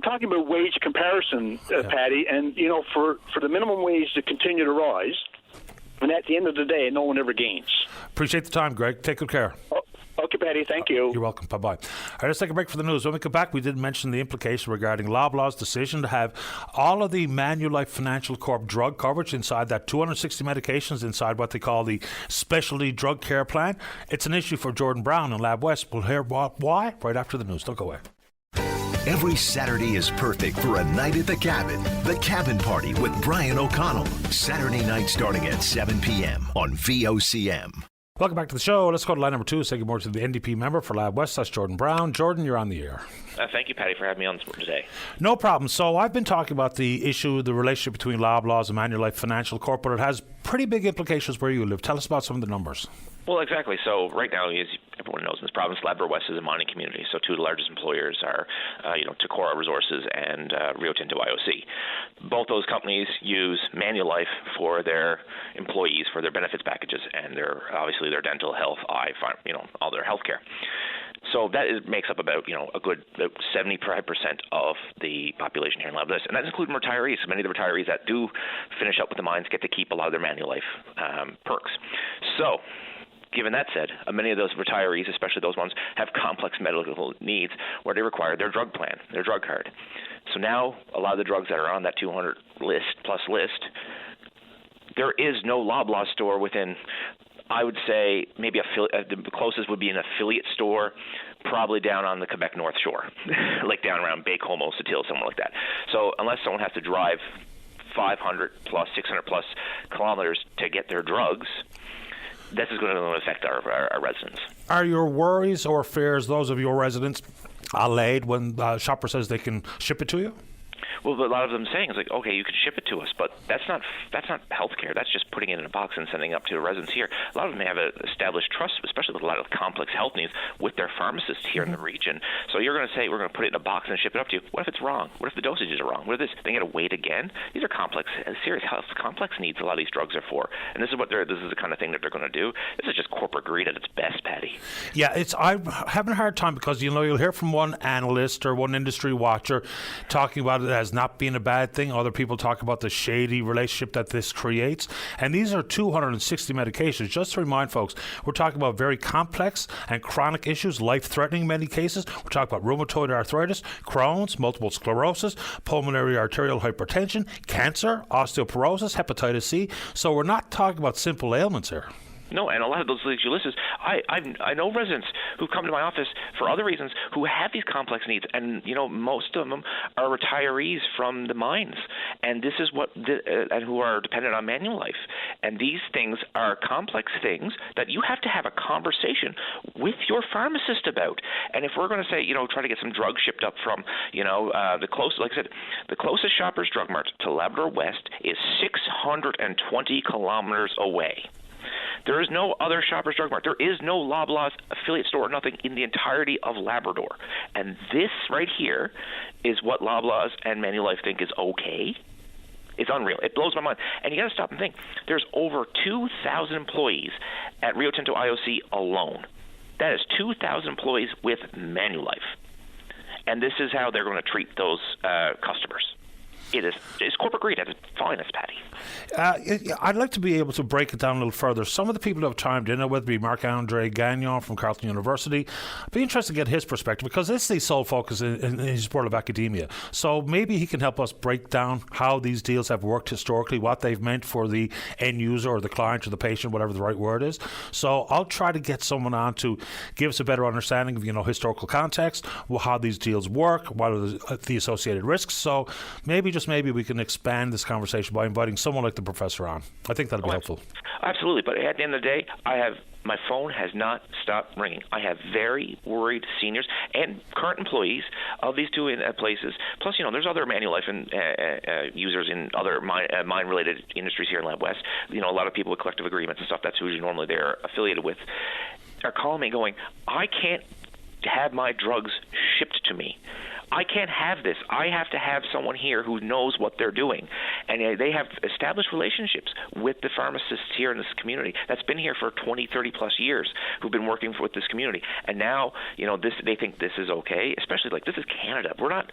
Speaker 17: talking about wage comparison, Patty, and for the minimum wage to continue to rise, and at the end of the day, no one ever gains.
Speaker 2: Appreciate the time, Greg. Take good care.
Speaker 17: Okay, Patty, thank you.
Speaker 2: You're welcome. Bye-bye. All right, let's take a break for the news. When we come back, we did mention the implication regarding Loblaw's decision to have all of the Manulife Financial Corp drug coverage inside that 260 medications inside what they call the Specialty Drug Care Plan. It's an issue for Jordan Brown and Lab West. We'll hear why right after the news. Don't go away.
Speaker 1: Every Saturday is perfect for a night at the cabin. The Cabin Party with Brian O'Connell. Saturday night starting at 7 p.m. on VOCM.
Speaker 2: Welcome back to the show. Let's go to line number 2. Say good morning to the NDP member for Lab West. That's Jordan Brown. Jordan, you're on the air.
Speaker 18: Thank you, Patty, for having me on today.
Speaker 2: No problem. So I've been talking about the issue, the relationship between Loblaws and Manulife Financial Corp, but it has pretty big implications where you live. Tell us about some of the numbers.
Speaker 18: Well, exactly. So right now, as everyone knows in this province, Labrador West is a mining community. So two of the largest employers are, Takora Resources and Rio Tinto IOC. Both those companies use Manulife for their employees, for their benefits packages, and obviously their dental, health, eye, all their health care. So that makes up about, a good 75% of the population here in Labrador, and that's including retirees. Many of the retirees that do finish up with the mines get to keep a lot of their Manulife perks. So, given that said, many of those retirees, especially those ones, have complex medical needs where they require their drug plan, their drug card. So now a lot of the drugs that are on that 200 plus list, there is no Loblaw store within, I would say, maybe the closest would be an affiliate store, probably down on the Quebec North Shore, like down around Baie-Comeau, Sept-Îles, somewhere like that. So unless someone has to drive 500 plus, 600 plus kilometers to get their drugs, this is going to affect our residents.
Speaker 2: Are your worries or fears, those of your residents, allayed when the shopper says they can ship it to you?
Speaker 18: Well, a lot of them saying is like, okay, you can ship it to us, but that's not healthcare. That's just putting it in a box and sending it up to the residents here. A lot of them have an established trust, especially with a lot of complex health needs, with their pharmacists here in the region. So you're going to say we're going to put it in a box and ship it up to you. What if it's wrong? What if the dosages are wrong? What if they got to wait again? These are serious health, complex needs. A lot of these drugs are for, and this is the kind of thing that they're going to do. This is just corporate greed at its best, Patty.
Speaker 2: Yeah, I'm having a hard time because you'll hear from one analyst or one industry watcher talking about it as not being a bad thing. Other people talk about the shady relationship that this creates. And these are 260 medications. Just to remind folks, we're talking about very complex and chronic issues, life-threatening in many cases. We're talking about rheumatoid arthritis, Crohn's, multiple sclerosis, pulmonary arterial hypertension, cancer, osteoporosis, hepatitis C. So we're not talking about simple ailments here.
Speaker 18: No, and a lot of those leads you listed, I know residents who come to my office for other reasons who have these complex needs, and most of them are retirees from the mines, and this is and who are dependent on Manulife, and these things are complex things that you have to have a conversation with your pharmacist about. And if we're going to say, try to get some drugs shipped up from, like I said, the closest Shoppers Drug Mart to Labrador West is 620 kilometers away. There is no other Shoppers Drug Mart. There is no Loblaws affiliate store or nothing in the entirety of Labrador. And this right here is what Loblaws and Manulife think is okay. It's unreal. It blows my mind. And you got to stop and think. There's over 2,000 employees at Rio Tinto IOC alone. That is 2,000 employees with Manulife. And this is how they're going to treat those customers. It's corporate greed at its finest, Patty.
Speaker 2: I'd like to be able to break it down a little further. Some of the people who have chimed in, whether it be Marc-Andre Gagnon from Carleton University, I'd be interested to get his perspective because this is the sole focus in his world of academia. So maybe he can help us break down how these deals have worked historically, what they've meant for the end user or the client or the patient, whatever the right word is. So I'll try to get someone on to give us a better understanding of historical context, how these deals work, what are the associated risks. So maybe we can expand this conversation by inviting someone like the professor on. I think that'll be helpful.
Speaker 18: Absolutely. But at the end of the day, my phone has not stopped ringing. I have very worried seniors and current employees of these two places. Plus, there's other Manulife and users in other mine-related industries here in Lab West. A lot of people with collective agreements and stuff, that's who normally they're affiliated with, are calling me going, I can't have my drugs shipped to me. I can't have this. I have to have someone here who knows what they're doing. And they have established relationships with the pharmacists here in this community that's been here for 20, 30 plus years, who've been working with this community. And now, they think this is okay, especially this is Canada. We're not,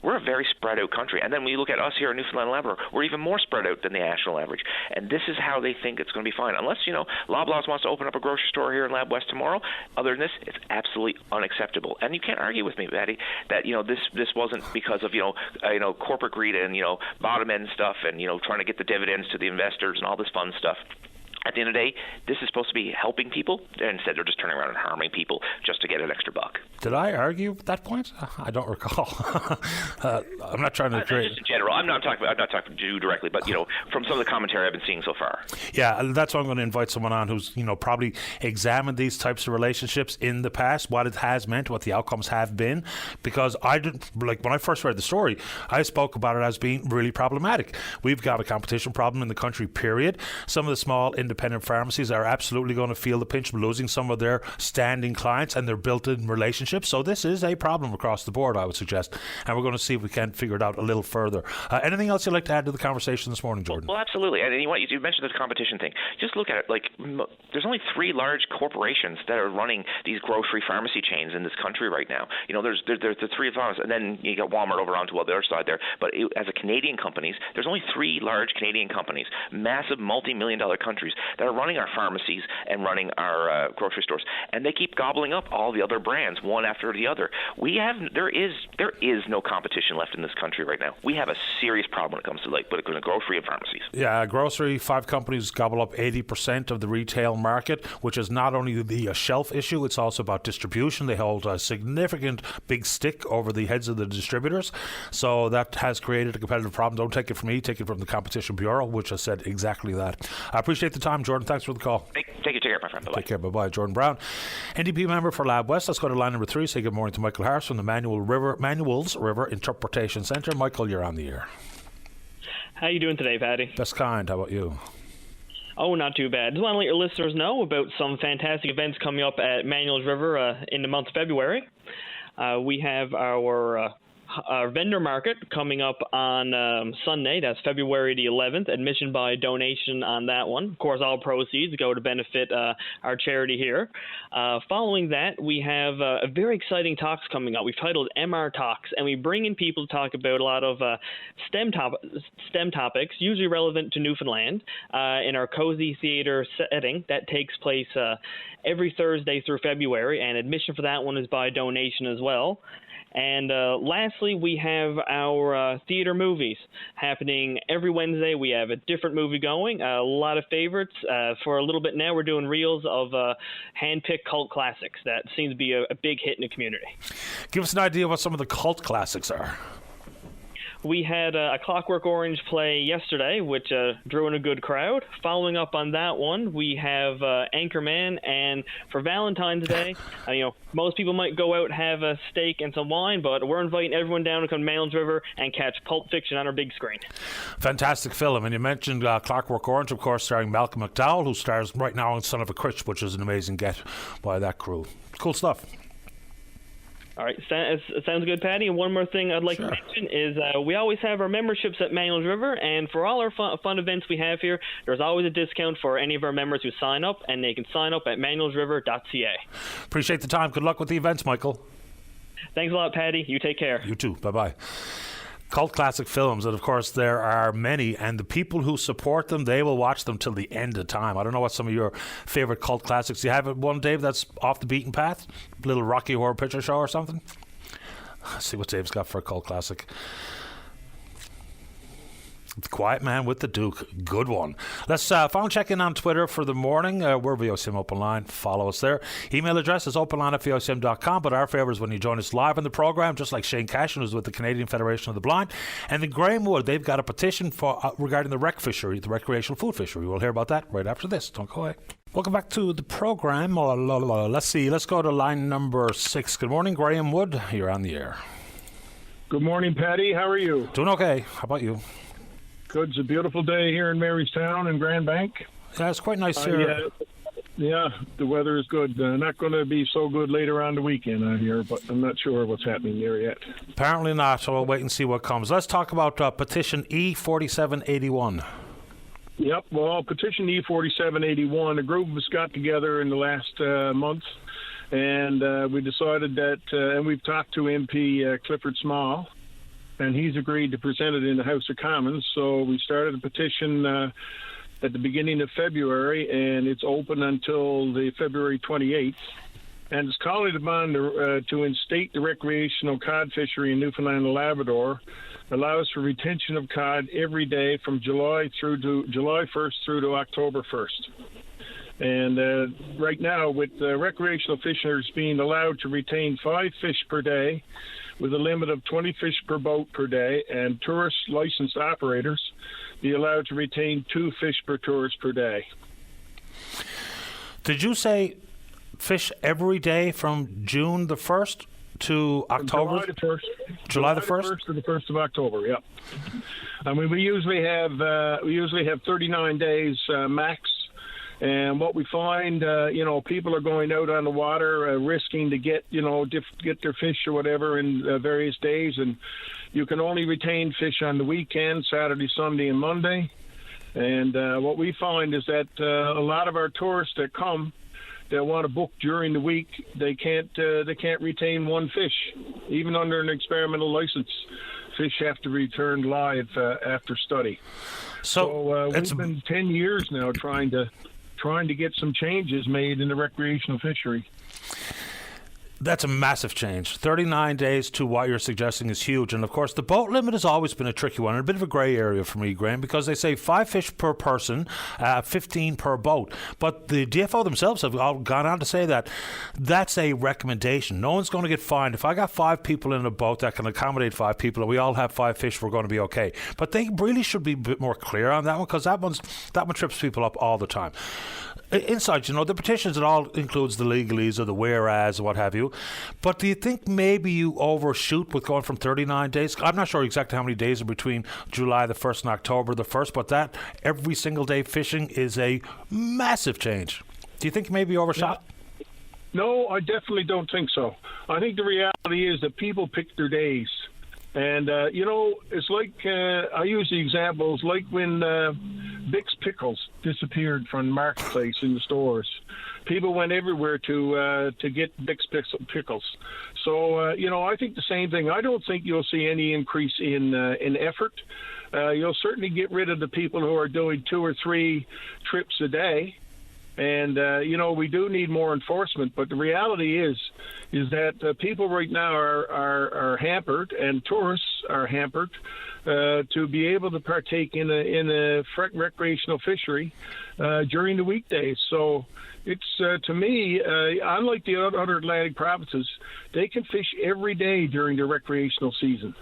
Speaker 18: we're a very spread out country. And then when you look at us here in Newfoundland and Labrador, we're even more spread out than the national average. And this is how they think it's going to be fine. Unless, Loblaws wants to open up a grocery store here in Lab West tomorrow, other than this, it's absolutely unacceptable. And you can't argue with me, Patty, that, this wasn't because of, corporate greed and, bottom end stuff and, trying to get the dividends to the investors and all this fun stuff. At the end of the day, this is supposed to be helping people, and instead they're just turning around and harming people just to get an extra buck.
Speaker 2: Did I argue at that point? I don't recall. I'm not trying to create.
Speaker 18: Just in general, I'm not talking to you directly, but from some of the commentary I've been seeing so far.
Speaker 2: Yeah, that's why I'm going to invite someone on who's probably examined these types of relationships in the past, what it has meant, what the outcomes have been. Because I didn't when I first read the story, I spoke about it as being really problematic. We've got a competition problem in the country. Period. Some of the small independent pharmacies are absolutely going to feel the pinch of losing some of their standing clients and their built-in relationships. So this is a problem across the board, I would suggest. And we're going to see if we can figure it out a little further. Anything else you'd like to add to the conversation this morning, Jordan?
Speaker 18: Well, absolutely. And you mentioned the competition thing. Just look at it. There's only 3 large corporations that are running these grocery pharmacy chains in this country right now. There's the 3 of us, and then you got Walmart over onto the other side there. But as a Canadian companies, there's only 3 large Canadian companies, massive multi-million-dollar countries, that are running our pharmacies and running our grocery stores, and they keep gobbling up all the other brands one after the other. There is no competition left in this country right now. We have a serious problem when it comes to grocery and pharmacies.
Speaker 2: Yeah, grocery, 5 companies gobble up 80% of the retail market, which is not only the shelf issue, it's also about distribution. They hold a significant big stick over the heads of the distributors, so that has created a competitive problem. Don't take it from me, take it from the Competition Bureau, which has said exactly that. I appreciate the time, Jordan. Thanks for the call.
Speaker 18: Take care, my friend. Bye-bye.
Speaker 2: Take care. Bye-bye. Jordan Brown, NDP member for Lab West. Let's go to line number 3. Say good morning to Michael Harris from the Manuals River Interpretation Centre. Michael, you're on the air.
Speaker 19: How you doing today, Patty?
Speaker 2: Best kind. How about you?
Speaker 19: Oh, not too bad. Just want to let your listeners know about some fantastic events coming up at Manuals River in the month of February. We have our vendor market coming up on Sunday. That's February the 11th. Admission by donation on that one. Of course, all proceeds go to benefit our charity here. Following that, we have a very exciting talks coming up. We've titled MR Talks, and we bring in people to talk about a lot of STEM topics, usually relevant to Newfoundland, in our cozy theater setting that takes place every Thursday through February, and admission for that one is by donation as well. And lastly, we have our theater movies happening every Wednesday. We have a different movie going, a lot of favorites. For a little bit now, we're doing reels of hand-picked cult classics that seems to be a big hit in the community.
Speaker 2: Give us an idea of what some of the cult classics are.
Speaker 19: We had a Clockwork Orange play yesterday, which drew in a good crowd. Following up on that one, we have Anchorman, and for Valentine's Day, most people might go out and have a steak and some wine, but we're inviting everyone down to come to Manuals River and catch Pulp Fiction on our big screen.
Speaker 2: Fantastic film, and you mentioned Clockwork Orange, of course, starring Malcolm McDowell, who stars right now in Son of a Critch, which is an amazing get by that crew. Cool stuff.
Speaker 19: All right, sounds good, Patty. And one more thing I'd like to mention is we always have our memberships at Manuals River, and for all our fun events we have here, there's always a discount for any of our members who sign up, and they can sign up at manualsriver.ca.
Speaker 2: Appreciate the time. Good luck with the events, Michael.
Speaker 19: Thanks a lot, Patty. You take care.
Speaker 2: You too. Bye-bye. Cult classic films, and of course there are many, and the people who support them, they will watch them till the end of time. I don't know what some of your favorite cult classics. Do you have one, Dave, that's off the beaten path? Little Rocky Horror Picture Show or something? Let's see what Dave's got for a cult classic. The Quiet Man with the Duke. Good one. Let's phone check in on Twitter for the morning. We're VOCM Open Line. Follow us there. Email address is openline@vocm.com. But our favour is when you join us live on the programme, just like Shane Cashin, who's with the Canadian Federation of the Blind. And in Graham Wood, they've got a petition for regarding the rec fishery, the recreational food fishery. We'll hear about that right after this. Don't go away. Welcome back to the programme. Let's see. Let's go to line number 6. Good morning, Graham Wood. You're on the air.
Speaker 20: Good morning, Patty. How are you?
Speaker 2: Doing okay. How about you?
Speaker 20: Good. It's a beautiful day here in Marystown and Grand Bank.
Speaker 2: Yeah, it's quite nice here.
Speaker 20: Yeah, the weather is good. Not going to be so good later on the weekend out here, but I'm not sure what's happening there yet.
Speaker 2: Apparently not, so we'll wait and see what comes. Let's talk about petition E4781.
Speaker 20: Yep, well, petition E4781, a group of us got together in the last month, and we decided that, and we've talked to MP Clifford Small, and he's agreed to present it in the House of Commons. So we started a petition at the beginning of February, and it's open until the February 28th. And it's calling upon to instate the recreational cod fishery in Newfoundland and Labrador, allows for retention of cod every day from July 1st through to October 1st. And right now, with recreational fishers being allowed to retain 5 fish per day, with a limit of 20 fish per boat per day, and tourist licensed operators be allowed to retain 2 fish per tourist per day.
Speaker 2: Did you say fish every day from June the 1st to October?
Speaker 20: July the 1st.
Speaker 2: July the 1st?
Speaker 20: To the 1st of October, yep. I mean, we usually have 39 days max. And what we find, people are going out on the water, risking to get their fish or whatever in various days, and you can only retain fish on the weekend, Saturday, Sunday, and Monday. And what we find is that a lot of our tourists that come, that want to book during the week, they can't retain 1 fish, even under an experimental license. Fish have to return live after study. So we've been 10 years now trying to get some changes made in the recreational fishery.
Speaker 2: That's a massive change. 39 days to what you're suggesting is huge. And, of course, the boat limit has always been a tricky one and a bit of a grey area for me, Graham, because they say 5 fish per person, 15 per boat. But the DFO themselves have all gone on to say that that's a recommendation. No one's going to get fined. If I got 5 people in a boat that can accommodate 5 people and we all have 5 fish, we're going to be okay. But they really should be a bit more clear on that one, because that one trips people up all the time. Inside, the petitions, it all includes the legalese or the whereas or what have you. But do you think maybe you overshoot with going from 39 days? I'm not sure exactly how many days are between July the 1st and October the 1st, but that every single day fishing is a massive change. Do you think maybe you overshot?
Speaker 20: No, I definitely don't think so. I think the reality is that people pick their days. And, it's like, I use the examples like when Vic's Pickles disappeared from the marketplace in the stores. People went everywhere to get Vic's Pickles. So, I think the same thing. I don't think you'll see any increase in effort. You'll certainly get rid of the people who are doing 2 or 3 trips a day. And, we do need more enforcement. But the reality is that people right now are hampered, and tourists are hampered to be able to partake in a recreational fishery during the weekdays. So it's, to me, unlike the other Atlantic provinces, they can fish every day during the recreational season.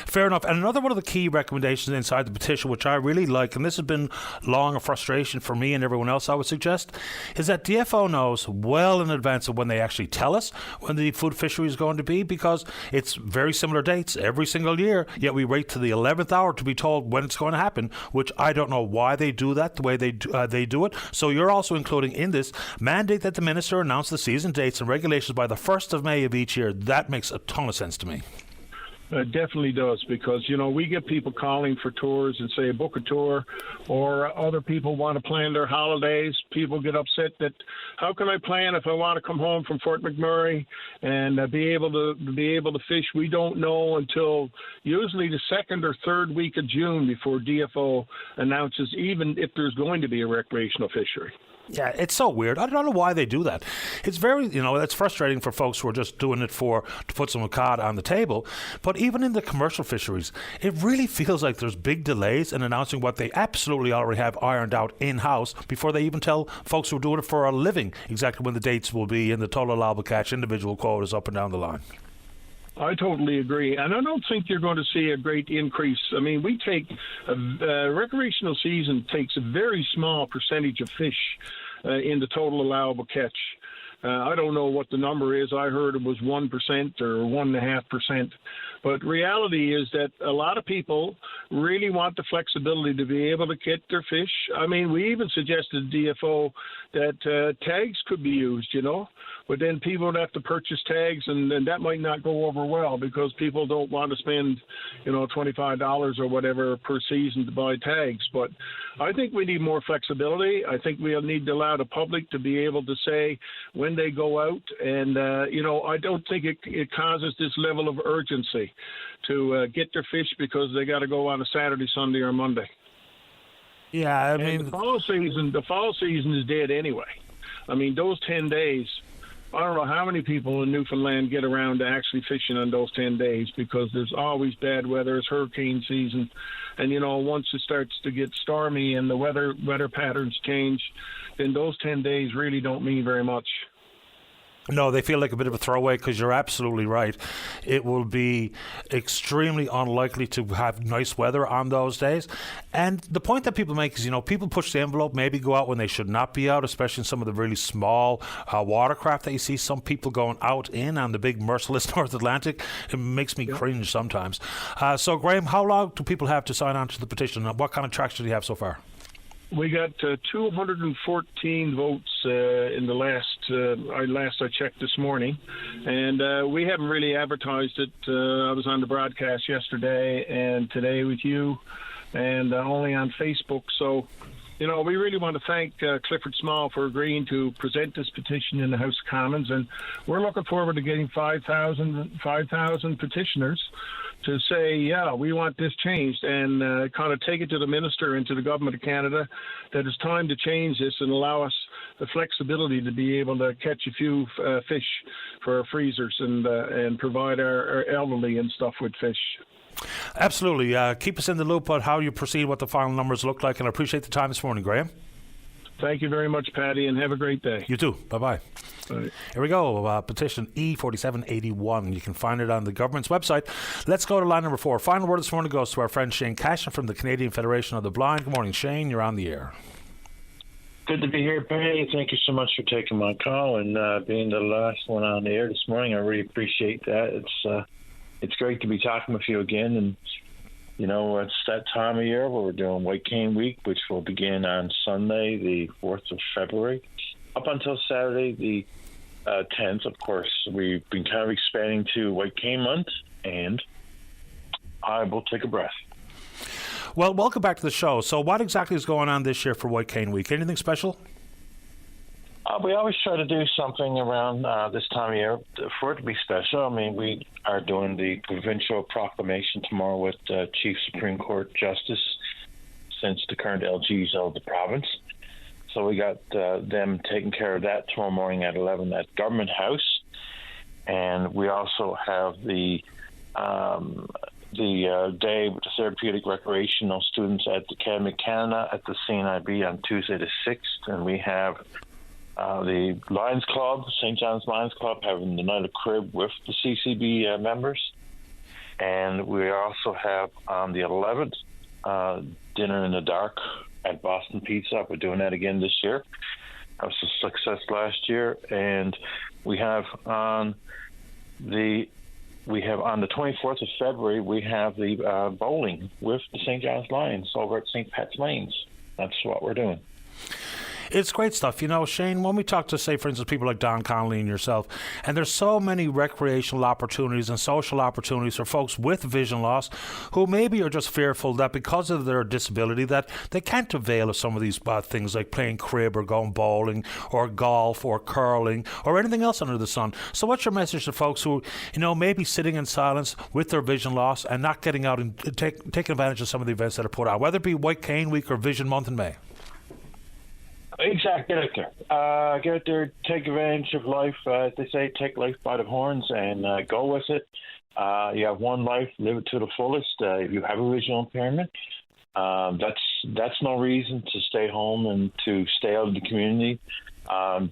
Speaker 2: Fair enough. And another one of the key recommendations inside the petition, which I really like, and this has been long a frustration for me and everyone else, I would suggest, is that DFO knows well in advance of when they actually tell us when the food fishery is going to be, because it's very similar dates every single year, yet we wait to the 11th hour to be told when it's going to happen, which I don't know why they do that the way they do it. So you're also including in this mandate that the minister announce the season dates and regulations by the 1st of May of each year. That makes a ton of sense to me.
Speaker 20: It definitely does, because, we get people calling for tours and say book a tour, or other people want to plan their holidays. People get upset that how can I plan if I want to come home from Fort McMurray and be able to fish? We don't know until usually the 2nd or 3rd week of June before DFO announces even if there's going to be a recreational fishery.
Speaker 2: Yeah, it's so weird. I don't know why they do that. It's very, it's frustrating for folks who are just doing it to put some cod on the table. But even in the commercial fisheries, it really feels like there's big delays in announcing what they absolutely already have ironed out in-house before they even tell folks who are doing it for a living exactly when the dates will be and the total allowable catch, individual quotas up and down the line.
Speaker 20: I totally agree, and I don't think you're going to see a great increase. I mean, we take recreational season takes a very small percentage of fish in the total allowable catch. I don't know what the number is. I heard it was 1% or 1.5%. But reality is that a lot of people really want the flexibility to be able to get their fish. I mean, we even suggested to DFO that tags could be used, but then people would have to purchase tags, and that might not go over well because people don't want to spend, $25 or whatever per season to buy tags. But I think we need more flexibility. I think we'll need to allow the public to be able to say when they go out, and I don't think it causes this level of urgency to get their fish because they got to go on a Saturday, Sunday, or Monday.
Speaker 2: Yeah, I mean,
Speaker 20: the fall season is dead anyway. I mean, those 10 days, I don't know how many people in Newfoundland get around to actually fishing on those 10 days because there's always bad weather. It's hurricane season. And, once it starts to get stormy and the weather patterns change, then those 10 days really don't mean very much.
Speaker 2: No, they feel like a bit of a throwaway because you're absolutely right. It will be extremely unlikely to have nice weather on those days. And the point that people make is, people push the envelope, maybe go out when they should not be out, especially in some of the really small watercraft that you see some people going out in on the big merciless North Atlantic. It makes me cringe sometimes. So, Graham, how long do people have to sign on to the petition? What kind of traction do you have so far?
Speaker 20: We got 214 votes in the last I checked this morning, and we haven't really advertised it. I was on the broadcast yesterday and today with you, and only on Facebook. So, we really want to thank Clifford Small for agreeing to present this petition in the House of Commons, and we're looking forward to getting 5,000 petitioners to say, yeah, we want this changed, and kind of take it to the minister and to the government of Canada that it's time to change this and allow us the flexibility to be able to catch a few fish for our freezers and provide our elderly and stuff with fish.
Speaker 2: Absolutely. Keep us in the loop on how you proceed, what the final numbers look like, and I appreciate the time this morning, Graham.
Speaker 20: Thank you very much, Paddy, and have a great day.
Speaker 2: You too. Bye-bye.
Speaker 20: Bye.
Speaker 2: Here we go. Petition E4781. You can find it on the government's website. Let's go to line number 4. Final word this morning goes to our friend Shane Cashin from the Canadian Federation of the Blind. Good morning, Shane. You're on the air.
Speaker 21: Good to be here, Paddy. Thank you so much for taking my call and being the last one on the air this morning. I really appreciate that. It's great to be talking with you again, and it's that time of year where we're doing White Cane Week, which will begin on Sunday, the 4th of February, up until Saturday, the 10th. Of course, we've been kind of expanding to White Cane Month, and I will take a breath.
Speaker 2: Well, welcome back to the show. So what exactly is going on this year for White Cane Week? Anything special?
Speaker 21: We always try to do something around this time of year for it to be special. I mean, we are doing the provincial proclamation tomorrow with Chief Supreme Court Justice since the current LGs of the province. So we got them taking care of that tomorrow morning at 11 at Government House. And we also have the day with the therapeutic recreational students at the Academy of Canada at the CNIB on Tuesday the 6th. And we have the Lions Club, St. John's Lions Club, having the night of crib with the CCB members. And we also have on the 11th, Dinner in the Dark at Boston Pizza. We're doing that again this year. That was a success last year. And we have on the 24th of February, we have the bowling with the St. John's Lions over at St. Pat's Lanes. That's what we're doing.
Speaker 2: It's great stuff. Shane, when we talk to, say, for instance, people like Don Connolly and yourself, and there's so many recreational opportunities and social opportunities for folks with vision loss who maybe are just fearful that because of their disability that they can't avail of some of these things like playing crib or going bowling or golf or curling or anything else under the sun. So what's your message to folks who, may be sitting in silence with their vision loss and not getting out and taking advantage of some of the events that are put on, whether it be White Cane Week or Vision Month in May?
Speaker 21: Exactly. Get out there, take advantage of life. As they say, take life by the horns and go with it. You have one life, live it to the fullest. If you have a visual impairment, that's no reason to stay home and to stay out of the community.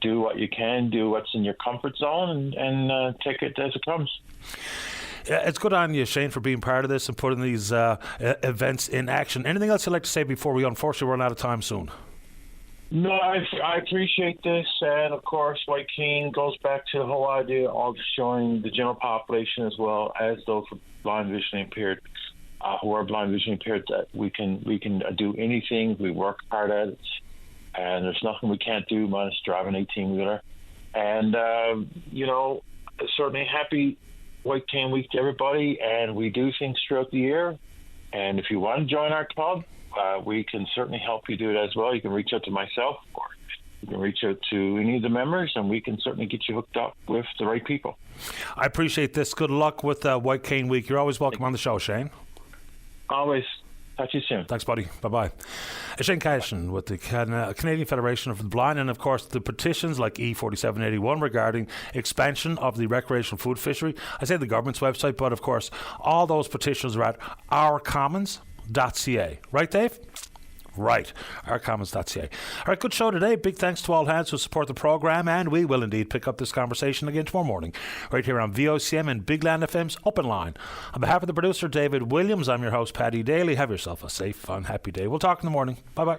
Speaker 21: Do what you can, do what's in your comfort zone, and take it as it comes.
Speaker 2: It's good on you, Shane, for being part of this and putting these events in action. Anything else you'd like to say before we unfortunately run out of time soon?
Speaker 21: No, I appreciate this, and of course, White Cane goes back to the whole idea of showing the general population as well as those blind vision impaired, who are blind vision impaired, that we can do anything. We work hard at it, and there's nothing we can't do minus driving 18-wheeler. And certainly happy White Cane Week to everybody, and we do things throughout the year. And if you want to join our club, we can certainly help you do it as well. You can reach out to myself, or you can reach out to any of the members, and we can certainly get you hooked up with the right people.
Speaker 2: I appreciate this. Good luck with White Cane Week. You're always welcome on the show, Shane.
Speaker 21: Always. Talk to you soon.
Speaker 2: Thanks, buddy. Bye-bye. Shane Cashin with the Canadian Federation of the Blind, and of course the petitions like E4781 regarding expansion of the recreational food fishery. I say the government's website, but of course all those petitions are at ourcommons.ca. Right, Dave? Right, ourcommons.ca. All right, good show today. Big thanks to all hands who support the programme, and we will indeed pick up this conversation again tomorrow morning right here on VOCM and Big Land FM's Open Line. On behalf of the producer David Williams, I'm your host Paddy Daly. Have yourself a safe and happy day. We'll talk in the morning. Bye-bye.